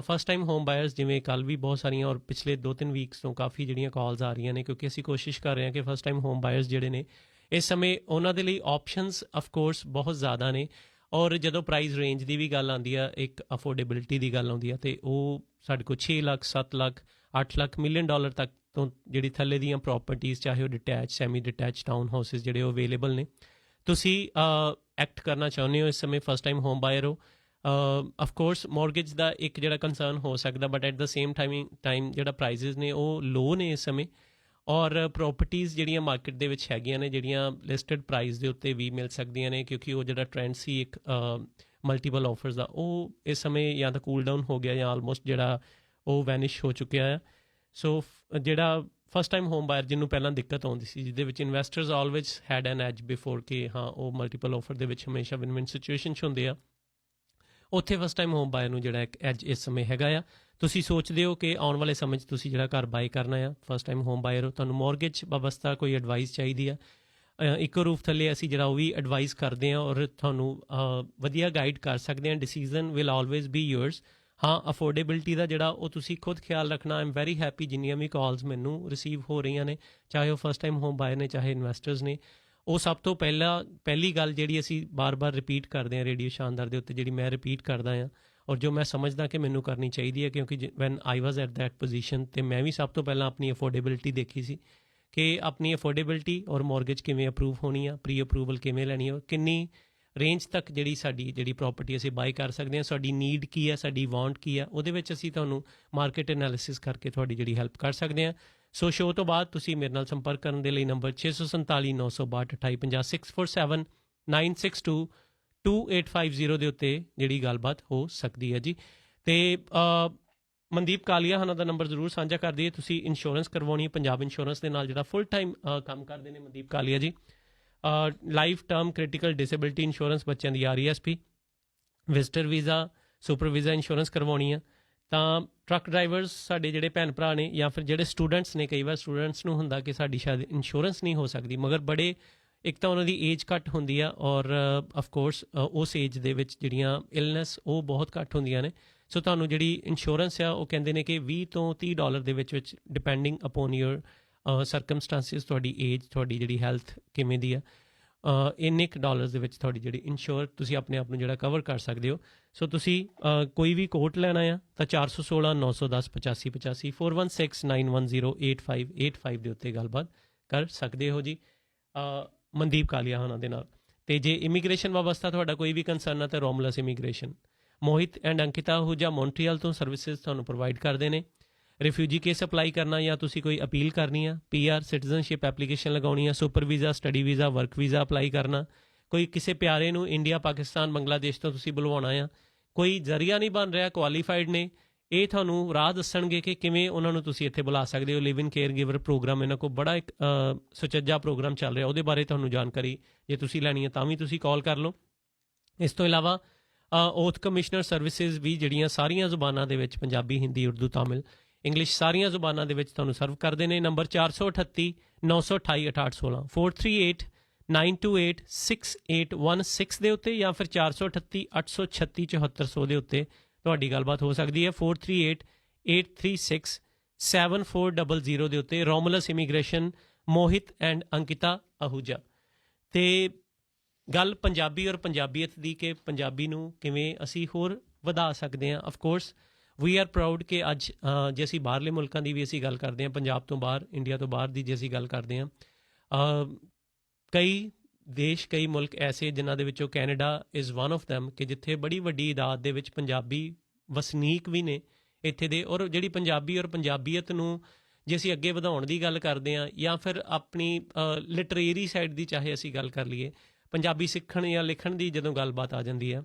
ਫਸਟ ਟਾਈਮ ਹੋਮ ਬਾਇਰਸ, ਜਿਵੇਂ ਕੱਲ੍ਹ ਵੀ ਬਹੁਤ ਸਾਰੀਆਂ ਔਰ ਪਿਛਲੇ 2-3 ਵੀਕਸ ਤੋਂ ਕਾਫੀ ਜਿਹੜੀਆਂ ਕਾਲਸ ਆ ਰਹੀਆਂ ਨੇ, ਕਿਉਂਕਿ ਅਸੀਂ ਕੋਸ਼ਿਸ਼ ਕਰ ਰਹੇ ਹਾਂ ਕਿ ਫਸਟ ਟਾਈਮ ਹੋਮ ਬਾਇਰਸ ਜਿਹੜੇ ਨੇ ਇਸ ਸਮੇਂ ਉਹਨਾਂ ਦੇ ਲਈ ਆਪਸ਼ਨਸ ਆਫਕੋਰਸ ਬਹੁਤ ਜ਼ਿਆਦਾ ਨੇ। ਔਰ ਜਦੋਂ ਪ੍ਰਾਈਸ ਰੇਂਜ ਦੀ ਵੀ ਗੱਲ ਆਉਂਦੀ ਆ, ਇੱਕ ਅਫੋਰਡੇਬਿਲਿਟੀ ਦੀ ਗੱਲ ਆਉਂਦੀ ਆ, ਅਤੇ ਉਹ ਸਾਡੇ ਕੋਲ 6 ਲੱਖ 7 ਲੱਖ 8 ਲੱਖ ਮਿਲੀਅਨ ਡਾਲਰ ਤੱਕ ਤੋਂ ਜਿਹੜੀ ਥੱਲੇ ਦੀਆਂ ਪ੍ਰੋਪਰਟੀਜ਼, ਚਾਹੇ ਉਹ detach, semi detach town houses ਜਿਹੜੇ ਉਹ ਅਵੇਲੇਬਲ ਨੇ। ਤੁਸੀਂ ਐਕਟ ਕਰਨਾ ਚਾਹੁੰਦੇ ਹੋ ਇਸ ਸਮੇਂ, ਫਸਟ ਟਾਈਮ ਹੋਮ ਬਾਇਰ ਹੋ, ਅਫਕੋਰਸ ਮੌਰਗੇਜ ਦਾ ਇੱਕ ਜਿਹੜਾ ਕੰਸਰਨ ਹੋ ਸਕਦਾ, but at the same time ਜਿਹੜਾ ਪ੍ਰਾਈਸਿਸ ਨੇ ਉਹ ਲੋ ਨੇ ਇਸ ਸਮੇਂ। ਔਰ ਪ੍ਰੋਪਰਟੀਜ਼ ਜਿਹੜੀਆਂ ਮਾਰਕੀਟ ਦੇ ਵਿੱਚ ਹੈਗੀਆਂ ਨੇ, ਜਿਹੜੀਆਂ ਲਿਸਟਡ ਪ੍ਰਾਈਸ ਦੇ ਉੱਤੇ ਵੀ ਮਿਲ ਸਕਦੀਆਂ ਨੇ, ਕਿਉਂਕਿ ਉਹ ਜਿਹੜਾ ਟ੍ਰੈਂਡ ਸੀ ਇੱਕ ਮਲਟੀਪਲ ਆਫਰਸ ਦਾ, ਉਹ ਇਸ ਸਮੇਂ ਜਾਂ ਤਾਂ ਕੂਲ ਡਾਊਨ ਹੋ ਗਿਆ ਜਾਂ ਆਲਮੋਸਟ ਜਿਹੜਾ ਉਹ ਵੈਨਿਸ਼ ਹੋ ਚੁੱਕਿਆ ਆ। ਸੋ ਜਿਹੜਾ ਫਸਟ ਟਾਈਮ ਹੋਮ ਬਾਇਰ ਜਿਹਨੂੰ ਪਹਿਲਾਂ ਦਿੱਕਤ ਆਉਂਦੀ ਸੀ, ਜਿਹਦੇ ਵਿੱਚ ਇਨਵੈਸਟਰਸ ਆਲਵੇਜ਼ ਹੈਡ ਐਨ ਐਜ ਬਿਫੋਰ, ਕਿ ਹਾਂ ਉਹ ਮਲਟੀਪਲ ਆਫਰ ਦੇ ਵਿੱਚ ਹਮੇਸ਼ਾ ਵਿਨ ਵਿਨ ਸਿਚੁਏਸ਼ਨ 'ਚ ਹੁੰਦੇ ਆ, ਉੱਥੇ ਫਸਟ ਟਾਈਮ ਹੋਮ ਬਾਇਰ ਨੂੰ ਜਿਹੜਾ ਇੱਕ ਐਜ ਇਸ ਸਮੇਂ ਹੈਗਾ ਆ। ਤੁਸੀਂ ਸੋਚਦੇ ਹੋ ਕਿ ਆਉਣ ਵਾਲੇ ਸਮੇਂ 'ਚ ਤੁਸੀਂ ਜਿਹੜਾ ਘਰ ਬਾਏ ਕਰਨਾ ਆ, ਫਸਟ ਟਾਈਮ ਹੋਮ ਬਾਇਰ ਹੋ, ਤੁਹਾਨੂੰ ਮੌਰਗੇਜ ਬਾਬਸਤਾ ਕੋਈ ਐਡਵਾਈਸ ਚਾਹੀਦੀ ਆ, ਇੱਕੋ ਰੂਫ ਥੱਲੇ ਅਸੀਂ ਜਿਹੜਾ ਉਹ ਵੀ ਐਡਵਾਈਸ ਕਰਦੇ ਹਾਂ ਔਰ ਤੁਹਾਨੂੰ ਵਧੀਆ ਗਾਈਡ ਕਰ ਸਕਦੇ ਹਾਂ। Decision will always B yours. ਹਾਂ, ਅਫੋਰਡੇਬਿਲਟੀ ਦਾ ਜਿਹੜਾ ਉਹ ਤੁਸੀਂ ਖੁਦ ਖਿਆਲ ਰੱਖਣਾ। ਆਈ ਐਮ ਵੈਰੀ ਹੈਪੀ ਜਿੰਨੀਆਂ ਵੀ ਕਾਲਸ ਮੈਨੂੰ ਰਿਸੀਵ ਹੋ ਰਹੀਆਂ ਨੇ, ਚਾਹੇ ਉਹ ਫਸਟ ਟਾਈਮ ਹੋਮ ਬਾਇਰ ਨੇ, ਚਾਹੇ ਇਨਵੈਸਟਰਸ ਨੇ। ਉਹ ਸਭ ਤੋਂ ਪਹਿਲੀ ਗੱਲ ਜਿਹੜੀ ਅਸੀਂ ਬਾਰ-ਬਾਰ ਰਿਪੀਟ ਕਰਦੇ ਹਾਂ ਰੇਡੀਓ ਸ਼ਾਨਦਾਰ ਦੇ ਉੱਤੇ, ਜਿਹੜੀ ਮੈਂ ਰਿਪੀਟ ਕਰਦਾ ਹਾਂ ਔਰ ਜੋ ਮੈਂ ਸਮਝਦਾ ਕਿ ਮੈਨੂੰ ਕਰਨੀ ਚਾਹੀਦੀ ਹੈ, ਕਿਉਂਕਿ van I was at that position, ਅਤੇ ਮੈਂ ਵੀ ਸਭ ਤੋਂ ਪਹਿਲਾਂ ਆਪਣੀ ਅਫੋਰਡੇਬਿਲਟੀ ਦੇਖੀ ਸੀ ਕਿ ਆਪਣੀ ਅਫੋਰਡੇਬਿਲਟੀ ਔਰ ਮੌਰਗੇਜ ਕਿਵੇਂ ਅਪਰੂਵ ਹੋਣੀ ਆ, ਪ੍ਰੀ ਅਪਰੂਵਲ ਕਿਵੇਂ ਲੈਣੀ ਆ, ਕਿੰਨੀ ਰੇਂਜ ਤੱਕ ਜਿਹੜੀ ਪ੍ਰੋਪਰਟੀ ਅਸੀਂ ਬਾਈ ਕਰ ਸਕਦੇ ਹਾਂ, ਸਾਡੀ ਨੀਡ ਕੀ ਹੈ, ਸਾਡੀ ਵਾਂਟ ਕੀ ਹੈ, ਉਹਦੇ ਵਿੱਚ ਅਸੀਂ ਤੁਹਾਨੂੰ ਮਾਰਕੀਟ ਐਨਾਲਿਸਿਸ ਕਰਕੇ ਤੁਹਾਡੀ ਜਿਹੜੀ ਹੈਲਪ ਕਰ ਸਕਦੇ ਹਾਂ। ਸੋ ਸ਼ੋਅ ਤੋਂ ਬਾਅਦ ਤੁਸੀਂ ਮੇਰੇ ਨਾਲ ਸੰਪਰਕ ਕਰਨ ਦੇ ਲਈ ਨੰਬਰ 647 962 2850 647 962 2850 ਦੇ ਉੱਤੇ ਜਿਹੜੀ ਗੱਲਬਾਤ ਹੋ ਸਕਦੀ ਹੈ ਜੀ। ਅਤੇ ਮਨਦੀਪ ਕਾਲੀਆ ਉਹਨਾਂ ਦਾ ਨੰਬਰ ਜ਼ਰੂਰ ਸਾਂਝਾ ਕਰ ਦਈਏ। ਤੁਸੀਂ ਇੰਸ਼ੋਰੈਂਸ ਕਰਵਾਉਣੀ ਹੈ ਪੰਜਾਬ ਇੰਸ਼ੋਰੈਂਸ ਦੇ ਨਾਲ, ਜਿਹੜਾ ਫੁੱਲ ਟਾਈਮ ਕੰਮ ਕਰਦੇ ਨੇ ਮਨਦੀਪ ਕਾਲੀਆ ਜੀ। Life term critical disability insurance ਬੱਚਿਆਂ ਦੀ RESP, visitor visa, super visa insurance ਕਰਵਾਉਣੀ ਆ। ਤਾਂ ਟਰੱਕ ਡਰਾਈਵਰਸ ਸਾਡੇ ਜਿਹੜੇ ਭੈਣ ਭਰਾ ਨੇ, ਜਾਂ ਫਿਰ ਜਿਹੜੇ ਸਟੂਡੈਂਟਸ ਨੇ, ਕਈ ਵਾਰ ਸਟੂਡੈਂਟਸ ਨੂੰ ਹੁੰਦਾ ਕਿ ਸਾਡੀ ਸ਼ਾਇਦ ਇੰਸ਼ੋਰੈਂਸ ਨਹੀਂ ਹੋ ਸਕਦੀ, ਮਗਰ ਬੜੇ ਇੱਕ ਤਾਂ ਉਹਨਾਂ ਦੀ ਏਜ ਘੱਟ ਹੁੰਦੀ ਆ, ਔਰ ਅਫਕੋਰਸ ਉਸ ਏਜ ਦੇ ਵਿੱਚ ਜਿਹੜੀਆਂ ਇਲਨੈਸ ਉਹ ਬਹੁਤ ਘੱਟ ਹੁੰਦੀਆਂ ਨੇ। ਸੋ ਤੁਹਾਨੂੰ ਜਿਹੜੀ ਇੰਸ਼ੋਰੈਂਸ ਆ ਉਹ ਕਹਿੰਦੇ ਨੇ ਕਿ $20 ਤੋਂ $30 ਦੇ ਵਿੱਚ ਡਿਪੈਂਡਿੰਗ ਅਪੋਨ ਯੂਰ ਸਰਕਮਸਟਾਂਸਿਸ, ਤੁਹਾਡੀ ਏਜ, ਤੁਹਾਡੀ ਜਿਹੜੀ ਹੈਲਥ ਕਿਵੇਂ ਦੀ ਆ, ਇੰਨੇ ਕੁ ਡਾਲਰਸ ਦੇ ਵਿੱਚ ਤੁਹਾਡੀ ਜਿਹੜੀ ਇੰਸ਼ੋਰ ਤੁਸੀਂ ਆਪਣੇ ਆਪ ਨੂੰ ਜਿਹੜਾ ਕਵਰ ਕਰ ਸਕਦੇ ਹੋ। ਸੋ ਤੁਸੀਂ ਕੋਈ ਵੀ ਕੋਟ ਲੈਣਾ ਆ ਤਾਂ 416 910 85 85 416 910 8585 ਦੇ ਉੱਤੇ ਗੱਲਬਾਤ ਕਰ ਸਕਦੇ ਹੋ ਜੀ ਮਨਦੀਪ ਕਾਲੀਆ ਉਹਨਾਂ ਦੇ ਨਾਲ। ਅਤੇ ਜੇ ਇਮੀਗ੍ਰੇਸ਼ਨ ਵਾਬਸਤਾ ਤੁਹਾਡਾ ਕੋਈ ਵੀ ਕੰਸਰਨ ਹੈ ਤਾਂ Romulus immigration, Mohit and Ankita Ahuja Montreal ਤੋਂ ਸਰਵਿਸਿਜ਼ ਤੁਹਾਨੂੰ ਪ੍ਰੋਵਾਈਡ ਕਰਦੇ ਨੇ। ਰਿਫਿਊਜੀ ਕੇਸ ਅਪਲਾਈ ਕਰਨਾ ਜਾਂ ਤੁਸੀਂ ਕੋਈ ਅਪੀਲ ਕਰਨੀ ਆ, PR ਸਿਟੀਜ਼ਨਸ਼ਿਪ ਐਪਲੀਕੇਸ਼ਨ ਲਗਾਉਣੀ ਆ, super visa, study visa, work visa apply ਕਰਨਾ, ਕੋਈ ਕਿਸੇ ਪਿਆਰੇ ਨੂੰ ਇੰਡੀਆ, ਪਾਕਿਸਤਾਨ, ਬੰਗਲਾਦੇਸ਼ ਤੋਂ ਤੁਸੀਂ ਬੁਲਵਾਉਣਾ ਆ, ਕੋਈ ਜ਼ਰੀਆ ਨਹੀਂ ਬਣ ਰਿਹਾ, ਕੁਆਲੀਫਾਈਡ ਨੇ, ਇਹ ਤੁਹਾਨੂੰ ਰਾਹ ਦੱਸਣਗੇ ਕਿ ਕਿਵੇਂ ਉਹਨਾਂ ਨੂੰ ਤੁਸੀਂ ਇੱਥੇ ਬੁਲਾ ਸਕਦੇ ਹੋ। ਲਿਵ ਇਨ ਕੇਅਰ ਗਿਵਰ ਪ੍ਰੋਗਰਾਮ ਇਹਨਾਂ ਕੋਲ ਬੜਾ ਇੱਕ ਸੁਚੱਜਾ ਪ੍ਰੋਗਰਾਮ ਚੱਲ ਰਿਹਾ, ਉਹਦੇ ਬਾਰੇ ਤੁਹਾਨੂੰ ਜਾਣਕਾਰੀ ਜੇ ਤੁਸੀਂ ਲੈਣੀ ਹੈ ਤਾਂ ਵੀ ਤੁਸੀਂ ਕਾਲ ਕਰ ਲਓ। ਇਸ ਤੋਂ ਇਲਾਵਾ ਓਥ ਕਮਿਸ਼ਨਰ ਸਰਵਿਸਿਜ਼ ਵੀ ਜਿਹੜੀਆਂ ਸਾਰੀਆਂ ਜ਼ੁਬਾਨਾਂ ਦੇ ਵਿੱਚ, ਪੰਜਾਬੀ, ਹਿੰਦੀ, ਉਰਦੂ, ਤਾਮਿਲ, ਇੰਗਲਿਸ਼, ਸਾਰੀਆਂ ਜ਼ੁਬਾਨਾਂ ਦੇ ਵਿੱਚ ਤੁਹਾਨੂੰ ਸਰਵ ਕਰਦੇ ਨੇ। ਨੰਬਰ 438 928 6816 438 928 6816 ਦੇ ਉੱਤੇ, ਜਾਂ ਫਿਰ 438 836 7400 ਦੇ ਉੱਤੇ ਤੁਹਾਡੀ ਗੱਲਬਾਤ ਹੋ ਸਕਦੀ ਹੈ। 438 836 7400 ਦੇ ਉੱਤੇ ਰੋਮਲਸ ਇਮੀਗ੍ਰੇਸ਼ਨ, ਮੋਹਿਤ ਐਂਡ ਅੰਕਿਤਾ ਆਹੂਜਾ। ਅਤੇ ਗੱਲ ਪੰਜਾਬੀ ਔਰ ਪੰਜਾਬੀਅਤ ਦੀ ਕਿ ਪੰਜਾਬੀ ਨੂੰ ਕਿਵੇਂ ਅਸੀਂ ਹੋਰ ਵਧਾ ਸਕਦੇ ਹਾਂ। ਅਫਕੋਰਸ ਵੀ ਆਰ ਪ੍ਰਾਊਡ ਕਿ ਅੱਜ ਜੇ ਅਸੀਂ ਬਾਹਰਲੇ ਮੁਲਕਾਂ ਦੀ ਵੀ ਅਸੀਂ ਗੱਲ ਕਰਦੇ ਹਾਂ, ਪੰਜਾਬ ਤੋਂ ਬਾਹਰ, ਇੰਡੀਆ ਤੋਂ ਬਾਹਰ ਦੀ ਜੇ ਅਸੀਂ ਗੱਲ ਕਰਦੇ ਹਾਂ, ਕਈ ਦੇਸ਼, ਕਈ ਮੁਲਕ ਐਸੇ ਜਿਨ੍ਹਾਂ ਦੇ ਵਿੱਚੋਂ Canada is one of them, ਕਿ ਜਿੱਥੇ ਬੜੀ ਵੱਡੀ ਤਾਦਾਦ ਦੇ ਵਿੱਚ ਪੰਜਾਬੀ ਵਸਨੀਕ ਵੀ ਨੇ ਇੱਥੇ ਦੇ। ਔਰ ਜਿਹੜੀ ਪੰਜਾਬੀ ਔਰ ਪੰਜਾਬੀਅਤ ਨੂੰ ਜੇ ਅਸੀਂ ਅੱਗੇ ਵਧਾਉਣ ਦੀ ਗੱਲ ਕਰਦੇ ਹਾਂ, ਜਾਂ ਫਿਰ ਆਪਣੀ ਲਿਟਰੇਰੀ ਸਾਈਡ ਦੀ ਚਾਹੇ ਅਸੀਂ ਗੱਲ ਕਰ ਲਈਏ, ਪੰਜਾਬੀ ਸਿੱਖਣ ਜਾਂ ਲਿਖਣ ਦੀ ਜਦੋਂ ਗੱਲਬਾਤ ਆ ਜਾਂਦੀ ਹੈ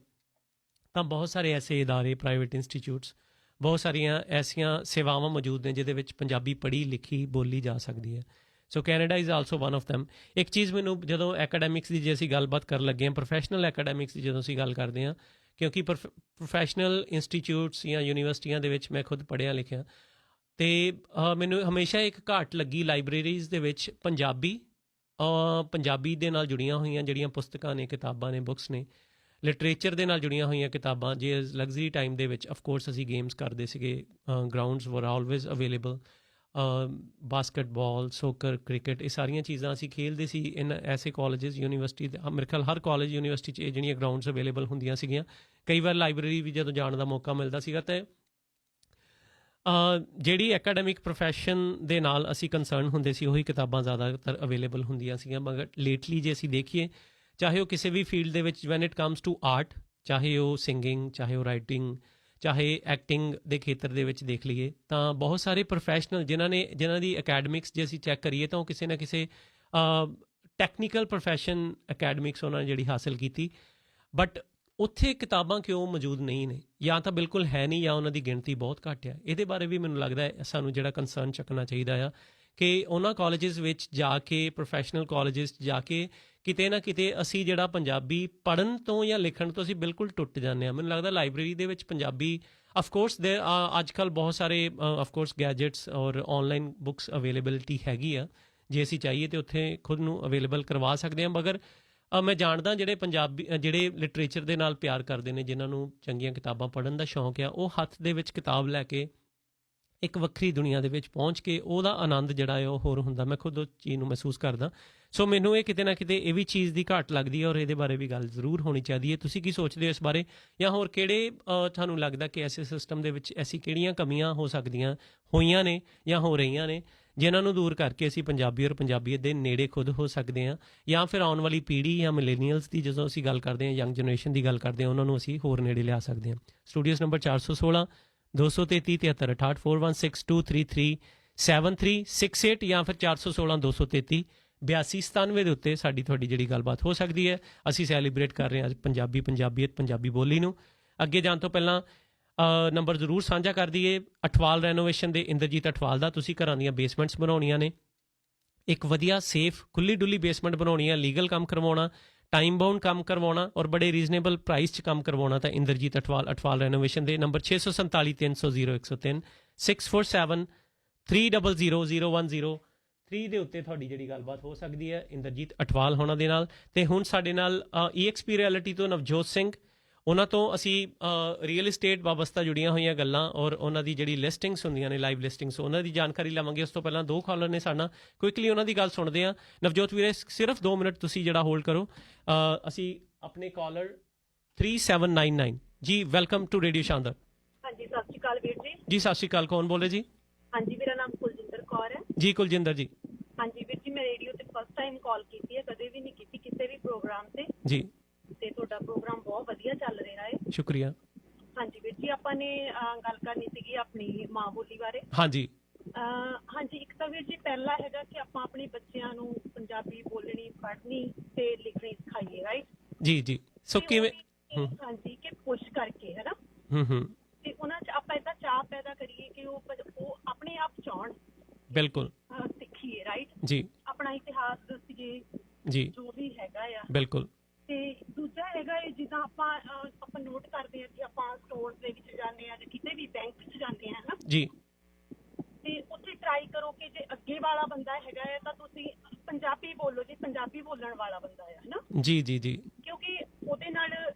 ਤਾਂ ਬਹੁਤ ਸਾਰੇ ਐਸੇ ਇਦਾਰੇ, ਪ੍ਰਾਈਵੇਟ ਇੰਸਟੀਚਿਊਟਸ, ਬਹੁਤ ਸਾਰੀਆਂ ਐਸੀਆਂ ਸੇਵਾਵਾਂ ਮੌਜੂਦ ਨੇ ਜਿਹਦੇ ਵਿੱਚ ਪੰਜਾਬੀ ਪੜ੍ਹੀ ਲਿਖੀ ਬੋਲੀ ਜਾ ਸਕਦੀ ਹੈ। ਸੋ Canada is also one of them. ਇੱਕ ਚੀਜ਼ ਮੈਨੂੰ ਜਦੋਂ ਐਕੈਡੈਮਿਕਸ ਦੀ ਜੇ ਅਸੀਂ ਗੱਲਬਾਤ ਕਰਨ ਲੱਗੇ ਹਾਂ, ਪ੍ਰੋਫੈਸ਼ਨਲ ਐਕੈਡੈਮਿਕਸ ਦੀ ਜਦੋਂ ਅਸੀਂ ਗੱਲ ਕਰਦੇ ਹਾਂ, ਕਿਉਂਕਿ ਪ੍ਰੋਫੈਸ਼ਨਲ ਇੰਸਟੀਚਿਊਟਸ ਜਾਂ ਯੂਨੀਵਰਸਿਟੀਆਂ ਦੇ ਵਿੱਚ ਮੈਂ ਖੁਦ ਪੜ੍ਹਿਆ ਲਿਖਿਆ, ਅਤੇ ਮੈਨੂੰ ਹਮੇਸ਼ਾ ਇੱਕ ਘਾਟ ਲੱਗੀ ਲਾਇਬ੍ਰੇਰੀਜ਼ ਦੇ ਵਿੱਚ ਪੰਜਾਬੀ ਦੇ ਨਾਲ ਜੁੜੀਆਂ ਹੋਈਆਂ ਜਿਹੜੀਆਂ ਪੁਸਤਕਾਂ ਨੇ, ਕਿਤਾਬਾਂ ਨੇ, ਬੁੱਕਸ ਨੇ, ਲਿਟਰੇਚਰ ਦੇ ਨਾਲ ਜੁੜੀਆਂ ਹੋਈਆਂ ਕਿਤਾਬਾਂ। ਜੇ ਲਗਜ਼ਰੀ ਟਾਈਮ ਦੇ ਵਿੱਚ ਅਫਕੋਰਸ ਅਸੀਂ ਗੇਮਸ ਕਰਦੇ ਸੀਗੇ, ਗਰਾਊਂਡਸ ਵਰ always available, basketball, soccer, cricket, ਇਹ ਸਾਰੀਆਂ ਚੀਜ਼ਾਂ ਅਸੀਂ ਖੇਡਦੇ ਸੀ ਇਨ ਐਸੇ ਕਾਲਜਿਸ, ਯੂਨੀਵਰਸਿਟੀ ਦੇ। ਮੇਰੇ ਖਿਆਲ ਹਰ ਕਾਲਜ, ਯੂਨੀਵਰਸਿਟੀ 'ਚ ਇਹ ਜਿਹੜੀਆਂ ਗਰਾਊਂਡਸ ਅਵੇਲੇਬਲ ਹੁੰਦੀਆਂ ਸੀਗੀਆਂ। ਕਈ ਵਾਰ ਲਾਇਬ੍ਰੇਰੀ ਵੀ ਜਦੋਂ ਜਾਣ ਦਾ ਮੌਕਾ ਮਿਲਦਾ ਸੀਗਾ। ਅਤੇ ਜਿਹੜੀ ਐਕੈਡੈਮਿਕ ਪ੍ਰੋਫੈਸ਼ਨ ਦੇ ਨਾਲ ਅਸੀਂ ਕੰਸਰਨ ਹੁੰਦੇ ਸੀ, ਉਹੀ ਕਿਤਾਬਾਂ ਜ਼ਿਆਦਾਤਰ ਅਵੇਲੇਬਲ ਹੁੰਦੀਆਂ ਸੀਗੀਆਂ। ਮਗਰ ਲੇਟਲੀ ਜੇ ਅਸੀਂ ਦੇਖੀਏ, ਚਾਹੇ ਉਹ ਕਿਸੇ ਵੀ ਫੀਲਡ ਦੇ ਵਿੱਚ, when it comes to art, ਚਾਹੇ ਉਹ ਸਿੰਗਿੰਗ, ਚਾਹੇ ਉਹ ਰਾਈਟਿੰਗ, ਚਾਹੇ ਐਕਟਿੰਗ ਦੇ ਖੇਤਰ ਦੇ ਵਿੱਚ ਦੇਖ ਲਈਏ, ਤਾਂ ਬਹੁਤ ਸਾਰੇ ਪ੍ਰੋਫੈਸ਼ਨਲ ਜਿਨ੍ਹਾਂ ਦੀ ਅਕੈਡਮਿਕਸ ਜੇ ਅਸੀਂ ਚੈੱਕ ਕਰੀਏ ਤਾਂ ਉਹ ਕਿਸੇ ਨਾ ਕਿਸੇ ਟੈਕਨੀਕਲ ਪ੍ਰੋਫੈਸ਼ਨ ਅਕੈਡਮਿਕਸ ਉਹਨਾਂ ਨੇ ਜਿਹੜੀ ਹਾਸਿਲ ਕੀਤੀ। ਬਟ ਉੱਥੇ ਕਿਤਾਬਾਂ ਕਿਉਂ ਮੌਜੂਦ ਨਹੀਂ ਨੇ, ਜਾਂ ਤਾਂ ਬਿਲਕੁਲ ਹੈ ਨਹੀਂ, ਜਾਂ ਉਹਨਾਂ ਦੀ ਗਿਣਤੀ ਬਹੁਤ ਘੱਟ ਆ। ਇਹਦੇ ਬਾਰੇ ਵੀ ਮੈਨੂੰ ਲੱਗਦਾ ਹੈ ਸਾਨੂੰ ਜਿਹੜਾ ਕੰਸਰਨ ਚੱਕਣਾ ਚਾਹੀਦਾ ਆ ਕਿ ਉਹਨਾਂ ਕਾਲਜਿਸ ਵਿੱਚ ਜਾ ਕੇ, ਪ੍ਰੋਫੈਸ਼ਨਲ ਕਾਲਜਿਸ ਜਾ ਕੇ, ਕਿਤੇ ਨਾ ਕਿਤੇ ਅਸੀਂ ਜਿਹੜਾ ਪੰਜਾਬੀ ਪੜ੍ਹਨ ਤੋਂ ਜਾਂ ਲਿਖਣ ਤੋਂ ਅਸੀਂ ਬਿਲਕੁਲ ਟੁੱਟ ਜਾਂਦੇ ਹਾਂ। ਮੈਨੂੰ ਲੱਗਦਾ ਲਾਇਬ੍ਰੇਰੀ ਦੇ ਵਿੱਚ ਪੰਜਾਬੀ, ਅਫਕੋਰਸ ਅੱਜ ਕੱਲ੍ਹ ਬਹੁਤ ਸਾਰੇ ਅਫਕੋਰਸ ਗੈਜਟਸ ਔਰ ਔਨਲਾਈਨ ਬੁੱਕਸ ਅਵੇਲੇਬਿਲਿਟੀ ਹੈਗੀ ਆ, ਜੇ ਅਸੀਂ ਚਾਹੀਏ ਤਾਂ ਉੱਥੇ ਖੁਦ ਨੂੰ ਅਵੇਲੇਬਲ ਕਰਵਾ ਸਕਦੇ ਹਾਂ। ਮਗਰ ਮੈਂ ਜਾਣਦਾ ਜਿਹੜੇ ਪੰਜਾਬੀ ਜਿਹੜੇ ਲਿਟਰੇਚਰ ਦੇ ਨਾਲ ਪਿਆਰ ਕਰਦੇ ਨੇ, ਜਿਨ੍ਹਾਂ ਨੂੰ ਚੰਗੀਆਂ ਕਿਤਾਬਾਂ ਪੜ੍ਹਨ ਦਾ ਸ਼ੌਂਕ ਆ, ਉਹ ਹੱਥ ਦੇ ਵਿੱਚ ਕਿਤਾਬ ਲੈ ਕੇ ਇੱਕ ਵੱਖਰੀ ਦੁਨੀਆ ਦੇ ਵਿੱਚ ਪਹੁੰਚ ਕੇ ਉਹਦਾ ਆਨੰਦ ਜਿਹੜਾ ਹੈ ਉਹ ਹੋਰ ਹੁੰਦਾ। ਮੈਂ ਖੁਦ ਉਹ ਚੀਜ਼ ਨੂੰ ਮਹਿਸੂਸ ਕਰਦਾ। ਸੋ ਮੈਨੂੰ ਇਹ ਕਿਤੇ ਨਾ ਕਿਤੇ ਇਹ ਵੀ ਚੀਜ਼ ਦੀ ਘਾਟ ਲੱਗਦੀ ਹੈ, ਔਰ ਇਹਦੇ ਬਾਰੇ ਵੀ ਗੱਲ ਜ਼ਰੂਰ ਹੋਣੀ ਚਾਹੀਦੀ ਹੈ। ਤੁਸੀਂ ਕੀ ਸੋਚਦੇ ਹੋ ਇਸ ਬਾਰੇ, ਜਾਂ ਹੋਰ ਕਿਹੜੇ ਤੁਹਾਨੂੰ ਲੱਗਦਾ ਕਿ ਐਸੇ ਸਿਸਟਮ ਦੇ ਵਿੱਚ ਐਸੀ ਕਿਹੜੀਆਂ ਕਮੀਆਂ ਹੋ ਸਕਦੀਆਂ, ਹੋਈਆਂ ਨੇ ਜਾਂ ਹੋ ਰਹੀਆਂ ਨੇ, ਜਿਨ੍ਹਾਂ ਨੂੰ ਦੂਰ ਕਰਕੇ ਅਸੀਂ ਪੰਜਾਬੀ ਔਰ ਪੰਜਾਬੀਅਤ ਦੇ ਨੇੜੇ ਖੁਦ ਹੋ ਸਕਦੇ ਹਾਂ, ਜਾਂ ਫਿਰ ਆਉਣ ਵਾਲੀ ਪੀੜ੍ਹੀ ਜਾਂ ਮਿਲੇਨੀਅਲਸ ਦੀ ਜਦੋਂ ਅਸੀਂ ਗੱਲ ਕਰਦੇ ਹਾਂ, ਯੰਗ ਜਨਰੇਸ਼ਨ ਦੀ ਗੱਲ ਕਰਦੇ ਹਾਂ, ਉਹਨਾਂ ਨੂੰ ਅਸੀਂ ਹੋਰ ਨੇੜੇ ਲਿਆ ਸਕਦੇ ਹਾਂ। ਸਟੂਡੀਓਸ ਨੰਬਰ 416 233 73 68 416 233 7368 ਜਾਂ ਫਿਰ 416 233 8297 ਦੇ ਉੱਤੇ ਸਾਡੀ ਤੁਹਾਡੀ ਜਿਹੜੀ ਗੱਲਬਾਤ ਹੋ ਸਕਦੀ ਹੈ। ਅਸੀਂ ਸੈਲੀਬ੍ਰੇਟ ਕਰ ਰਹੇ ਹਾਂ ਅੱਜ ਪੰਜਾਬੀ ਪੰਜਾਬੀਅਤ ਪੰਜਾਬੀ ਬੋਲੀ ਨੂੰ। ਅੱਗੇ ਜਾਣ ਤੋਂ ਪਹਿਲਾਂ ਨੰਬਰ ਜ਼ਰੂਰ ਸਾਂਝਾ ਕਰ ਦਈਏ। ਅਠਵਾਲ ਰੈਨੋਵੇਸ਼ਨ ਦੇ ਇੰਦਰਜੀਤ ਅਠਵਾਲ ਦਾ। ਤੁਸੀਂ ਘਰਾਂ ਦੀਆਂ ਬੇਸਮੈਂਟਸ ਬਣਾਉਣੀਆਂ ਨੇ, ਇੱਕ ਵਧੀਆ ਸੇਫ ਖੁੱਲੀ ਡੁੱਲੀ ਬੇਸਮੈਂਟ ਬਣਾਉਣੀ ਹੈ, ਲੀਗਲ ਕੰਮ ਕਰਵਾਉਣਾ, ਟਾਈਮ ਬਾਉਂਡ ਕੰਮ ਕਰਵਾਉਣਾ ਔਰ ਬੜੇ ਰੀਜ਼ਨੇਬਲ ਪ੍ਰਾਈਸ 'ਚ ਕੰਮ ਕਰਵਾਉਣਾ, ਤਾਂ ਇੰਦਰਜੀਤ ਅਠਵਾਲ ਰੈਨੋਵੇਸ਼ਨ ਦੇ ਨੰਬਰ 647 300 0103 647 300 0103 ਦੇ ਉੱਤੇ ਤੁਹਾਡੀ ਜਿਹੜੀ ਗੱਲਬਾਤ ਹੋ ਸਕਦੀ ਹੈ ਇੰਦਰਜੀਤ ਅਠਵਾਲ ਹੋਣਾ ਦੇ ਨਾਲ। ਤੇ ਹੁਣ ਸਾਡੇ ਨਾਲ EXP ਰਿਐਲਿਟੀ ਤੋਂ ਨਵਜੋਤ ਸਿੰਘ, ਉਹਨਾਂ ਤੋਂ ਅਸੀਂ ਰੀਅਲ ਇਸਟੇਟ ਵਾਬਸਤਾ ਜੁੜੀਆਂ ਹੋਈਆਂ ਗੱਲਾਂ ਔਰ ਉਹਨਾਂ ਦੀ ਜਿਹੜੀ ਲਿਸਟਿੰਗਸ ਹੁੰਦੀਆਂ ਨੇ, ਲਾਈਵ ਲਿਸਟਿੰਗਸ, ਉਹਨਾਂ ਦੀ ਜਾਣਕਾਰੀ ਲਵਾਂਗੇ। ਉਸ ਤੋਂ ਪਹਿਲਾਂ ਦੋ ਕਾਲਰ ਨੇ ਸਾਡੇ ਨਾਲ, ਕੁਇਕਲੀ ਉਹਨਾਂ ਦੀ ਗੱਲ ਸੁਣਦੇ ਹਾਂ। ਨਵਜੋਤ ਵੀਰੇ ਸਿਰਫ 2 ਮਿੰਟ ਤੁਸੀਂ ਜਿਹੜਾ ਹੋਲਡ ਕਰੋ। ਅਸੀਂ ਆਪਣੇ ਕਾਲਰ 3799 ਜੀ, ਵੈਲਕਮ ਟੂ ਰੇਡੀਓ ਸ਼ਾਂਦਰ। ਹਾਂਜੀ, ਸਤਿ ਸ਼੍ਰੀ ਅਕਾਲ ਵੀਰ ਜੀ। ਜੀ ਸਤਿ ਸ਼੍ਰੀ ਅਕਾਲ, ਕੌਣ ਬੋਲ ਰਹੇ ਜੀ? ਹਾਂਜੀ, ਮੇਰਾ ਨਾਮ ਕੁਲਜਿੰਦਰ ਕੌਰ ਹੈ। ਜੀ ਕੁਲਜਿੰਦਰ ਜੀ। ਹਾਂਜੀ ਵੀਰ ਜੀ, ਮੈਂ ਰੇਡੀਓ ਤੇ ਫਸਟ ਟਾਈਮ ਕਾਲ ਕੀਤੀ ਹੈ, ਕਦੇ ਵੀ ਨਹੀਂ ਕੀਤੀ ਕਿਸੇ ਵੀ ਪ੍ਰੋਗਰਾਮ ਤੇ ਜੀ। ਤੇ ਤੁਹਾਡਾ ਪ੍ਰੋਗਰਾਮ ਬਹੁਤ ਵਧੀਆ ਚੱਲ ਰਿਹਾ ਹੈ। ਸ਼ੁਕਰੀਆ। ਹਾਂਜੀ ਵੀਰ ਜੀ, ਆਪਾਂ ਨੇ ਗੱਲ ਕਰਨੀ ਸੀਗੀ ਆਪਣੀ ਮਾਂ ਬੋਲੀ ਬਾਰੇ। ਹਾਂਜੀ ਹਾਂਜੀ, ਇੱਕ ਤਾਂ ਵੀਰ ਜੀ ਪਹਿਲਾ ਹੈਗਾ ਕਿ ਆਪਾਂ ਆਪਣੇ ਬੱਚਿਆਂ ਨੂੰ ਪੰਜਾਬੀ ਬੋਲਣੀ, ਪੜ੍ਹਨੀ ਤੇ ਲਿਖਣੀ ਸਿਖਾਈਏ, ਰਾਈਟ? ਜੀ ਜੀ। ਸੋ ਕਿਵੇਂ? ਹਾਂਜੀ, ਕਿ ਪੁਸ਼ ਕਰਕੇ, ਹੈ ਨਾ? ਤੇ ਉਹਨਾਂ 'ਚ ਆਪਾਂ ਏਦਾਂ ਚਾਹ ਪੈਦਾ ਕਰੀਏ ਕਿ ਉਹ ਆਪਣੇ ਆਪ ਚਾਹਣ। ਬਿਲਕੁਲ। ਸਿੱਖੀਏ, ਰਾਈਟ? ਜੀ। ਆਪਣਾ ਇਤਿਹਾਸ ਦੱਸੀਏ ਜੀ, ਜੋ ਵੀ ਹੈਗਾ ਆ। ਬਿਲਕੁਲ। ਤੇ ਦੂਜਾ ਹੈਗਾ ਇਹ, ਜਿੱਦਾਂ ਆਪਾਂ ਨੋਟ ਕਰਦੇ ਹਾਂ ਕਿ ਆਪਾਂ ਸਟੋਰ ਦੇ ਵਿੱਚ ਜਾਂਦੇ ਹਾਂ ਜਾਂ ਕਿਤੇ ਵੀ ਬੈਂਕ 'ਚ ਜਾਂਦੇ ਹਾਂ, ਹਨਾ ਜੀ, ਤੇ ਉੱਥੇ ਟਰਾਈ ਕਰੋ ਕਿ ਜੇ ਅੱਗੇ ਵਾਲਾ ਬੰਦਾ ਹੈਗਾ ਹੈ ਤਾਂ ਤੁਸੀਂ ਪੰਜਾਬੀ ਬੋਲੋ, ਜੇ ਪੰਜਾਬੀ ਬੋਲਣ ਵਾਲਾ ਬੰਦਾ ਹੈ, ਹਨਾ? ਜੀ ਜੀ ਜੀ। ਕਿਉਂਕਿ ਉਹਦੇ ਨਾਲ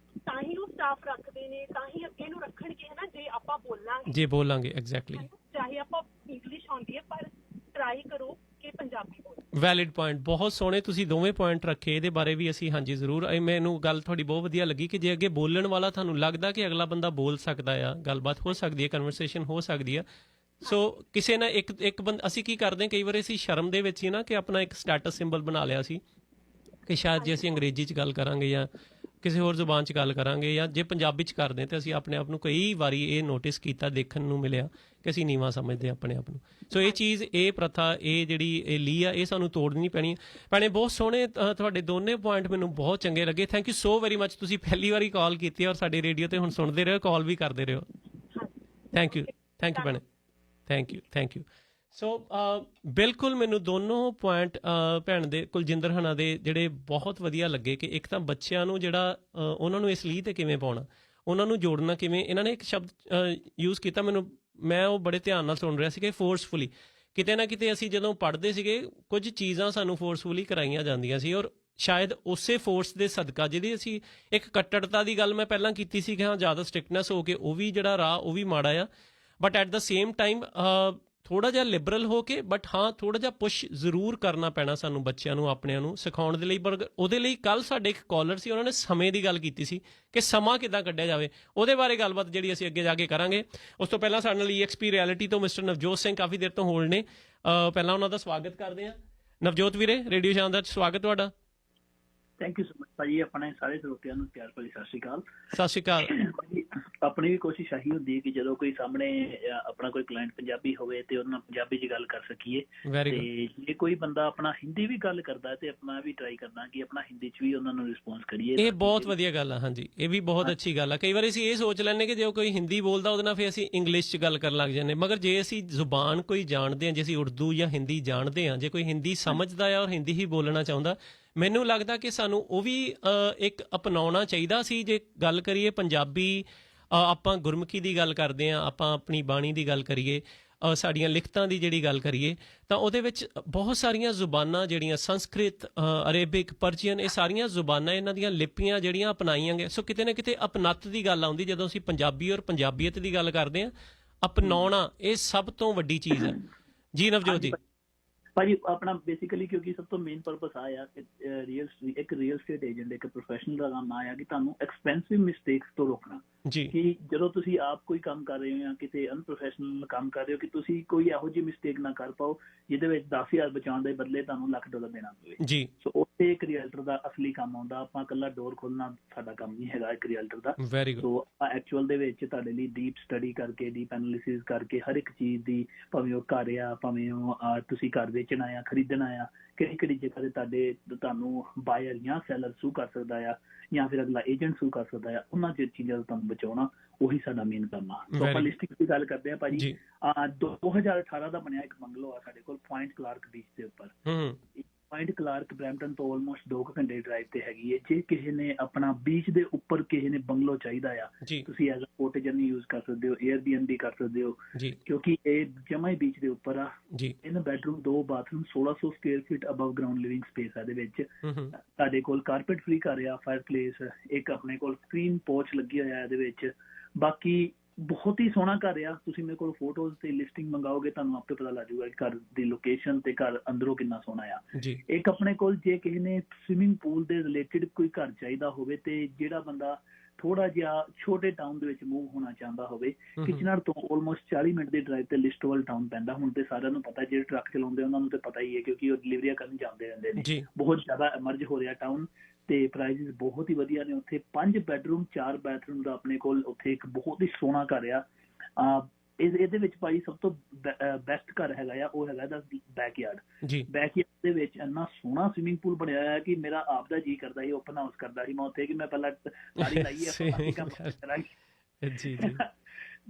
ਤਾਂ ਹੀ ਉਹ ਸਟਾਫ ਰੱਖਦੇ ਨੇ, ਤਾਂ ਹੀ ਅੱਗੇ ਨੂੰ ਰੱਖਣਗੇ, ਹਨਾ? ਜੇ ਆਪਾਂ ਬੋਲਾਂਗੇ, ਜੇ ਬੋਲਾਂਗੇ, ਐਗਜ਼ੈਕਟਲੀ। ਚਾਹੇ ਆਪਾਂ ਇੰਗਲਿਸ਼ ਆਉਂਦੀ ਹੈ ਪਰ ਟਰਾਈ ਕਰੋ ਕਿ ਪੰਜਾਬੀ ਬੋਲੋ। ਵੈਲਿਡ ਪੁਆਇੰਟ, ਬਹੁਤ ਸੋਹਣੇ ਤੁਸੀਂ ਦੋਵੇਂ ਪੁਆਇੰਟ ਰੱਖੇ। ਇਹਦੇ ਬਾਰੇ ਵੀ ਅਸੀਂ ਹਾਂਜੀ ਜ਼ਰੂਰ, ਮੈਨੂੰ ਗੱਲ ਤੁਹਾਡੀ ਬਹੁਤ ਵਧੀਆ ਲੱਗੀ ਕਿ ਜੇ ਅੱਗੇ ਬੋਲਣ ਵਾਲਾ ਤੁਹਾਨੂੰ ਲੱਗਦਾ ਕਿ ਅਗਲਾ ਬੰਦਾ ਬੋਲ ਸਕਦਾ ਆ, ਗੱਲਬਾਤ ਹੋ ਸਕਦੀ ਹੈ, ਕਨਵਰਸੇਸ਼ਨ ਹੋ ਸਕਦੀ ਆ। ਸੋ ਕਿਸੇ ਨਾ ਇੱਕ ਬੰਦਾ, ਅਸੀਂ ਕੀ ਕਰਦੇ ਕਈ ਵਾਰ ਅਸੀਂ ਸ਼ਰਮ ਦੇ ਵਿੱਚ ਹੀ ਨਾ ਕਿ ਆਪਣਾ ਇੱਕ ਸਟੇਟਸ ਸਿੰਬਲ ਬਣਾ ਲਿਆ ਸੀ ਕਿ ਸ਼ਾਇਦ ਜੇ ਅਸੀਂ ਅੰਗਰੇਜ਼ੀ 'ਚ ਗੱਲ ਕਰਾਂਗੇ ਜਾਂ ਕਿਸੇ ਹੋਰ ਜ਼ੁਬਾਨ 'ਚ ਗੱਲ ਕਰਾਂਗੇ ਜਾਂ ਜੇ ਪੰਜਾਬੀ 'ਚ ਕਰਦੇ ਤਾਂ ਅਸੀਂ ਆਪਣੇ ਆਪ ਨੂੰ ਕਈ ਵਾਰੀ ਇਹ ਨੋਟਿਸ ਕੀਤਾ, ਦੇਖਣ ਨੂੰ ਮਿਲਿਆ ਕਿ ਅਸੀਂ ਨੀਵਾਂ ਸਮਝਦੇ ਆਪਣੇ ਆਪ ਨੂੰ। ਸੋ ਇਹ ਚੀਜ਼, ਇਹ ਪ੍ਰਥਾ, ਇਹ ਜਿਹੜੀ ਇਹ ਲੀ ਆ, ਇਹ ਸਾਨੂੰ ਤੋੜਨੀ ਪੈਣੀ ਭੈਣੇ। ਬਹੁਤ ਸੋਹਣੇ ਤੁਹਾਡੇ ਦੋਨੇ ਪੁਆਇੰਟ ਮੈਨੂੰ ਬਹੁਤ ਚੰਗੇ ਲੱਗੇ। ਥੈਂਕ ਯੂ ਸੋ ਵੈਰੀ ਮੱਚ। ਤੁਸੀਂ ਪਹਿਲੀ ਵਾਰੀ ਕਾਲ ਕੀਤੀ ਔਰ ਸਾਡੇ ਰੇਡੀਓ ਤੇ ਹੁਣ ਸੁਣਦੇ ਰਹੋ, ਕਾਲ ਵੀ ਕਰਦੇ ਰਹੋ। ਥੈਂਕ ਯੂ ਭੈਣੇ, ਥੈਂਕ ਯੂ। ਸੋ ਬਿਲਕੁਲ ਮੈਨੂੰ ਦੋਨੋਂ ਪੁਆਇੰਟ ਭੈਣ ਦੇ, ਕੁਲਜਿੰਦਰ ਹਣਾ ਦੇ, ਜਿਹੜੇ ਬਹੁਤ ਵਧੀਆ ਲੱਗੇ ਕਿ ਇੱਕ ਤਾਂ ਬੱਚਿਆਂ ਨੂੰ ਜਿਹੜਾ ਉਹਨਾਂ ਨੂੰ ਇਸ ਲਈ ਤੇ ਕਿਵੇਂ ਪਾਉਣਾ, ਉਹਨਾਂ ਨੂੰ ਜੋੜਨਾ ਕਿਵੇਂ। ਇਹਨਾਂ ਨੇ ਇੱਕ ਸ਼ਬਦ ਯੂਜ਼ ਕੀਤਾ, ਮੈਂ ਉਹ ਬੜੇ ਧਿਆਨ ਨਾਲ ਸੁਣ ਰਿਹਾ ਸੀ ਕਿ ਫੋਰਸਫੁਲੀ। ਕਿਤੇ ਨਾ ਕਿਤੇ ਅਸੀਂ ਜਦੋਂ ਪੜ੍ਹਦੇ ਸੀਗੇ ਕੁਝ ਚੀਜ਼ਾਂ ਸਾਨੂੰ ਫੋਰਸਫੁਲੀ ਕਰਾਈਆਂ ਜਾਂਦੀਆਂ ਸੀ, ਔਰ ਸ਼ਾਇਦ ਉਸੇ ਫੋਰਸ ਦੇ ਸਦਕਾ, ਜਿਹਦੀ ਅਸੀਂ ਇੱਕ ਕੱਟੜਤਾ ਦੀ ਗੱਲ ਮੈਂ ਪਹਿਲਾਂ ਕੀਤੀ ਸੀ ਕਿ ਹਾਂ ਜ਼ਿਆਦਾ ਸਟ੍ਰਿਕਟਨੈਸ ਹੋ ਕੇ ਉਹ ਵੀ ਜਿਹੜਾ ਰਾਹ ਉਹ ਵੀ ਮਾੜਾ ਆ, but at the same time ਥੋੜ੍ਹਾ ਜਿਹਾ ਲਿਬਰਲ ਹੋ ਕੇ, ਬਟ ਹਾਂ ਥੋੜ੍ਹਾ ਜਿਹਾ ਪੁਸ਼ ਜ਼ਰੂਰ ਕਰਨਾ ਪੈਣਾ ਸਾਨੂੰ ਬੱਚਿਆਂ ਨੂੰ ਆਪਣਿਆਂ ਨੂੰ ਸਿਖਾਉਣ ਦੇ ਲਈ। ਪਰ ਉਹਦੇ ਲਈ ਕੱਲ੍ਹ ਸਾਡੇ ਇੱਕ ਕਾਲਰ ਸੀ, ਉਹਨਾਂ ਨੇ ਸਮੇਂ ਦੀ ਗੱਲ ਕੀਤੀ ਸੀ ਕਿ ਸਮਾਂ ਕਿੱਦਾਂ ਕੱਢਿਆ ਜਾਵੇ। ਉਹਦੇ ਬਾਰੇ ਗੱਲਬਾਤ ਜਿਹੜੀ ਅਸੀਂ ਅੱਗੇ ਜਾ ਕੇ ਕਰਾਂਗੇ। ਉਸ ਤੋਂ ਪਹਿਲਾਂ ਸਾਡੇ ਨਾਲ EXP ਰਿਐਲਿਟੀ ਤੋਂ ਮਿਸਟਰ ਨਵਜੋਤ ਸਿੰਘ ਕਾਫੀ ਦੇਰ ਤੋਂ ਹੋਲਡ ਨੇ। ਪਹਿਲਾਂ ਉਹਨਾਂ ਦਾ ਸਵਾਗਤ ਕਰਦੇ ਹਾਂ। ਨਵਜੋਤ ਵੀਰੇ, ਰੇਡੀਓ ਸ਼ਾਨਦਾਰ 'ਚ ਸਵਾਗਤ ਤੁਹਾਡਾ। ਥੈਂਕ ਯੂ ਸੋ ਮਚ ਭਾਜੀ। ਆਪਣੇ ਸਾਰੇ ਸਰੋਤਿਆਂ ਨੂੰ ਪਿਆਰ ਭਰੀ ਸਤਿ ਸ਼੍ਰੀ ਅਕਾਲ। ਸਤਿ ਸ਼੍ਰੀ ਅਕਾਲ। ਆਪਣੀ ਵੀ ਕੋਸ਼ਿਸ਼ ਆਹੀ ਹੁੰਦੀ ਹੈ ਕਿ ਜਦੋਂ ਕੋਈ ਸਾਹਮਣੇ ਆਪਣਾ ਕੋਈ ਕਲਾਇੰਟ ਪੰਜਾਬੀ ਹੋਵੇ ਤੇ ਉਹਦੇ ਨਾਲ ਪੰਜਾਬੀ 'ਚ ਗੱਲ ਕਰ ਸਕੀਏ। ਤੇ ਜੇ ਕੋਈ ਬੰਦਾ ਆਪਣਾ ਹਿੰਦੀ ਵੀ ਗੱਲ ਕਰਦਾ ਤੇ ਆਪਣਾ ਵੀ ਟਰਾਈ ਕਰਨਾ ਕਿ ਆਪਣਾ ਹਿੰਦੀ 'ਚ ਵੀ ਉਹਨਾਂ ਨੂੰ ਰਿਸਪੌਂਸ ਕਰੀਏ। ਇਹ ਬਹੁਤ ਵਧੀਆ ਗੱਲ ਆ। ਹਾਂਜੀ, ਇਹ ਵੀ ਬਹੁਤ ਅੱਛੀ ਗੱਲ ਆ। ਕਈ ਵਾਰ ਅਸੀਂ ਇਹ ਸੋਚ ਲੈਂਦੇ ਕਿ ਜੇ ਕੋਈ ਹਿੰਦੀ ਬੋਲਦਾ ਉਹਦੇ ਨਾਲ ਫਿਰ ਅਸੀਂ ਇੰਗਲਿਸ਼ 'ਚ ਗੱਲ ਕਰਨ ਲੱਗ ਜਾਂਦੇ, ਮਗਰ ਜੇ ਅਸੀਂ ਜ਼ੁਬਾਨ ਕੋਈ ਜਾਣਦੇ ਹਾਂ, ਜੇ ਅਸੀਂ ਉਰਦੂ ਜਾਂ ਹਿੰਦੀ ਜਾਣਦੇ ਹਾਂ, ਜੇ ਕੋਈ ਹਿੰਦੀ ਸਮਝਦਾ ਆ ਔਰ ਹਿੰਦੀ ਹੀ ਬੋਲਣਾ ਚਾਹੁੰਦਾ, ਮੈਨੂੰ ਲੱਗਦਾ ਕਿ ਸਾਨੂੰ ਉਹ ਵੀ ਇੱਕ ਅਪਣਾਉਣਾ ਚਾਹੀਦਾ ਸੀ। ਜੇ ਗੱਲ ਕਰੀਏ ਪੰਜਾਬੀ, ਆਪਾਂ ਗੁਰਮੁਖੀ ਦੀ ਗੱਲ ਕਰਦੇ ਹਾਂ, ਆਪਾਂ ਆਪਣੀ ਬਾਣੀ ਦੀ ਗੱਲ ਕਰੀਏ, ਸਾਡੀਆਂ ਲਿਖਤਾਂ ਦੀ ਜਿਹੜੀ ਗੱਲ ਕਰੀਏ ਤਾਂ ਉਹਦੇ ਵਿੱਚ ਬਹੁਤ ਸਾਰੀਆਂ ਜ਼ੁਬਾਨਾਂ ਜਿਹੜੀਆਂ ਸੰਸਕ੍ਰਿਤ, ਅਰੇਬਿਕ, ਪਰਸ਼ੀਅਨ, ਇਹ ਸਾਰੀਆਂ ਜ਼ੁਬਾਨਾਂ ਇਹਨਾਂ ਦੀਆਂ ਲਿਪੀਆਂ ਜਿਹੜੀਆਂ ਅਪਣਾਈਆਂ ਗਈਆਂ। ਸੋ ਕਿਤੇ ਨਾ ਕਿਤੇ ਅਪਨੱਤ ਦੀ ਗੱਲ ਆਉਂਦੀ ਜਦੋਂ ਅਸੀਂ ਪੰਜਾਬੀ ਔਰ ਪੰਜਾਬੀਅਤ ਦੀ ਗੱਲ ਕਰਦੇ ਹਾਂ। ਅਪਣਾਉਣਾ ਇਹ ਸਭ ਤੋਂ ਵੱਡੀ ਚੀਜ਼ ਹੈ। ਜੀ ਨਵਜੋਤ ਜੀ। ਭਾਜੀ ਆਪਣਾ ਬੇਸਿਕਲੀ ਕਿਉਂਕਿ ਸਭ ਤੋਂ ਮੇਨ ਪਰਪਸ ਆਇਆ ਕਿ ਇੱਕ ਰੀਅਲ ਸਟੇਟ ਏਜੰਟ, ਇੱਕ ਪ੍ਰੋਫੈਸ਼ਨਲ ਦਾ ਕੰਮ ਆਇਆ ਕਿ ਤੁਹਾਨੂੰ ਐਕਸਪੈਂਸਿਵ ਮਿਸਟੇਕਸ ਤੋਂ ਰੋਕਣਾ ਜੀ। ਕਿ ਜਦੋਂ ਤੁਸੀਂ ਆਪ ਕੋਈ ਕੰਮ ਕਰ ਰਹੇ ਹੋ ਜਾਂ ਕਿਤੇ ਅਨਪ੍ਰੋਫੈਸ਼ਨਲ ਕੰਮ ਕਰ ਰਹੇ ਹੋ ਕਿ ਤੁਸੀਂ ਕੋਈ ਇਹੋ ਜਿਹੀ ਮਿਸਟੇਕ ਨਾ ਕਰ ਪਾਓ ਜਿਹਦੇ ਵਿੱਚ 10,000 ਬਚਾਉਣ ਦੇ ਬਦਲੇ ਤੁਹਾਨੂੰ $1,00,000 ਦੇਣਾ ਪਵੇ ਜੀ। ਸੋ ਉੱਥੇ ਇੱਕ ਰੀਅਲਟਰ ਦਾ ਅਸਲੀ ਕੰਮ ਆਉਂਦਾ। ਆਪਾਂ ਇਕੱਲਾ ਡੋਰ ਖੋਲਣਾ ਸਾਡਾ ਕੰਮ ਨਹੀਂ ਹੈਗਾ ਇੱਕ ਰੀਅਲਟਰ ਦਾ। Very good. ਸੋ ਆਪਾਂ ਐਕਚੁਅਲ ਦੇ ਵਿੱਚ ਤੁਹਾਡੇ ਲਈ ਡੀਪ ਸਟੱਡੀ ਕਰਕੇ, ਡੀਪ ਐਨਾਲਿਸਿਸ ਕਰਕੇ ਹਰ ਇੱਕ ਚੀਜ਼ ਦੀ, ਭਾਵੇਂ ਉਹ ਘਰ ਆ, ਭਾਵੇਂ ਉਹ ਤੁਸੀਂ ਘਰ ਵੇਚਣਾ ਆ, ਖਰੀਦਣਾ ਆ, ਕਿਹੜੀ ਜਗ੍ਹਾ ਤੇ ਤੁਹਾਨੂੰ ਬਾਇਰ ਜਾਂ ਸੈਲਰ ਸੂ ਕਰ ਸਕਦਾ ਆ ਜਾਂ ਫਿਰ ਅਗਲਾ ਏਜੰਟ ਸੂ ਕਰ ਸਕਦਾ ਆ, ਉਹਨਾਂ ਚੀਜ਼ਾਂ ਤੋਂ ਤੁਹਾਨੂੰ ਬਚਾਉਣਾ ਉਹੀ ਸਾਡਾ ਮੇਨ ਕੰਮ ਆ। ਸੋ ਆਪਾਂ ਲਿਸਟਿੰਗ ਦੀ ਗੱਲ ਕਰਦੇ ਆ ਭਾਜੀ। 2018 ਦਾ ਬਣਿਆ ਇੱਕ ਬੰਗਲੋ ਆ ਸਾਡੇ ਕੋਲ ਪੁਆਇੰਟ ਕਲਾਰਕ ਬੀਚ ਦੇ ਉੱਪਰ। ਪੁਆਇੰਟ ਕਲਾਰਕ ਬਰੈਂਪਟਨ ਤੋਂ ਆਲਮੋਸਟ 2 ਘੰਟੇ ਡਰਾਈਵ ਤੇ ਹੈਗੀ ਹੈ। ਜੇ ਕਿਸੇ ਨੇ ਆਪਣਾ ਬੀਚ ਦੇ ਉੱਪਰ ਕਿਸੇ ਨੇ ਬੰਗਲੋ ਚਾਹੀਦਾ ਆ, ਤੁਸੀਂ ਐਜ਼ ਅ ਕੋਟੇਜਰ ਨਹੀਂ ਯੂਜ਼ ਕਰ ਸਕਦੇ ਹੋ, Airbnb ਕਰ ਸਕਦੇ ਹੋ, ਕਿਉਂਕਿ ਇਹ ਜਮਾ ਹੀ ਬੀਚ ਦੇ ਉੱਪਰ ਆ। 3 bedroom 2 bathroom 1600 square feet above ground living space ਆ ਇਹਦੇ ਵਿੱਚ। ਤੁਹਾਡੇ ਕੋਲ ਕਾਰਪੇਟ ਫ੍ਰੀ ਘਰ ਆ, ਫਾਇਰ ਪਲੇਸ, ਇੱਕ ਆਪਣੇ ਕੋਲ ਸਕਰੀਨ ਪੋਰਚ ਲੱਗੀ ਹੋਇਆ ਇਹਦੇ ਵਿੱਚ। ਬਾਕੀ ਬਹੁਤ ਹੀ ਸੋਹਣਾ ਘਰ ਆ। ਤੁਸੀਂ ਮੇਰੇ ਕੋਲ ਫੋਟੋਜ਼ ਤੇ ਲਿਸਟਿੰਗ ਮੰਗਾਓਗੇ ਤੁਹਾਨੂੰ ਆਪੇ ਪਤਾ ਲੱਗ ਜਾਊਗਾ ਘਰ ਦੀ ਲੋਕੇਸ਼ਨ ਤੇ ਘਰ ਅੰਦਰੋਂ ਕਿੰਨਾ ਸੋਹਣਾ ਆ। ਇੱਕ ਆਪਣੇ ਕੋਲ ਜੇ ਕਿਸੇ ਨੇ ਸਵਿਮਿੰਗ ਪੂਲ ਦੇ ਰਿਲੇਟਡ ਕੋਈ ਘਰ ਚਾਹੀਦਾ ਹੋਵੇ ਤੇ ਜਿਹੜਾ ਬੰਦਾ ਥੋੜਾ ਜਿਹਾ ਛੋਟੇ ਟਾਊਨ ਦੇ ਵਿੱਚ ਮੂਵ ਹੋਣਾ ਚਾਹੁੰਦਾ ਹੋਵੇ, ਕਿਚਨਰ ਤੋਂ ਆਲਮੋਸਟ 40 ਮਿੰਟ ਦੀ ਡਰਾਈਵ ਤੇ ਲਿਸਟੋਵਲ ਟਾਊਨ ਪੈਂਦਾ। ਹੁਣ ਤੇ ਸਾਰਿਆਂ ਨੂੰ ਪਤਾ, ਜਿਹੜੇ ਟਰੱਕ ਚਲਾਉਂਦੇ ਉਹਨਾਂ ਨੂੰ ਤੇ ਪਤਾ ਹੀ ਹੈ ਕਿਉਂਕਿ ਉਹ ਡਿਲੀਵਰੀਆਂ ਕਰਨ ਜਾਂਦੇ ਰਹਿੰਦੇ ਨੇ। ਬਹੁਤ ਜ਼ਿਆਦਾ ਐਮਰਜ ਹੋ ਰਿਹਾ ਟਾਊਨ ਤੇ ਪ੍ਰਾਈਸਿਸ ਬਹੁਤ ਹੀ ਵਧੀਆ ਨੇ ਉੱਥੇ। 5 ਬੈਡਰੂਮ 4 ਬਾਥਰੂਮ ਦਾ ਆਪਣੇ ਕੋਲ ਉੱਥੇ ਇੱਕ ਬਹੁਤ ਹੀ ਸੋਹਣਾ ਘਰ ਆ। ਇਹਦੇ ਵਿੱਚ ਭਾਈ ਸਭ ਤੋਂ ਬੈਸਟ ਘਰ ਹੈਗਾ ਆ ਉਹ ਹੈਗਾ ਦਾ ਬੈਕਯਾਰਡ। ਬੈਕਯਾਰਡ ਦੇ ਵਿੱਚ ਇੰਨਾ ਸੋਹਣਾ ਸਵਿਮਿੰਗ ਪੂਲ ਬਣਿਆ ਹੋਇਆ ਕਿ ਮੇਰਾ ਆਪ ਦਾ ਜੀ ਕਰਦਾ ਸੀ ਓਪਨ ਹਾਊਸ ਕਰਦਾ ਸੀ ਮੈਂ ਉੱਥੇ ਕਿ ਮੈਂ ਪਹਿਲਾਂ ਸਾਰੀ ਲਾਈ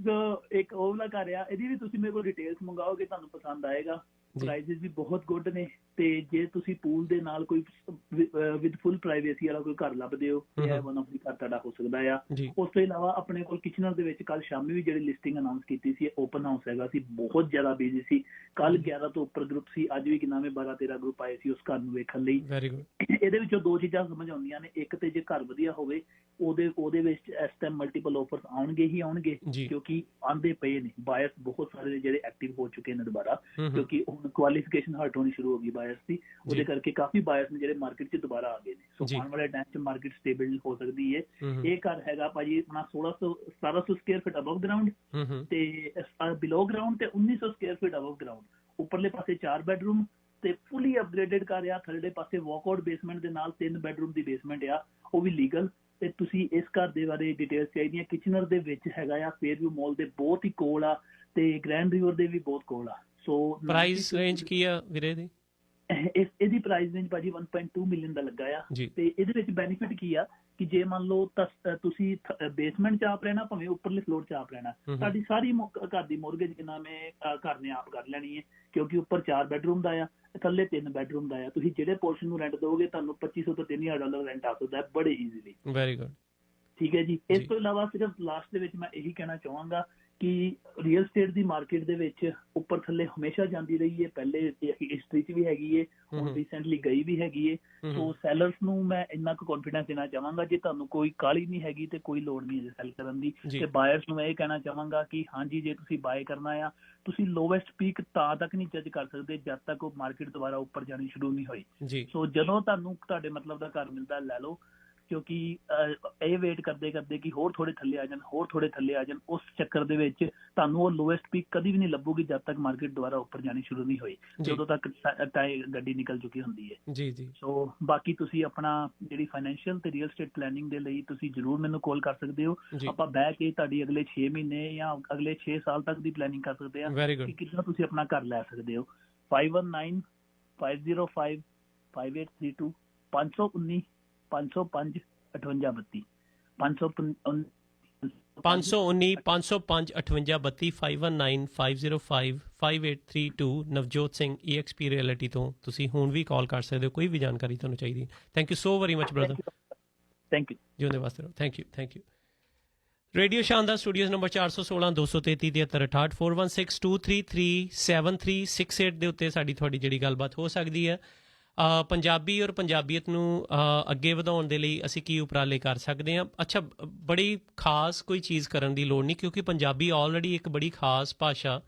ਸੋ ਇੱਕ ਉਹ ਵਾਲਾ ਘਰ ਆ। ਇਹਦੀ ਵੀ ਤੁਸੀਂ ਮੇਰੇ ਕੋਲ ਡਿਟੇਲਸ ਮੰਗਾਓਗੇ ਤੁਹਾਨੂੰ ਪਸੰਦ ਆਏਗਾ। ਪ੍ਰਾਈਸਿਸ ਵੀ ਬਹੁਤ ਗੁੱਡ ਨੇ ਤੇ ਜੇ ਤੁਸੀਂ ਪੂਲ ਦੇ ਨਾਲ ਕੋਈ ਵਿਦ ਫੁੱਲ ਪ੍ਰਾਈਵੇਸੀ ਵਾਲਾ ਕੋਈ ਘਰ ਲੱਭਦੇ ਹੋ ਇਹ ਵਨ ਆਫ ਦੀ ਘਰ ਤੁਹਾਡਾ ਹੋ ਸਕਦਾ ਆ। ਉਸ ਤੋਂ ਇਲਾਵਾ ਆਪਣੇ ਕੋਲ ਕਿਚਨਰ ਦੇ ਵਿੱਚ ਕੱਲ ਸ਼ਾਮੀ ਵੀ ਜਿਹੜੀ ਲਿਸਟਿੰਗ ਅਨਾਉਂਸ ਕੀਤੀ ਸੀ, ਓਪਨ ਹਾਊਸ ਹੈਗਾ ਸੀ, ਬਹੁਤ ਜ਼ਿਆਦਾ ਬਿਜ਼ੀ ਸੀ। ਕੱਲ 11 ਤੋਂ ਉੱਪਰ ਗਰੁੱਪ ਸੀ, ਅੱਜ ਵੀ 12-13 ਗਰੁੱਪ ਆਏ ਸੀ ਉਸ ਘਰ ਨੂੰ ਵੇਖਣ ਲਈ। ਇਹਦੇ ਵਿੱਚੋਂ 2 ਚੀਜ਼ਾਂ ਸਮਝ ਆਉਂਦੀਆਂ ਨੇ। ਇੱਕ ਤੇ ਜੇ ਘਰ ਵਧੀਆ ਹੋਵੇ ਉਹਦੇ ਵਿੱਚ ਇਸ ਟਾਈਮ ਮਲਟੀਪਲ ਆਫਰਸ ਆਉਣਗੇ ਹੀ ਆਉਣਗੇ ਕਿਉਂਕਿ ਆਉਂਦੇ ਪਏ ਨੇ। ਬਾਇਰਸ ਬਹੁਤ ਸਾਰੇ ਜਿਹੜੇ ਐਕਟਿਵ ਹੋ ਚੁੱਕੇ ਨੇ ਦੁਬਾਰਾ ਕਿਉਂਕਿ ਹੁਣ ਕੁਆਲੀਫਿਕੇਸ਼ਨ ਹਟ ਹੋਣੀ ਸ਼ੁਰੂ ਹੋ ਗਈ ਬਾਇਰਸ ਦੀ। ਉਹਦੇ ਕਰਕੇ ਕਾਫੀ ਬਾਇਰਸ ਨੇ ਜਿਹੜੇ ਮਾਰਕੀਟ 'ਚ ਦੁਬਾਰਾ ਆ ਗਏ ਨੇ। ਸੋ ਆਉਣ ਵਾਲੇ ਟਾਈਮ 'ਚ ਮਾਰਕੀਟ ਸਟੇਬਲ ਹੋ ਸਕਦੀ ਹੈ। ਇਹ ਘਰ ਹੈਗਾ ਭਾਜੀ ਆਪਣਾ 1700 ਸਕੁਅਰ ਫੀਟ ਅਬਵ ਗਰਾਊਂਡ ਤੇ ਬਿਲੋ ਗਰਾਊਂਡ ਤੇ 1900 ਸਕੁਅਰ ਫੀਟ ਅਬਵ ਗਰਾਊਂਡ। ਉੱਪਰਲੇ ਪਾਸੇ 4 ਬੈਡਰੂਮ ਤੇ ਫੁੱਲੀ ਅਪਗ੍ਰੇਡਡ ਘਰ ਆ। ਥੱਲੇ ਪਾਸੇ ਵਾਕਆਊਟ ਬੇਸਮੈਂਟ ਦੇ ਨਾਲ 3 ਬੈਡਰੂਮ ਦੀ ਬੇਸਮੈਂਟ ਆ, ਉਹ ਵੀ ਲੀਗਲ। ਤੇ ਤੁਸੀਂ ਇਸ ਘਰ ਦੇ ਬਾਰੇ ਡਿਟੇਲਸ ਚਾਹੀਦੀਆਂ, ਕਿਚਨਰ ਦੇ ਵਿੱਚ ਹੈਗਾ ਆ, ਫੇਅਰਵਿਊ ਮਾਲ ਦੇ ਬਹੁਤ ਹੀ ਕੋਲ ਆ ਤੇ ਗ੍ਰੈਂਡ ਰਿਵਰ ਦੇ ਵੀ ਬਹੁਤ ਕੋਲ ਆ। ਸੋ ਪ੍ਰਾਈਸ ਰੇਂਜ ਕੀ ਆ ਵੀਰੇ ਦੀ? ਇਹਦੀ ਪ੍ਰਾਈਸ ਰੇਂਜ ਭਾਜੀ 1.2 ਮਿਲੀਅਨ ਦਾ ਲੱਗਾ ਆ। ਤੇ ਇਹਦੇ ਵਿੱਚ ਬੈਨੀਫਿਟ ਕੀ ਆ ਕਿ ਜੇ ਮੰਨ ਲਓ ਤੁਸੀਂ ਬੇਸਮੈਂਟ 'ਚ ਆਪ ਰਹਿਣਾ ਭਾਵੇਂ ਉੱਪਰਲੇ ਫਲੋਰ 'ਚ ਆਪ ਰਹਿਣਾ, ਸਾਡੀ ਸਾਰੀ ਘਰ ਦੀ ਮੋਰਗੇਜ ਕਿੰਨਾ ਮੈਂ ਘਰ ਨੇ ਆਪ ਕਰ ਲੈਣੀ ਹੈ ਕਿਉਂਕਿ ਉੱਪਰ 4 ਬੈਡਰੂਮ ਦਾ ਆ, ਥੱਲੇ 3 ਬੈਡਰੂਮ ਦਾ ਆ। ਤੁਸੀਂ ਜਿਹੜੇ ਪੋਰਸ਼ਨ ਨੂੰ ਰੈਂਟ ਦੋਗੇ ਤੁਹਾਨੂੰ $2,500 ਤੋਂ $3,000 ਰੈਂਟ ਆ ਸਕਦਾ ਹੈ ਬੜੇ ਈਜ਼ੀਲੀ। Very good. ਠੀਕ ਹੈ ਜੀ। ਇਸ ਤੋਂ ਇਲਾਵਾ ਸਿਰਫ ਲਾਸਟ ਦੇ ਵਿੱਚ ਮੈਂ ਇਹੀ ਕਹਿਣਾ ਚਾਹਾਂਗਾ ਕਿ ਰੀਅਲ ਸਟੇਟ ਦੀ ਮਾਰਕੀਟ ਦੇ ਵਿੱਚ ਉੱਪਰ ਥੱਲੇ ਹਮੇਸ਼ਾ ਜਾਂਦੀ ਰਹੀ ਹੈ, ਪਹਿਲੇ ਹਿਸਟਰੀ 'ਚ ਵੀ ਹੈਗੀ ਹੈ, ਹੁਣ ਰੀਸੈਂਟਲੀ ਗਈ ਵੀ ਹੈਗੀ ਹੈ। ਸੋ ਸੈਲਰਸ ਨੂੰ ਮੈਂ ਇੰਨਾ ਕੁ ਕੌਨਫੀਡੈਂਸ ਦੇਣਾ ਚਾਹਾਂਗਾ ਜੇ ਤੁਹਾਨੂੰ ਕੋਈ ਕਾਹਲੀ ਨਹੀਂ ਹੈਗੀ ਤੇ ਕੋਈ ਲੋੜ ਨਹੀਂ ਹੈ ਸੈਲ ਕਰਨ ਦੀ। ਤੇ ਬਾਇਰਸ ਨੂੰ ਮੈਂ ਇਹ ਕਹਿਣਾ ਚਾਹਾਂਗਾ ਕਿ ਹਾਂਜੀ ਜੇ ਤੁਸੀਂ ਬਾਏ ਕਰਨਾ ਆ ਤੁਸੀਂ ਲੋਵੈਸਟ ਪੀਕ ਤਾਂ ਤੱਕ ਨਹੀਂ ਜੱਜ ਕਰ ਸਕਦੇ ਜਦ ਤੱਕ ਉਹ ਮਾਰਕੀਟ ਦੁਬਾਰਾ ਉੱਪਰ ਜਾਣੀ ਸ਼ੁਰੂ ਨਹੀਂ ਹੋਈ। ਸੋ ਜਦੋਂ ਤੁਹਾਨੂੰ ਤੁਹਾਡੇ ਮਤਲਬ ਦਾ ਘਰ ਮਿਲਦਾ ਲੈ ਲਓ ਕਿਉਂਕਿ ਇਹ ਵੇਟ ਕਰਦੇ ਕਰਦੇ ਕਿ ਹੋਰ ਥੋੜੇ ਥੱਲੇ ਆ ਜਾਣ, ਹੋਰ ਥੋੜੇ ਥੱਲੇ ਆ ਜਾਣ, ਉਸ ਚੱਕਰ ਦੇ ਵਿੱਚ ਤੁਹਾਨੂੰ ਉਹ ਲੋਐਸਟ ਪੀਕ ਕਦੀ ਵੀ ਨਹੀਂ ਲੱਭੂਗੀ ਜਦ ਤੱਕ ਮਾਰਕੀਟ ਦੁਬਾਰਾ ਉੱਪਰ ਜਾਣੀ ਸ਼ੁਰੂ ਨਹੀਂ ਹੋਈ, ਜਦੋਂ ਤੱਕ ਗੱਡੀ ਨਿਕਲ ਚੁੱਕੀ ਹੁੰਦੀ ਹੈ। ਸੋ ਬਾਕੀ ਤੁਸੀਂ ਆਪਣਾ ਜਿਹੜੀ ਫਾਈਨੈਂਸ਼ੀਅਲ ਤੇ ਰੀਅਲ ਸਟੇਟ ਪਲੈਨਿੰਗ ਦੇ ਲਈ ਤੁਸੀਂ ਜ਼ਰੂਰ ਮੈਨੂੰ ਕਾਲ ਕਰ ਸਕਦੇ ਹੋ। ਆਪਾਂ ਬਹਿ ਕੇ ਤੁਹਾਡੀ ਅਗਲੇ 6 ਮਹੀਨੇ ਜਾਂ ਅਗਲੇ 6 ਸਾਲ ਤੱਕ ਦੀ ਪਲੈਨਿੰਗ ਕਰ ਸਕਦੇ ਹਾਂ ਕਿ ਕਿੰਨਾ ਤੁਸੀਂ ਆਪਣਾ ਘਰ ਲੈ ਸਕਦੇ ਹੋ। 5195055832 519 505 5832 519 505 5832 5195055832 ਨਵਜੋਤ ਸਿੰਘ EXP ਰਿਐਲਿਟੀ ਤੋਂ ਤੁਸੀਂ ਹੁਣ ਵੀ ਕਾਲ ਕਰ ਸਕਦੇ ਹੋ ਕੋਈ ਵੀ ਜਾਣਕਾਰੀ ਤੁਹਾਨੂੰ ਚਾਹੀਦੀ। Thank you so very much brother. Thank you. ਜਿਉਂਦੇ ਵਾਸਤੇ ਰਹੋ। Thank you. ਰੇਡੀਓ ਸ਼ਾਨਦਾਰ ਸਟੂਡੀਓਜ਼ ਨੰਬਰ 416 233 7368 4162337368 ਦੇ ਉੱਤੇ ਸਾਡੀ ਤੁਹਾਡੀ ਜਿਹੜੀ ਗੱਲਬਾਤ ਹੋ ਸਕਦੀ ਹੈ। ਪੰਜਾਬੀ ਔਰ ਪੰਜਾਬੀਅਤ ਨੂੰ ਅੱਗੇ ਵਧਾਉਣ ਦੇ ਲਈ ਅਸੀਂ ਕੀ ਉਪਰਾਲੇ ਕਰ ਸਕਦੇ ਹਾਂ? ਅੱਛਾ, ਬੜੀ ਖਾਸ ਕੋਈ ਚੀਜ਼ ਕਰਨ ਦੀ ਲੋੜ ਨਹੀਂ, ਕਿਉਂਕਿ ਪੰਜਾਬੀ ਆਲਰੇਡੀ ਇੱਕ ਬੜੀ ਖਾਸ ਭਾਸ਼ਾ,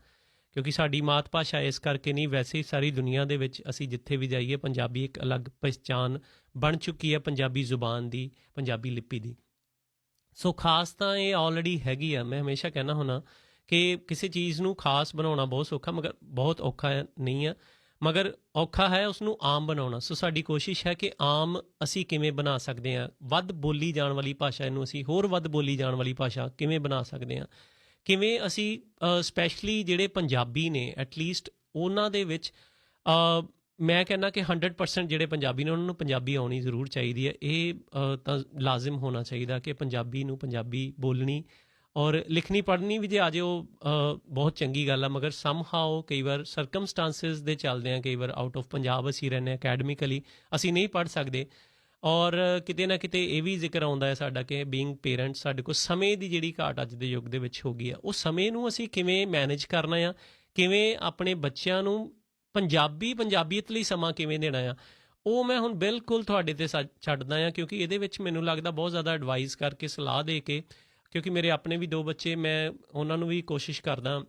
ਕਿਉਂਕਿ ਸਾਡੀ ਮਾਤ ਭਾਸ਼ਾ ਇਸ ਕਰਕੇ ਨਹੀਂ, ਵੈਸੇ ਸਾਰੀ ਦੁਨੀਆ ਦੇ ਵਿੱਚ ਅਸੀਂ ਜਿੱਥੇ ਵੀ ਜਾਈਏ ਪੰਜਾਬੀ ਇੱਕ ਅਲੱਗ ਪਹਿਚਾਣ ਬਣ ਚੁੱਕੀ ਹੈ ਪੰਜਾਬੀ ਜ਼ੁਬਾਨ ਦੀ, ਪੰਜਾਬੀ ਲਿਪੀ ਦੀ। ਸੋ ਖਾਸ ਤਾਂ ਇਹ ਆਲਰੇਡੀ ਹੈਗੀ ਆ। ਮੈਂ ਹਮੇਸ਼ਾ ਕਹਿੰਦਾ ਹੁੰਦਾ ਕਿ ਕਿਸੇ ਚੀਜ਼ ਨੂੰ ਖਾਸ ਬਣਾਉਣਾ ਬਹੁਤ ਸੌਖਾ, ਮਗਰ ਬਹੁਤ ਔਖਾ ਨਹੀਂ ਆ, ਮਗਰ ਔਖਾ ਹੈ ਉਸਨੂੰ ਆਮ ਬਣਾਉਣਾ। ਸੋ ਸਾਡੀ ਕੋਸ਼ਿਸ਼ ਹੈ ਕਿ ਆਮ ਅਸੀਂ ਕਿਵੇਂ ਬਣਾ ਸਕਦੇ ਹਾਂ, ਵੱਧ ਬੋਲੀ ਜਾਣ ਵਾਲੀ ਭਾਸ਼ਾ ਇਹਨੂੰ ਅਸੀਂ ਹੋਰ ਵੱਧ ਬੋਲੀ ਜਾਣ ਵਾਲੀ ਭਾਸ਼ਾ ਕਿਵੇਂ ਬਣਾ ਸਕਦੇ ਹਾਂ, ਕਿਵੇਂ ਅਸੀਂ ਸਪੈਸ਼ਲੀ ਜਿਹੜੇ ਪੰਜਾਬੀ ਨੇ ਐਟਲੀਸਟ ਉਹਨਾਂ ਦੇ ਵਿੱਚ ਮੈਂ ਕਹਿੰਦਾ ਕਿ 100% ਜਿਹੜੇ ਪੰਜਾਬੀ ਨੇ ਉਹਨਾਂ ਨੂੰ ਪੰਜਾਬੀ ਆਉਣੀ ਜ਼ਰੂਰ ਚਾਹੀਦੀ ਹੈ। ਇਹ ਤਾਂ ਲਾਜ਼ਮ ਹੋਣਾ ਚਾਹੀਦਾ ਕਿ ਪੰਜਾਬੀ ਨੂੰ ਪੰਜਾਬੀ ਬੋਲਣੀ ਔਰ ਲਿਖਣੀ ਪੜ੍ਹਨੀ ਵੀ ਜੇ ਆ ਜਾਏ ਉਹ ਬਹੁਤ ਚੰਗੀ ਗੱਲ ਆ, ਮਗਰ ਸਮਹਾਓ ਕਈ ਵਾਰ ਸਰਕਮਸਟਾਂਸਿਸ ਦੇ ਚੱਲਦੇ ਆ, ਕਈ ਵਾਰ ਆਊਟ ਆਫ ਪੰਜਾਬ ਅਸੀਂ ਰਹਿੰਦੇ ਹਾਂ, ਅਕੈਡਮਿਕਲੀ ਅਸੀਂ ਨਹੀਂ ਪੜ੍ਹ ਸਕਦੇ। ਔਰ ਕਿਤੇ ਨਾ ਕਿਤੇ ਇਹ ਵੀ ਜ਼ਿਕਰ ਆਉਂਦਾ ਹੈ ਸਾਡਾ ਕਿ ਬੀਇੰਗ ਪੇਰੈਂਟਸ ਸਾਡੇ ਕੋਲ ਸਮੇਂ ਦੀ ਜਿਹੜੀ ਘਾਟ ਅੱਜ ਦੇ ਯੁੱਗ ਦੇ ਵਿੱਚ ਹੋ ਗਈ ਆ। ਉਹ ਸਮੇਂ ਨੂੰ ਅਸੀਂ ਕਿਵੇਂ ਮੈਨੇਜ ਕਰਨਾ ਆ, ਕਿਵੇਂ ਆਪਣੇ ਬੱਚਿਆਂ ਨੂੰ ਪੰਜਾਬੀਅਤ ਲਈ ਸਮਾਂ ਕਿਵੇਂ ਦੇਣਾ ਆ, ਉਹ ਮੈਂ ਹੁਣ ਬਿਲਕੁਲ ਤੁਹਾਡੇ 'ਤੇ ਛੱਡਦਾ ਹਾਂ, ਕਿਉਂਕਿ ਇਹਦੇ ਵਿੱਚ ਮੈਨੂੰ ਲੱਗਦਾ ਬਹੁਤ ਜ਼ਿਆਦਾ ਐਡਵਾਈਸ ਕਰਕੇ, ਸਲਾਹ ਦੇ ਕੇ, ਕਿਉਂਕਿ ਮੇਰੇ ਆਪਣੇ ਵੀ 2 ਬੱਚੇ, ਮੈਂ ਉਹਨਾਂ ਨੂੰ ਵੀ ਕੋਸ਼ਿਸ਼ ਕਰਦਾ।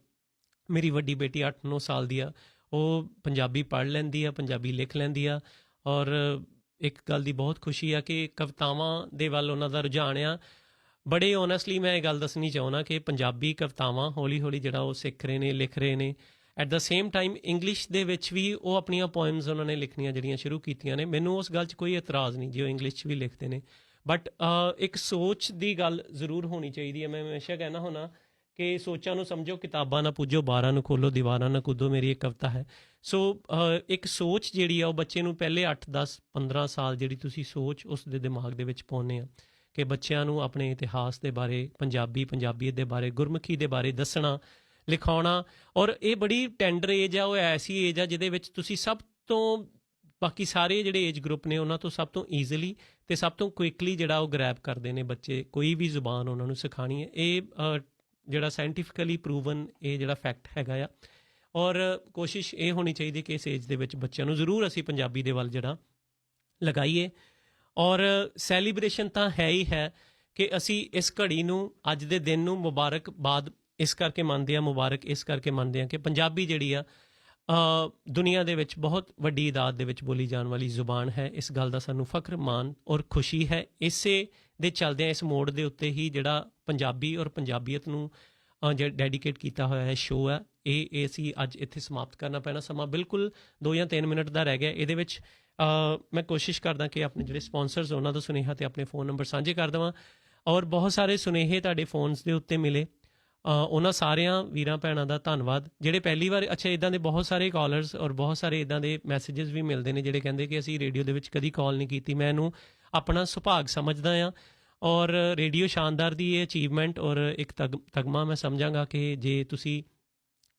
ਮੇਰੀ ਵੱਡੀ ਬੇਟੀ 8-9 ਸਾਲ ਦੀ ਆ, ਉਹ ਪੰਜਾਬੀ ਪੜ੍ਹ ਲੈਂਦੀ ਆ, ਪੰਜਾਬੀ ਲਿਖ ਲੈਂਦੀ ਆ, ਔਰ ਇੱਕ ਗੱਲ ਦੀ ਬਹੁਤ ਖੁਸ਼ੀ ਆ ਕਿ ਕਵਿਤਾਵਾਂ ਦੇ ਵੱਲ ਉਹਨਾਂ ਦਾ ਰੁਝਾਨ ਆ। ਬੜੇ ਓਨੈਸਟਲੀ ਮੈਂ ਇਹ ਗੱਲ ਦੱਸਣੀ ਚਾਹੁੰਦਾ ਕਿ ਪੰਜਾਬੀ ਕਵਿਤਾਵਾਂ ਹੌਲੀ ਹੌਲੀ ਜਿਹੜਾ ਉਹ ਸਿੱਖ ਰਹੇ ਨੇ, ਲਿਖ ਰਹੇ ਨੇ। At the same time English ਦੇ ਵਿੱਚ ਵੀ ਉਹ ਆਪਣੀਆਂ ਪੋਇਮਸ ਉਹਨਾਂ ਨੇ ਲਿਖਣੀਆਂ ਜਿਹੜੀਆਂ ਸ਼ੁਰੂ ਕੀਤੀਆਂ ਨੇ। ਮੈਨੂੰ ਉਸ ਗੱਲ 'ਚ ਕੋਈ ਇਤਰਾਜ਼ ਨਹੀਂ ਜੇ ਉਹ ਇੰਗਲਿਸ਼ 'ਚ ਵੀ ਲਿਖਦੇ ਨੇ, ਬਟ ਇੱਕ ਸੋਚ ਦੀ ਗੱਲ ਜ਼ਰੂਰ ਹੋਣੀ ਚਾਹੀਦੀ ਹੈ। ਮੈਂ ਹਮੇਸ਼ਾ ਕਹਿਣਾ ਹੁੰਦਾ ਕਿ ਸੋਚਾਂ ਨੂੰ ਸਮਝੋ, ਕਿਤਾਬਾਂ ਨਾ ਪੁੱਜੋ, 12 ਨੂੰ ਖੋਲੋ, ਦੀਵਾਰਾਂ ਨਾ ਕੁੱਦੋ, ਮੇਰੀ ਇੱਕ ਕਵਿਤਾ ਹੈ। ਸੋ ਇੱਕ ਸੋਚ ਜਿਹੜੀ ਆ ਉਹ ਬੱਚੇ ਨੂੰ ਪਹਿਲੇ 8-10-15 ਸਾਲ ਜਿਹੜੀ ਤੁਸੀਂ ਸੋਚ ਉਸ ਦੇ ਦਿਮਾਗ ਦੇ ਵਿੱਚ ਪਾਉਂਦੇ ਆ ਕਿ ਬੱਚਿਆਂ ਨੂੰ ਆਪਣੇ ਇਤਿਹਾਸ ਦੇ ਬਾਰੇ, ਪੰਜਾਬੀਅਤ ਦੇ ਬਾਰੇ, ਗੁਰਮੁਖੀ ਦੇ ਬਾਰੇ ਦੱਸਣਾ, ਲਿਖਾਉਣਾ। ਔਰ ਇਹ ਬੜੀ ਟੈਂਡਰ ਏਜ ਆ, ਉਹ ਐਸੀ ਏਜ ਆ ਜਿਹਦੇ ਵਿੱਚ ਤੁਸੀਂ ਸਭ ਤੋਂ, ਬਾਕੀ ਸਾਰੇ ਜਿਹੜੇ ਏਜ ਗਰੁੱਪ ਨੇ ਉਹਨਾਂ ਤੋਂ ਸਭ ਤੋਂ ਈਜ਼ੀਲੀ ਅਤੇ ਸਭ ਤੋਂ ਕੁਇਕਲੀ ਜਿਹੜਾ ਉਹ ਗ੍ਰੈਬ ਕਰਦੇ ਨੇ ਬੱਚੇ ਕੋਈ ਵੀ ਜ਼ੁਬਾਨ ਉਹਨਾਂ ਨੂੰ ਸਿਖਾਉਣੀ ਹੈ। ਇਹ ਜਿਹੜਾ ਸਾਇੰਟੀਫਿਕਲੀ ਪ੍ਰੂਵਨ ਇਹ ਜਿਹੜਾ ਫੈਕਟ ਹੈਗਾ ਆ। ਔਰ ਕੋਸ਼ਿਸ਼ ਇਹ ਹੋਣੀ ਚਾਹੀਦੀ ਕਿ ਇਸ ਏਜ ਦੇ ਵਿੱਚ ਬੱਚਿਆਂ ਨੂੰ ਜ਼ਰੂਰ ਅਸੀਂ ਪੰਜਾਬੀ ਦੇ ਵੱਲ ਜਿਹੜਾ ਲਗਾਈਏ। ਔਰ ਸੈਲੀਬ੍ਰੇਸ਼ਨ ਤਾਂ ਹੈ ਹੀ ਹੈ ਕਿ ਅਸੀਂ ਇਸ ਘੜੀ ਨੂੰ, ਅੱਜ ਦੇ ਦਿਨ ਨੂੰ ਮੁਬਾਰਕਬਾਦ ਇਸ ਕਰਕੇ ਮੰਨਦੇ ਹਾਂ, ਮੁਬਾਰਕ ਇਸ ਕਰਕੇ ਮੰਨਦੇ ਹਾਂ ਕਿ ਪੰਜਾਬੀ ਜਿਹੜੀ ਆ ਦੁਨੀਆ ਦੇ ਵਿੱਚ ਬਹੁਤ ਵੱਡੀ ਇਦਾਦ ਦੇ ਵਿੱਚ ਬੋਲੀ ਜਾਣ ਵਾਲੀ ਜ਼ੁਬਾਨ ਹੈ। ਇਸ ਗੱਲ ਦਾ ਸਾਨੂੰ ਫਖਰ, ਮਾਣ ਔਰ ਖੁਸ਼ੀ ਹੈ। ਇਸੇ ਦੇ ਚੱਲਦਿਆਂ ਇਸ ਮੋੜ ਦੇ ਉੱਤੇ ਹੀ ਜਿਹੜਾ ਪੰਜਾਬੀ ਔਰ ਪੰਜਾਬੀਅਤ ਨੂੰ ਜਿਹੜਾ ਡੈਡੀਕੇਟ ਕੀਤਾ ਹੋਇਆ ਹੈ ਸ਼ੋਅ ਹੈ, ਇਹ ਅਸੀਂ ਅੱਜ ਇੱਥੇ ਸਮਾਪਤ ਕਰਨਾ ਪੈਣਾ। ਸਮਾਂ ਬਿਲਕੁਲ 2 ਜਾਂ 3 ਮਿੰਟ ਦਾ ਰਹਿ ਗਿਆ। ਇਹਦੇ ਵਿੱਚ ਮੈਂ ਕੋਸ਼ਿਸ਼ ਕਰਦਾ ਕਿ ਆਪਣੇ ਜਿਹੜੇ ਸਪੋਂਸਰਸ ਉਹਨਾਂ ਦਾ ਸੁਨੇਹਾ ਅਤੇ ਆਪਣੇ ਫ਼ੋਨ ਨੰਬਰ ਸਾਂਝੇ ਕਰ ਦੇਵਾਂ। ਔਰ ਬਹੁਤ ਸਾਰੇ ਸੁਨੇਹੇ ਤੁਹਾਡੇ ਫੋਨਸ ਦੇ ਉੱਤੇ ਮਿਲੇ, ਉਹਨਾਂ ਸਾਰਿਆਂ ਵੀਰਾਂ ਭੈਣਾਂ ਦਾ ਧੰਨਵਾਦ ਜਿਹੜੇ ਪਹਿਲੀ ਵਾਰ। ਅੱਛਾ, ਇੱਦਾਂ ਦੇ ਬਹੁਤ ਸਾਰੇ ਕਾਲਰਸ ਔਰ ਬਹੁਤ ਸਾਰੇ ਇੱਦਾਂ ਦੇ ਮੈਸੇਜਸ ਵੀ ਮਿਲਦੇ ਨੇ ਜਿਹੜੇ ਕਹਿੰਦੇ ਕਿ ਅਸੀਂ ਰੇਡੀਓ ਦੇ ਵਿੱਚ ਕਦੀ ਕਾਲ ਨਹੀਂ ਕੀਤੀ। ਮੈਂ ਇਹਨੂੰ ਆਪਣਾ ਸੁਭਾਗ ਸਮਝਦਾ ਹਾਂ ਔਰ ਰੇਡੀਓ ਸ਼ਾਨਦਾਰ ਦੀ ਇਹ ਅਚੀਵਮੈਂਟ ਔਰ ਇੱਕ ਤਗਮਾ ਮੈਂ ਸਮਝਾਂਗਾ ਕਿ ਜੇ ਤੁਸੀਂ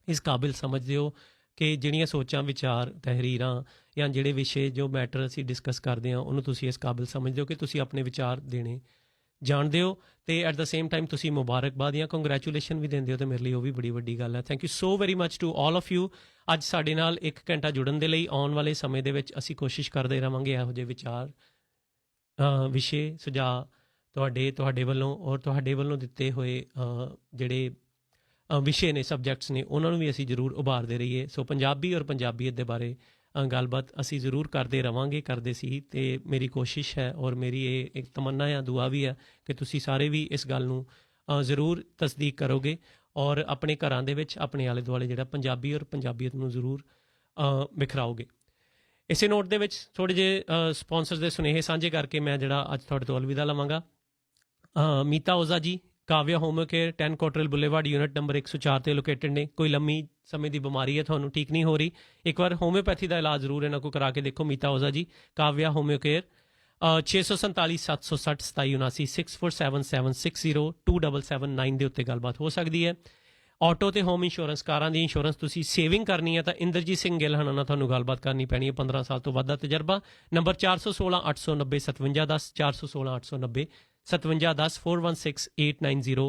ਇਸ ਕਾਬਿਲ ਸਮਝਦੇ ਹੋ ਕਿ ਜਿਹੜੀਆਂ ਸੋਚਾਂ, ਵਿਚਾਰ, ਤਹਿਰੀਰਾਂ ਜਾਂ ਜਿਹੜੇ ਵਿਸ਼ੇ, ਜੋ ਮੈਟਰ ਅਸੀਂ ਡਿਸਕਸ ਕਰਦੇ ਹਾਂ, ਉਹਨੂੰ ਤੁਸੀਂ ਇਸ ਕਾਬਿਲ ਸਮਝਦੇ ਹੋ ਕਿ ਤੁਸੀਂ ਆਪਣੇ ਵਿਚਾਰ ਦੇਣੇ ਜਾਣਦੇ ਹੋ ਅਤੇ ਐਟ ਦਾ ਸੇਮ ਟਾਈਮ ਤੁਸੀਂ ਮੁਬਾਰਕਬਾਦ ਜਾਂ ਕੰਗਰੈਚੂਲੇਸ਼ਨ ਵੀ ਦਿੰਦੇ ਹੋ, ਅਤੇ ਮੇਰੇ ਲਈ ਉਹ ਵੀ ਬੜੀ ਵੱਡੀ ਗੱਲ ਹੈ। Thank you so very much to all of you. ਅੱਜ ਸਾਡੇ ਨਾਲ 1 ਘੰਟਾ ਜੁੜਨ ਦੇ ਲਈ। ਆਉਣ ਵਾਲੇ ਸਮੇਂ ਦੇ ਵਿੱਚ ਅਸੀਂ ਕੋਸ਼ਿਸ਼ ਕਰਦੇ ਰਹਾਂਗੇ ਇਹੋ ਜਿਹੇ ਵਿਚਾਰ, ਵਿਸ਼ੇ, ਸੁਝਾਅ ਤੁਹਾਡੇ ਵੱਲੋਂ ਔਰ ਤੁਹਾਡੇ ਵੱਲੋਂ ਦਿੱਤੇ ਹੋਏ ਜਿਹੜੇ ਵਿਸ਼ੇ ਨੇ, ਸਬਜੈਕਟਸ ਨੇ, ਉਹਨਾਂ ਨੂੰ ਵੀ ਅਸੀਂ ਜ਼ਰੂਰ ਉਭਾਰਦੇ ਰਹੀਏ। ਸੋ ਪੰਜਾਬੀ ਔਰ ਪੰਜਾਬੀਅਤ ਦੇ ਬਾਰੇ ਗੱਲਬਾਤ ਅਸੀਂ ਜ਼ਰੂਰ ਕਰਦੇ ਰਹਾਂਗੇ, ਕਰਦੇ ਸੀ। ਅਤੇ ਮੇਰੀ ਕੋਸ਼ਿਸ਼ ਹੈ ਔਰ ਮੇਰੀ ਇਹ ਇੱਕ ਤਮੰਨਾ ਆ, ਦੁਆ ਵੀ ਹੈ ਕਿ ਤੁਸੀਂ ਸਾਰੇ ਵੀ ਇਸ ਗੱਲ ਨੂੰ ਜ਼ਰੂਰ ਤਸਦੀਕ ਕਰੋਗੇ ਔਰ ਆਪਣੇ ਘਰਾਂ ਦੇ ਵਿੱਚ, ਆਪਣੇ ਆਲੇ ਦੁਆਲੇ ਜਿਹੜਾ ਪੰਜਾਬੀ ਔਰ ਪੰਜਾਬੀਅਤ ਨੂੰ ਜ਼ਰੂਰ ਬਿਖਰਾਓਗੇ। ਇਸੇ ਨੋਟ ਦੇ ਵਿੱਚ ਥੋੜ੍ਹੇ ਜਿਹੇ ਸਪੋਂਸਰਸ ਦੇ ਸੁਨੇਹੇ ਸਾਂਝੇ ਕਰਕੇ ਮੈਂ ਜਿਹੜਾ ਅੱਜ ਤੁਹਾਡੇ ਤੋਂ ਅਲਵਿਦਾ ਲਵਾਂਗਾ। Meeta Oza ji, Kavya home care, 10 Cottrell boulevard, unit number 104 ਤੇ ਲੋਕੇਟਡ ਨੇ। ਕੋਈ ਲੰਮੀ ਸਮੇਂ ਦੀ ਬਿਮਾਰੀ ਹੈ, ਤੁਹਾਨੂੰ ਠੀਕ ਨਹੀਂ ਹੋ ਰਹੀ, ਇੱਕ ਵਾਰ ਹੋਮਿਓਪੈਥੀ ਦਾ ਇਲਾਜ ਜ਼ਰੂਰ ਇਹਨਾਂ ਕੋਲ ਕਰਾ ਕੇ ਦੇਖੋ। ਮੀਤਾ ਓਜ਼ਾ ਜੀ, ਕਾਵਿਆ ਹੋਮਿਓ ਕੇਅਰ, 647 760 2779 6477602779 ਦੇ ਉੱਤੇ ਗੱਲਬਾਤ ਹੋ ਸਕਦੀ ਹੈ। ਆਟੋ ਤੇ ਹੋਮ ਇੰਸ਼ੋਰੈਂਸ, ਕਾਰਾਂ ਦੀ ਇੰਸ਼ੋਰੈਂਸ ਤੁਸੀਂ ਸੇਵਿੰਗ ਕਰਨੀ ਹੈ ਤਾਂ ਇੰਦਰਜੀਤ ਸਿੰਘ ਗਿੱਲ ਹਣਾ ਨਾਲ ਤੁਹਾਨੂੰ ਗੱਲਬਾਤ ਕਰਨੀ ਪੈਣੀ ਹੈ। 15 ਸਾਲ ਤੋਂ ਵੱਧ ਦਾ ਤਜਰਬਾ। ਨੰਬਰ 416 890 5710, 416 890 5710 416 890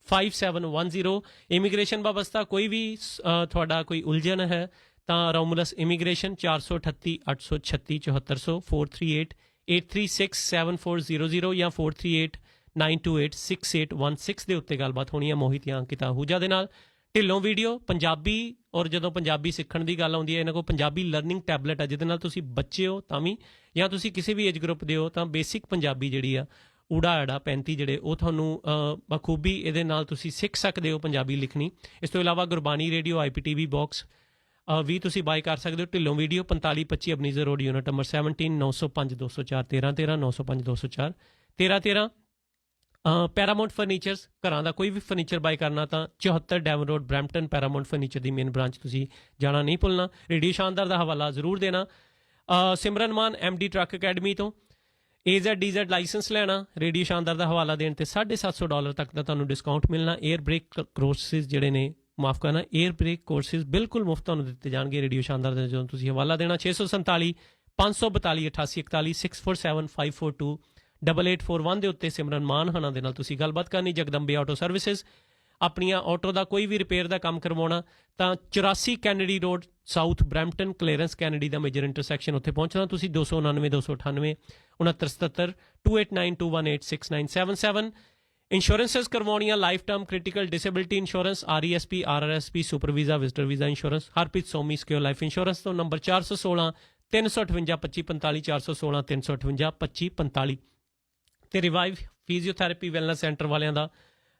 5710। ਇਮੀਗ੍ਰੇਸ਼ਨ ਬਾਬਸਤਾ ਕੋਈ ਵੀ ਤੁਹਾਡਾ ਕੋਈ ਉਲਝਣ ਹੈ ਤਾਂ ਰੋਮੂਲਸ ਇਮੀਗ੍ਰੇਸ਼ਨ 438 836 7400 438 836 7400 ਜਾਂ 438 928 6816 ਦੇ ਉੱਤੇ ਗੱਲਬਾਤ ਹੋਣੀ ਹੈ ਮੋਹਿਤ ਜਾਂ ਅੰਕਿਤਾ ਆਹੂਜਾ ਦੇ ਨਾਲ। ਢਿੱਲੋਂ ਵੀਡੀਓ ਪੰਜਾਬੀ, ਔਰ ਜਦੋਂ ਪੰਜਾਬੀ ਸਿੱਖਣ ਦੀ ਗੱਲ ਆਉਂਦੀ ਹੈ ਇਹਨਾਂ ਕੋਲ ਪੰਜਾਬੀ ਲਰਨਿੰਗ ਟੈਬਲੇਟ ਹੈ ਜਿਹਦੇ ਨਾਲ ਤੁਸੀਂ ਬੱਚੇ ਹੋ ਤਾਂ ਵੀ ਜਾਂ ਤੁਸੀਂ ਕਿਸੇ ਵੀ ਏਜ ਗਰੁੱਪ ਦੇ ਹੋ ਤਾਂ ਬੇਸਿਕ ਪੰਜਾਬੀ ਜਿਹੜੀ ਆ ਊੜਾ ਐੜਾ 35 ਜਿਹੜੇ ਉਹ ਤੁਹਾਨੂੰ ਬਖੂਬੀ ਇਹਦੇ ਨਾਲ ਤੁਸੀਂ ਸਿੱਖ ਸਕਦੇ ਹੋ ਪੰਜਾਬੀ ਲਿਖਣੀ। ਇਸ ਤੋਂ ਇਲਾਵਾ ਗੁਰਬਾਣੀ ਰੇਡੀਓ IPTV ਬਾਕਸ ਵੀ ਤੁਸੀਂ ਬਾਈ ਕਰ ਸਕਦੇ ਹੋ। Dhillon video 4525 Ebenezer road unit number 17 905 204 13 13 905 204 13 13। Paramount furnitures, ਘਰਾਂ ਦਾ ਕੋਈ ਵੀ ਫਰਨੀਚਰ ਬਾਈ ਕਰਨਾ ਤਾਂ 74 Devon road Brampton Paramount furniture ਦੀ ਮੇਨ ਬ੍ਰਾਂਚ ਤੁਸੀਂ ਜਾਣਾ ਨਹੀਂ ਭੁੱਲਣਾ। ਰੇਡੀਓ ਸ਼ਾਨਦਾਰ ਦਾ ਹਵਾਲਾ ਜ਼ਰੂਰ ਦੇਣਾ। ਸਿਮਰਨ ਮਾਨ MD ਟਰੱਕ ਅਕੈਡਮੀ ਤੋਂ AZ ਲਾਇਸੈਂਸ ਲੈਣਾ, ਰੇਡੀਓ ਸ਼ਾਨਦਾਰ ਦਾ ਹਵਾਲਾ ਦੇਣ ਤੇ $750 ਤੱਕ ਦਾ ਤੁਹਾਨੂੰ ਡਿਸਕਾਊਂਟ ਮਿਲਣਾ। 에ਅਰ ਬ੍ਰੇਕ ਕੋਰਸਿਸ ਜਿਹੜੇ ਨੇ ਮਾਫ ਕਰਨਾ, 에ਅਰ ਬ੍ਰੇਕ ਕੋਰਸਿਸ ਬਿਲਕੁਲ ਮੁਫਤ ਤੁਹਾਨੂੰ ਦਿੱਤੇ ਜਾਣਗੇ ਰੇਡੀਓ ਸ਼ਾਨਦਾਰ ਦਾ ਜਦੋਂ ਤੁਸੀਂ ਹਵਾਲਾ ਦੇਣਾ। 647 542 8841 647 542 8841 ਦੇ ਉੱਤੇ ਸਿਮਰਨ ਮਾਨ ਹਣਾ ਦੇ ਨਾਲ ਤੁਸੀਂ ਗੱਲਬਾਤ ਕਰਨੀ। ਜਗਦੰਬੇ ਆਟੋ ਸਰਵਿਸਿਜ਼, ਆਪਣੀਆਂ ਆਟੋ ਦਾ ਕੋਈ ਵੀ ਰਿਪੇਅਰ ਦਾ ਕੰਮ ਕਰਵਾਉਣਾ ਤਾਂ 84 Kennedy road south Brampton Clarence Kennedy ਦਾ ਮੇਜਰ ਇੰਟਰਸੈਕਸ਼ਨ ਉੱਥੇ ਪਹੁੰਚਣਾ ਤੁਸੀਂ। 299 298 6977 289 218 6977। ਇੰਸ਼ੋਰੈਂਸਿਸ ਕਰਵਾਉਣੀਆਂ life term critical disability insurance, RESP RRSP super visa visitor visa insurance, Harpreet Somi secure life insurance ਤੋਂ ਨੰਬਰ 416 358 2545 416 358 2545। ਤੇ ਰਿਵਾਈਵ ਫਿਜ਼ੀਓਥੈਰੇਪੀ ਵੈਲਨੈਸ ਸੈਂਟਰ ਵਾਲਿਆਂ ਦਾ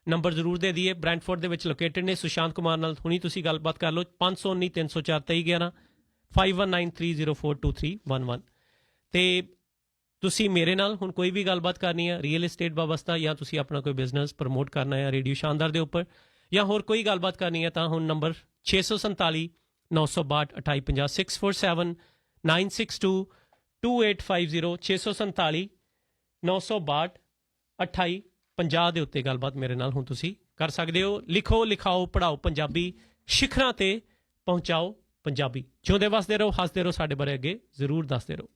ਨੰਬਰ ਜ਼ਰੂਰ ਦੇ ਦਈਏ, ਬ੍ਰੈਂਟਫੋਰਡ ਦੇ ਵਿੱਚ ਲੋਕੇਟਡ ਨੇ। ਸੁਸ਼ਾਂਤ ਕੁਮਾਰ ਨਾਲ ਹੁਣੀ ਤੁਸੀਂ ਗੱਲਬਾਤ ਕਰ ਲਓ 519 304 2311 5193 304 2311। ਤੇ ਤੁਸੀਂ ਮੇਰੇ ਨਾਲ ਹੁਣ ਕੋਈ ਵੀ ਗੱਲਬਾਤ ਕਰਨੀ ਹੈ ਰੀਅਲ ਏਸਟੇਟ ਬਾਬਸਤਾ ਜਾਂ ਤੁਸੀਂ ਆਪਣਾ ਕੋਈ ਬਿਜ਼ਨਸ ਪ੍ਰਮੋਟ ਕਰਨਾ ਹੈ ਰੇਡੀਓ ਸ਼ਾਨਦਾਰ ਦੇ ਉੱਪਰ ਜਾਂ ਹੋਰ ਕੋਈ ਗੱਲਬਾਤ ਕਰਨੀ ਹੈ ਤਾਂ ਹੁਣ ਨੰਬਰ 647 962 2850 647 962 2850 647 962 2850 ਦੇ ਉੱਤੇ ਗੱਲਬਾਤ ਮੇਰੇ ਨਾਲ ਹੁਣ ਤੁਸੀਂ ਕਰ ਸਕਦੇ ਹੋ। ਲਿਖੋ, ਲਿਖਾਓ, ਪੜ੍ਹਾਓ ਪੰਜਾਬੀ, ਸਿਖਰਾਂ ਤੇ ਪਹੁੰਚਾਓ ਪੰਜਾਬੀ। ਜਿਉਂਦੇ ਵਸਦੇ ਰਹੋ, ਹੱਸਦੇ ਰਹੋ, ਸਾਡੇ ਬਾਰੇ ਅੱਗੇ ਜ਼ਰੂਰ ਦੱਸਦੇ ਰਹੋ।